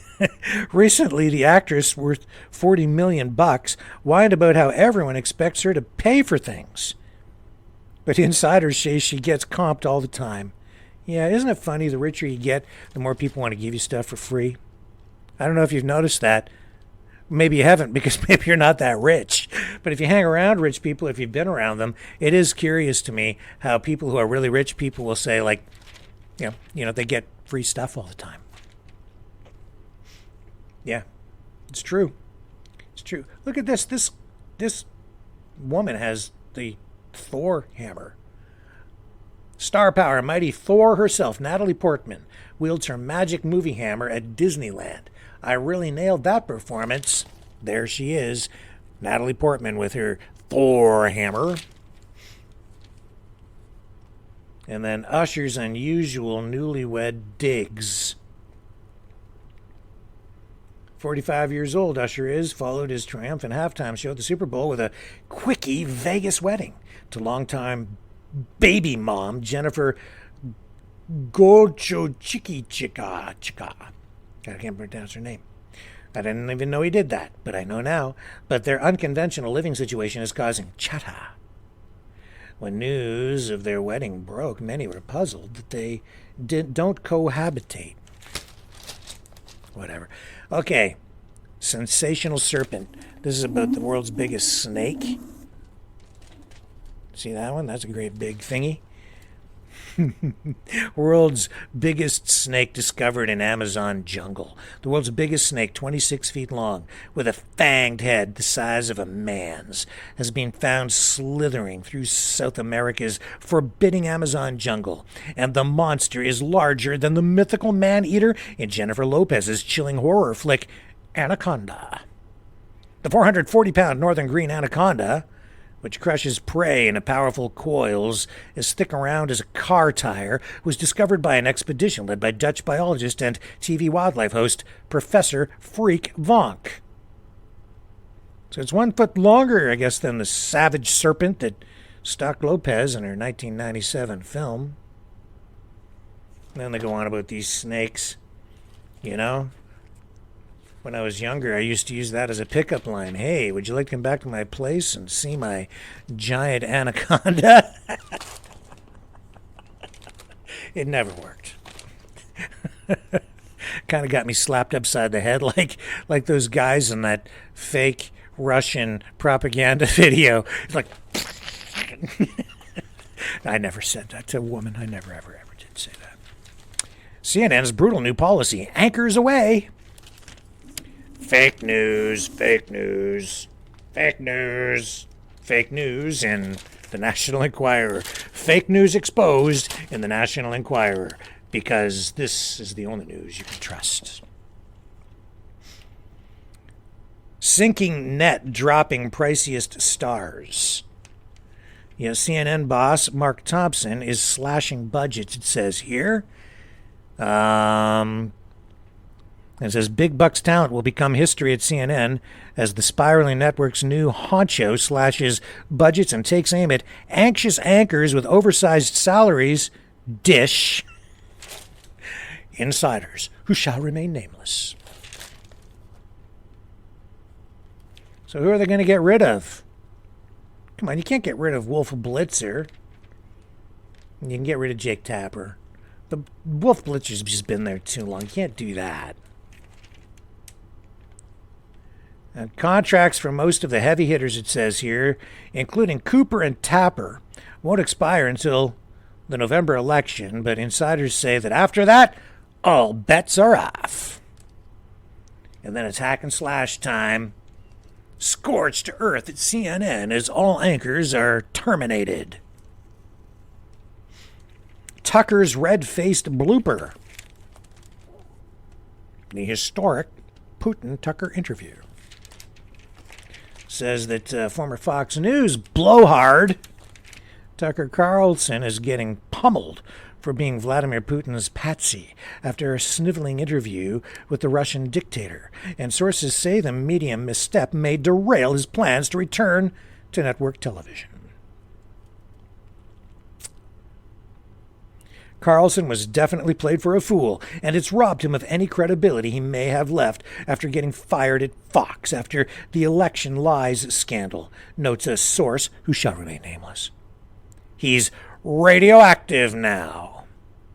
Speaker 2: Recently, the actress, worth $40 million, whined about how everyone expects her to pay for things. But insiders say she gets comped all the time. Yeah, isn't it funny? The richer you get, the more people want to give you stuff for free. I don't know if you've noticed that. Maybe you haven't, because maybe you're not that rich. But if you hang around rich people, if you've been around them, it is curious to me how people who are really rich people will say, like, you know, they get free stuff all the time. Yeah, it's true. It's true. Look at this. This woman has the Thor hammer. Star power, mighty Thor herself, Natalie Portman, wields her magic movie hammer at Disneyland. I really nailed that performance. There she is, Natalie Portman with her Thor hammer. And then Usher's unusual newlywed digs. 45 years old, Usher is, followed his triumphant halftime show at the Super Bowl with a quickie Vegas wedding to longtime baby mom Jennifer Golchochiki-Chika. I can't pronounce her name. I didn't even know he did that, but I know now. But their unconventional living situation is causing chatter. When news of their wedding broke, many were puzzled that they don't cohabitate. Whatever. Okay. Sensational serpent. This is about the world's biggest snake. See that one? That's a great big thingy. World's biggest snake discovered in Amazon jungle. The world's biggest snake, 26 feet long, with a fanged head the size of a man's, has been found slithering through South America's forbidding Amazon jungle. And the monster is larger than the mythical man-eater in Jennifer Lopez's chilling horror flick, Anaconda. The 440-pound northern green anaconda, which crushes prey in powerful coils as thick around as a car tire, was discovered by an expedition led by Dutch biologist and TV wildlife host Professor Freek Vonk. So it's 1 foot longer, I guess, than the savage serpent that stalked Lopez in her 1997 film. And then they go on about these snakes, you know? When I was younger, I used to use that as a pickup line. Hey, would you like to come back to my place and see my giant anaconda? It never worked. Kind of got me slapped upside the head like those guys in that fake Russian propaganda video. It's like, I never said that to a woman. I never, ever did say that. CNN's brutal new policy anchors away. Fake news, fake news, fake news, fake news in the National Enquirer. Fake news exposed in the National Enquirer, because this is the only news you can trust. Sinking net dropping priciest stars. You know, CNN boss Mark Thompson is slashing budgets, it says here. It says big bucks talent will become history at CNN as the spiraling network's new honcho slashes budgets and takes aim at anxious anchors with oversized salaries. Dish. Insiders who shall remain nameless. So who are they going to get rid of? Come on, you can't get rid of Wolf Blitzer. You can get rid of Jake Tapper. The Wolf Blitzer's just been there too long. You can't do that. And contracts for most of the heavy hitters, it says here, including Cooper and Tapper, won't expire until the November election, but insiders say that after that, all bets are off. And then it's hack and slash time. Scorched earth at CNN as all anchors are terminated. Tucker's red-faced blooper. the historic Putin-Tucker interview. Says that former Fox News blowhard Tucker Carlson is getting pummeled for being Vladimir Putin's patsy after a sniveling interview with the Russian dictator, and sources say the media misstep may derail his plans to return to network television. Carlson was definitely played for a fool, and it's robbed him of any credibility he may have left after getting fired at Fox after the election lies scandal, notes a source who shall remain nameless. He's radioactive now,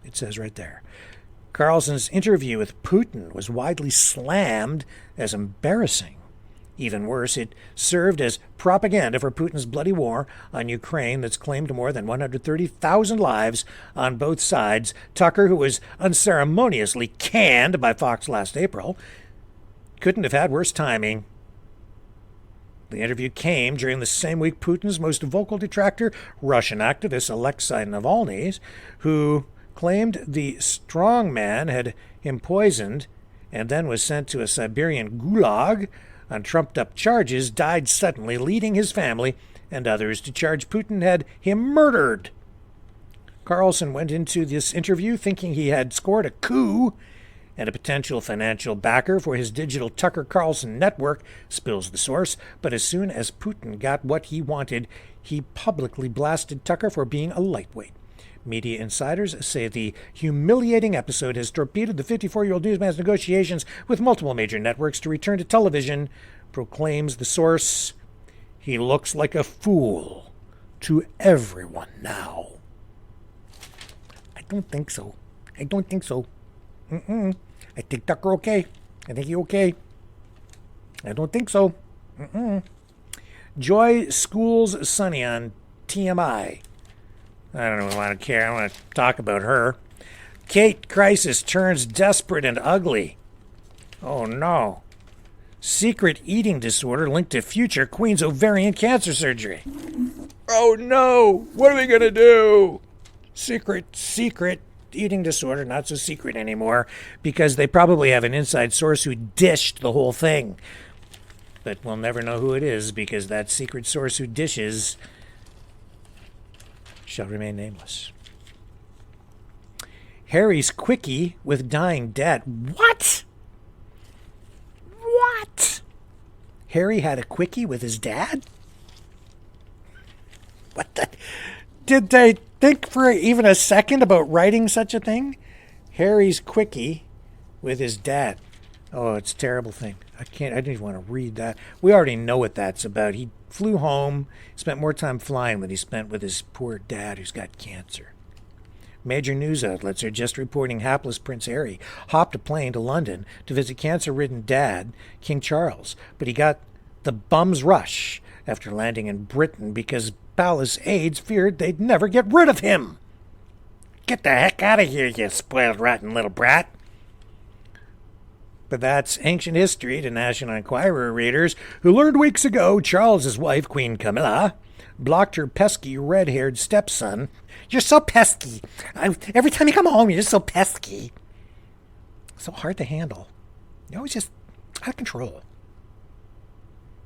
Speaker 2: it says right there. Carlson's interview with Putin was widely slammed as embarrassing. Even worse, it served as propaganda for Putin's bloody war on Ukraine that's claimed more than 130,000 lives on both sides. Tucker, who was unceremoniously canned by Fox last April, couldn't have had worse timing. The interview came during the same week Putin's most vocal detractor, Russian activist Alexei Navalny, who claimed the strongman had him poisoned and then was sent to a Siberian gulag on trumped-up charges, died suddenly, leading his family and others to charge Putin had him murdered. Carlson went into this interview thinking he had scored a coup and a potential financial backer for his digital Tucker Carlson network, spills the source, but as soon as Putin got what he wanted, he publicly blasted Tucker for being a lightweight. Media insiders say the humiliating episode has torpedoed the 54-year-old newsman's negotiations with multiple major networks to return to television, proclaims the source. He looks like a fool to everyone now. I don't think so. I think Tucker okay. I think he okay. I don't think so. Joy schools Sonny on TMI. I don't even want to care. I want to talk about her. Kate crisis turns desperate and ugly. Oh no. Secret eating disorder linked to future Queen's ovarian cancer surgery. Oh no. What are we going to do? Secret eating disorder, not so secret anymore, because they probably have an inside source who dished the whole thing. But we'll never know who it is because that secret source who dishes shall remain nameless. Harry's quickie with dying dad. What? Harry had a quickie with his dad? What the? Did they think for even a second about writing such a thing? Harry's quickie with his dad. Oh, it's a terrible thing. I didn't even want to read that. We already know what that's about. He flew home, spent more time flying than he spent with his poor dad who's got cancer. Major news outlets are just reporting hapless Prince Harry hopped a plane to London to visit cancer-ridden dad, King Charles, but he got the bum's rush after landing in Britain because palace aides feared they'd never get rid of him. Get the heck out of here, you spoiled rotten little brat. But that's ancient history to National Enquirer readers who learned weeks ago Charles's wife, Queen Camilla, blocked her pesky red-haired stepson. You're so pesky. Every time you come home, you're just so pesky. So hard to handle. You're always just out of control.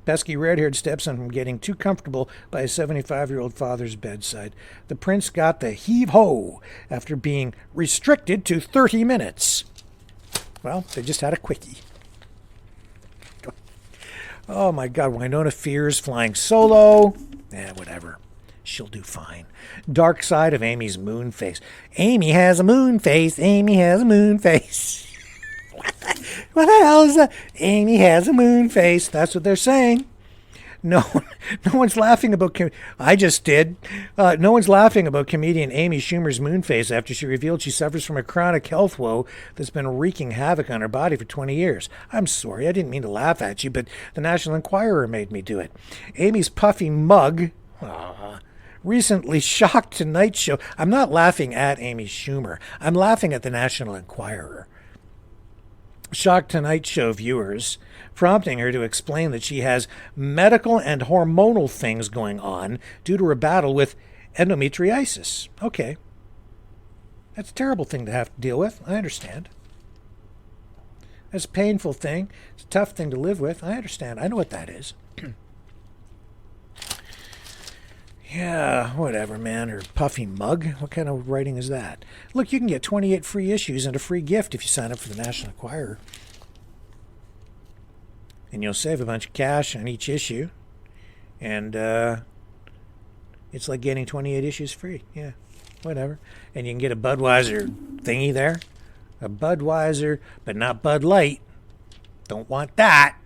Speaker 2: Pesky red-haired stepson from getting too comfortable by his 75-year-old father's bedside. The prince got the heave-ho after being restricted to 30 minutes. Well, they just had a quickie. Oh my God, Winona fears flying solo. Whatever. She'll do fine. Dark side of Amy's moon face. Amy has a moon face. Amy has a moon face. What the hell is that? Amy has a moon face. That's what they're saying. No one's laughing about... I just did. No one's laughing about comedian Amy Schumer's moon face after she revealed she suffers from a chronic health woe that's been wreaking havoc on her body for 20 years. I'm sorry, I didn't mean to laugh at you, but the National Enquirer made me do it. Amy's puffy mug recently shocked Tonight Show. I'm not laughing at Amy Schumer. I'm laughing at the National Enquirer. Shocked Tonight Show viewers, prompting her to explain that she has medical and hormonal things going on due to her battle with endometriosis. Okay. That's a terrible thing to have to deal with. I understand. That's a painful thing. It's a tough thing to live with. I understand. I know what that is. Yeah, whatever, man. Or puffy mug. What kind of writing is that? Look, you can get 28 free issues and a free gift if you sign up for the National Enquirer. And you'll save a bunch of cash on each issue. And it's like getting 28 issues free. Yeah, whatever. And you can get a Budweiser thingy there. A Budweiser, but not Bud Light. Don't want that.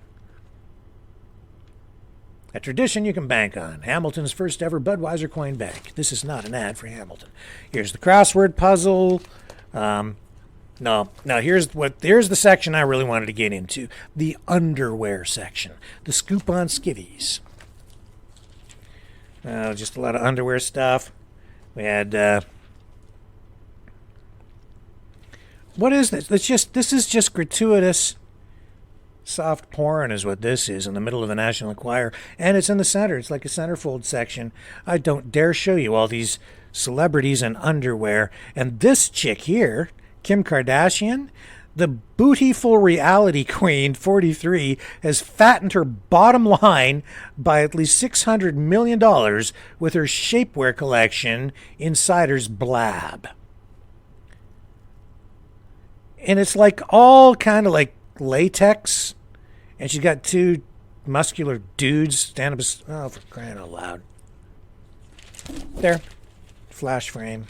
Speaker 2: A tradition you can bank on. Hamilton's first ever Budweiser coin bank. This is not an ad for Hamilton. Here's the crossword puzzle. Here's the section I really wanted to get into. The underwear section. The scoop on skivvies. Just a lot of underwear stuff. We had what is this? This is just gratuitous soft porn is what this is in the middle of the National Enquirer. And it's in the center. It's like a centerfold section. I don't dare show you all these celebrities in underwear. And this chick here, Kim Kardashian, the bootyful reality queen, 43, has fattened her bottom line by at least $600 million with her shapewear collection, Insider's Blab. And it's like all kind of like latex. And she's got two muscular dudes standing up. Oh, for crying out loud. There. Flash frame.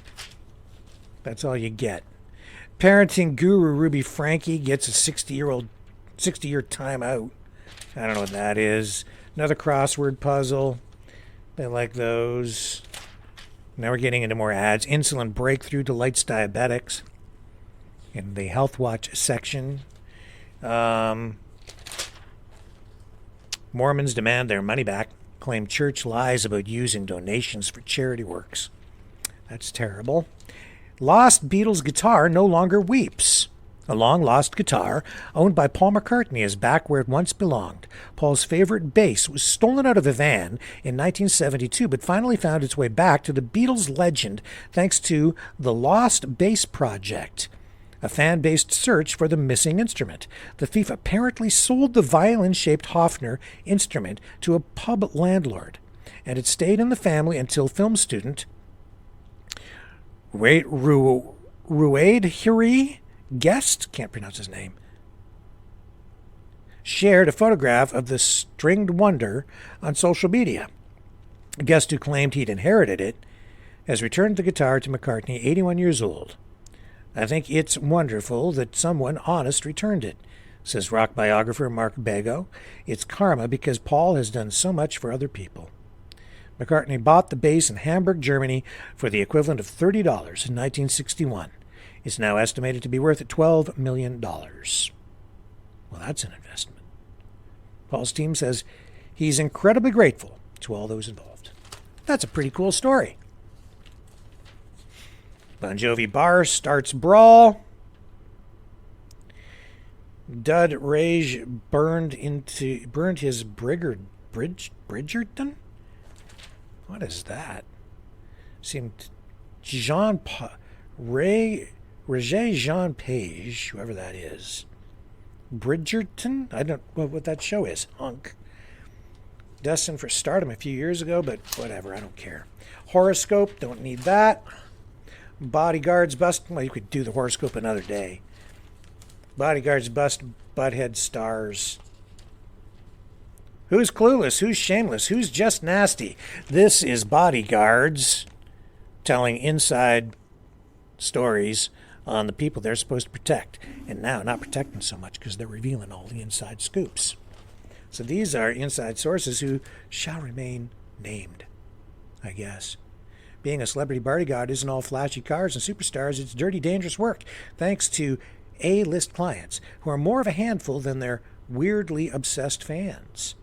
Speaker 2: That's all you get. Parenting guru Ruby Frankie gets a 60-year timeout. I don't know what that is. Another crossword puzzle. They like those. Now we're getting into more ads. Insulin breakthrough delights diabetics. In the Health Watch section. Mormons demand their money back. Claim church lies about using donations for charity works. That's terrible. Lost Beatles guitar no longer weeps. A long-lost guitar, owned by Paul McCartney, is back where it once belonged. Paul's favorite bass was stolen out of a van in 1972, but finally found its way back to the Beatles legend thanks to the Lost Bass Project, a fan-based search for the missing instrument. The thief apparently sold the violin-shaped Hofner instrument to a pub landlord, and it stayed in the family until film student Ruaid Hiri Guest, can't pronounce his name, shared a photograph of the stringed wonder on social media. Guest, who claimed he'd inherited it, has returned the guitar to McCartney, 81 years old. I think it's wonderful that someone honest returned it, says rock biographer Mark Bago. It's karma because Paul has done so much for other people. McCartney bought the bass in Hamburg, Germany for the equivalent of $30 in 1961. It's now estimated to be worth $12 million. Well, that's an investment. Paul's team says he's incredibly grateful to all those involved. That's a pretty cool story. Bon Jovi bar starts brawl. Dud Rage burned his Bridgerton? What is that? Seemed Roger Jean Page, whoever that is. Bridgerton? I don't know what that show is. Hunk. Destined for stardom a few years ago, but whatever, I don't care. Horoscope, don't need that. Bodyguards bust. Well, you could do the horoscope another day. Bodyguards bust butthead stars. Who's clueless? Who's shameless? Who's just nasty? This is Bodyguards telling inside stories on the people they're supposed to protect. And now not protecting so much because they're revealing all the inside scoops. So these are inside sources who shall remain named, I guess. Being a celebrity bodyguard isn't all flashy cars and superstars. It's dirty, dangerous work, thanks to A-list clients who are more of a handful than their weirdly obsessed fans.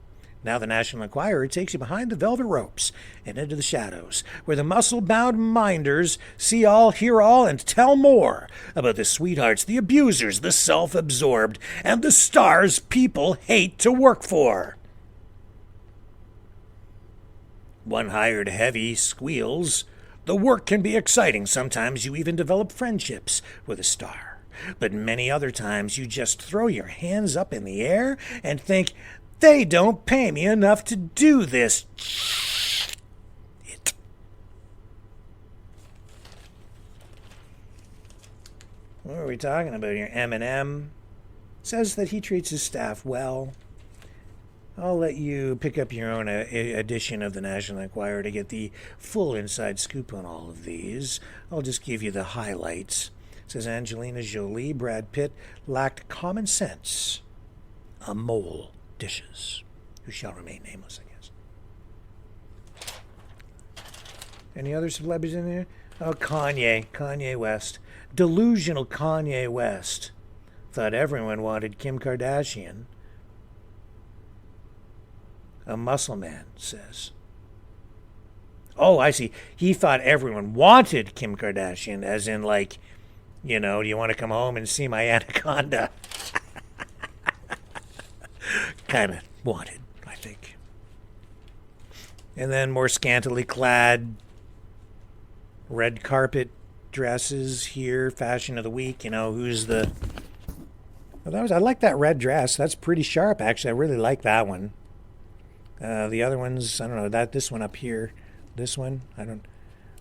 Speaker 2: Now the National Enquirer takes you behind the velvet ropes and into the shadows, where the muscle-bound minders see all, hear all, and tell more about the sweethearts, the abusers, the self-absorbed, and the stars people hate to work for. One hired heavy squeals, the work can be exciting. Sometimes you even develop friendships with a star. but many other times you just throw your hands up in the air and think, they don't pay me enough to do this. What are we talking about here? Eminem says that he treats his staff well. I'll let you pick up your own edition of the National Enquirer to get the full inside scoop on all of these. I'll just give you the highlights. It says Angelina Jolie, Brad Pitt lacked common sense. A mole dishes, who shall remain nameless, I guess. Any other celebrities in there? Oh, Kanye West. Delusional Kanye West thought everyone wanted Kim Kardashian. A muscle man says. Oh, I see. He thought everyone wanted Kim Kardashian, as in, like, you know, do you want to come home and see my anaconda? Kind of wanted, I think. And then more scantily clad red carpet dresses here, fashion of the week. You know, who's the... Well, I like that red dress. That's pretty sharp, actually. I really like that one. The other ones, I don't know, this one up here, this one,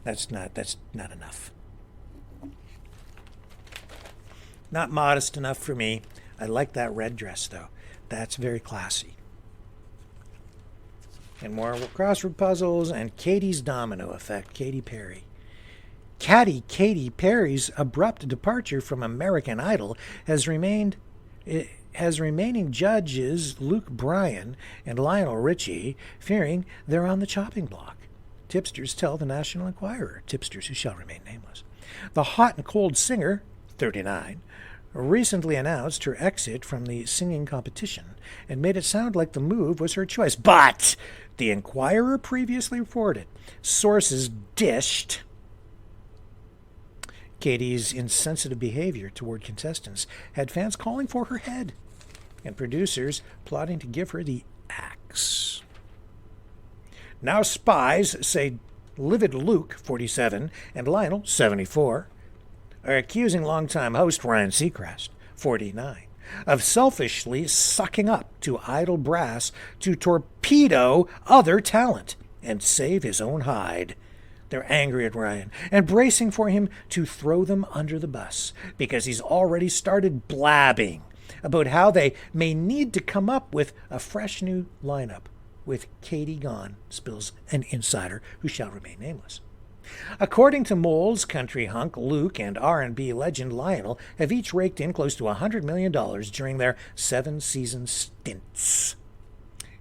Speaker 2: that's not enough. Not modest enough for me. I like that red dress, though. That's very classy. And more crossword puzzles and Katie's domino effect, Katy Perry. Katy Perry's abrupt departure from American Idol has remaining judges Luke Bryan and Lionel Richie fearing they're on the chopping block. Tipsters tell the National Enquirer, tipsters who shall remain nameless. The hot and cold singer, 39, recently announced her exit from the singing competition and made it sound like the move was her choice. But the Enquirer previously reported sources dished Katie's insensitive behavior toward contestants had fans calling for her head and producers plotting to give her the axe. Now spies say livid Luke, 47, and Lionel, 74, are accusing longtime host Ryan Seacrest, 49, of selfishly sucking up to idle brass to torpedo other talent and save his own hide. They're angry at Ryan and bracing for him to throw them under the bus because he's already started blabbing about how they may need to come up with a fresh new lineup with Katie gone, spills an insider who shall remain nameless. According to Moles, country hunk Luke and R&B legend Lionel have each raked in close to $100 million during their 7-season stints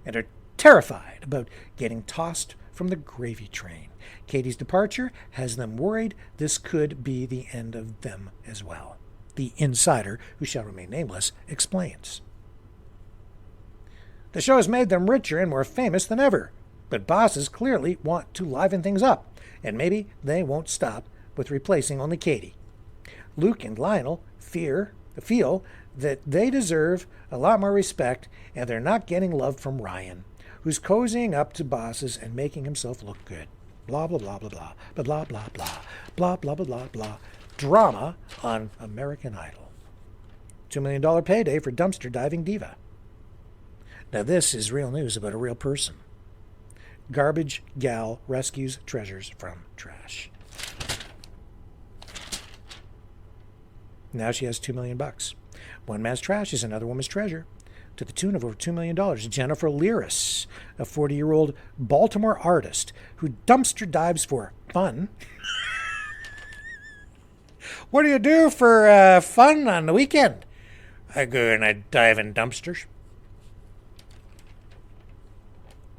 Speaker 2: and are terrified about getting tossed from the gravy train. Katie's departure has them worried this could be the end of them as well. The insider, who shall remain nameless, explains. The show has made them richer and more famous than ever, but bosses clearly want to liven things up, and maybe they won't stop with replacing only Katie. Luke and Lionel feel that they deserve a lot more respect, and they're not getting love from Ryan, who's cozying up to bosses and making himself look good. Blah, blah, blah, blah, blah, blah, blah, blah, blah, blah, blah, blah, blah, blah. Drama on American Idol. $2 million payday for dumpster diving diva. Now this is real news about a real person. Garbage gal rescues treasures from trash. Now she has $2 million. One man's trash is another woman's treasure, to the tune of over $2 million. Jennifer Lyris, a 40-year-old Baltimore artist who dumpster dives for fun. What do you do for fun on the weekend? I go and I dive in dumpsters.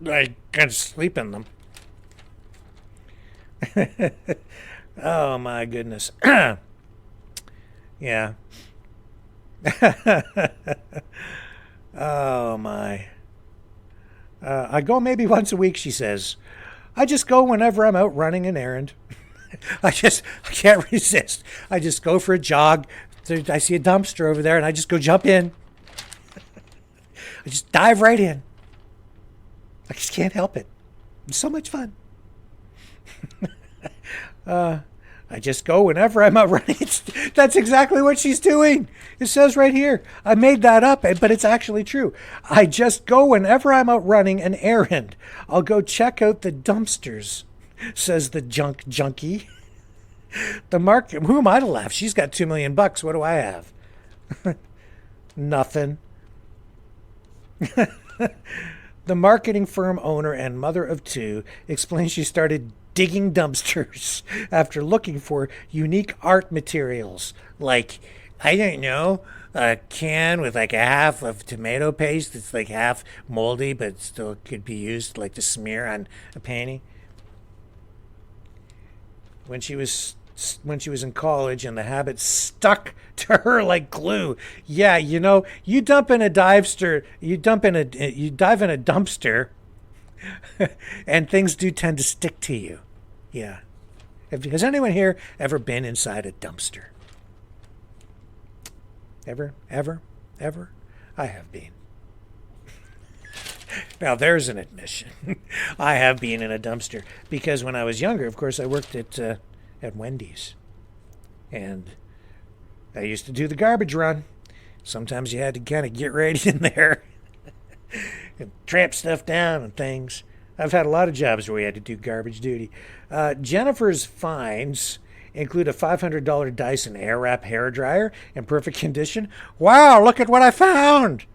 Speaker 2: I can sleep in them. Oh, my goodness. Yeah. Oh, my. I go maybe once a week, she says. I just go whenever I'm out running an errand. I can't resist. I just go for a jog. I see a dumpster over there, and I just go jump in. I just dive right in. I just can't help it. It's so much fun. I just go whenever I'm out running. That's exactly what she's doing. It says right here. I made that up, but it's actually true. I just go whenever I'm out running an errand. I'll go check out the dumpsters, says the junkie. The market. Who am I to laugh? She's got $2 million. What do I have? Nothing. The marketing firm owner and mother of two explains she started digging dumpsters after looking for unique art materials like, I don't know, a can with like a half of tomato paste that's like half moldy but still could be used like to smear on a painting. When she was in college and the habit stuck to her like glue. Yeah, you know, you dive in a dumpster and things do tend to stick to you. Yeah. Has anyone here ever been inside a dumpster? Ever? I have been. Now, there's an admission. I have been in a dumpster because when I was younger, of course, I worked at Wendy's. And I used to do the garbage run. Sometimes you had to kind of get ready in there and tramp stuff down and things. I've had a lot of jobs where we had to do garbage duty. Jennifer's finds include a $500 Dyson Airwrap hairdryer in perfect condition. Wow, look at what I found!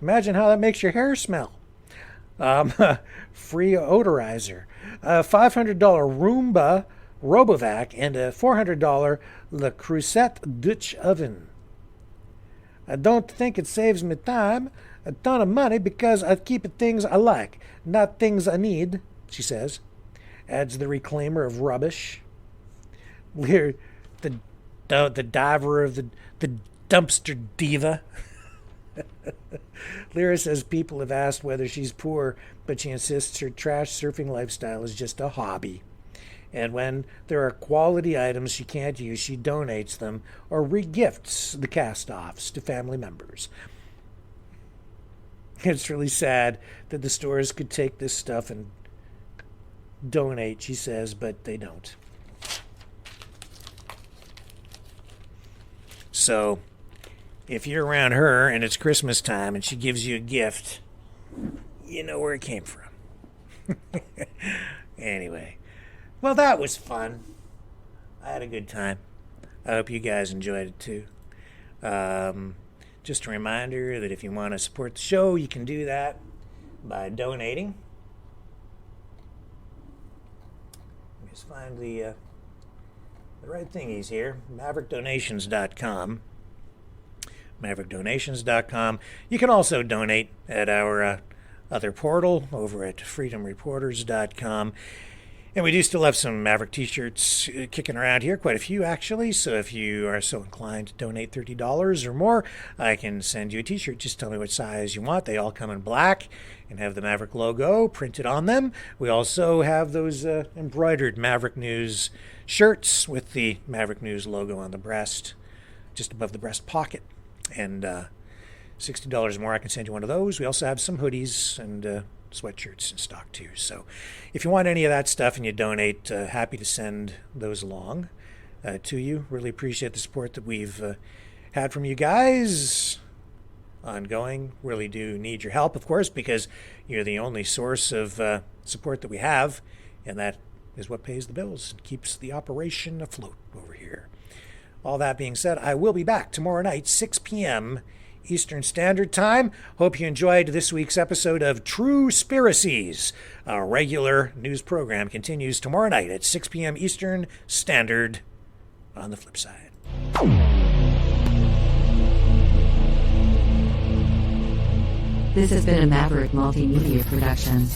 Speaker 2: Imagine how that makes your hair smell. Free odorizer. A $500 Roomba Robovac and a $400 Le Creuset Dutch oven. I don't think it saves me time, a ton of money, because I keep it things I like, not things I need, she says. Adds the reclaimer of rubbish. We're the diver of the dumpster diva. Lyra says people have asked whether she's poor, but she insists her trash surfing lifestyle is just a hobby. And when there are quality items she can't use, she donates them or regifts the cast-offs to family members. It's really sad that the stores could take this stuff and donate, she says, but they don't. So, if you're around her and it's Christmas time and she gives you a gift, you know where it came from. Anyway. Well, that was fun. I had a good time. I hope you guys enjoyed it too. Just a reminder that if you want to support the show, you can do that by donating. Just find the right thingies here. MaverickDonations.com. MaverickDonations.com. You can also donate at our other portal over at FreedomReporters.com. And we do still have some Maverick t-shirts kicking around here, quite a few actually. So if you are so inclined to donate $30 or more, I can send you a t-shirt. Just tell me what size you want. They all come in black and have the Maverick logo printed on them. We also have those embroidered Maverick News shirts with the Maverick News logo on the breast, just above the breast pocket. And $60 more, I can send you one of those. We also have some hoodies and sweatshirts in stock too. So if you want any of that stuff and you donate, happy to send those along to you. Really appreciate the support that we've had from you guys ongoing. Really do need your help, of course, because you're the only source of support that we have, and that is what pays the bills and keeps the operation afloat over here. All that being said, I will be back tomorrow night, 6 p.m. Eastern Standard Time. Hope you enjoyed this week's episode of Truespiracies. Our regular news program continues tomorrow night at 6 p.m. Eastern Standard on the flip side.
Speaker 5: This has been a Maverick Multimedia production.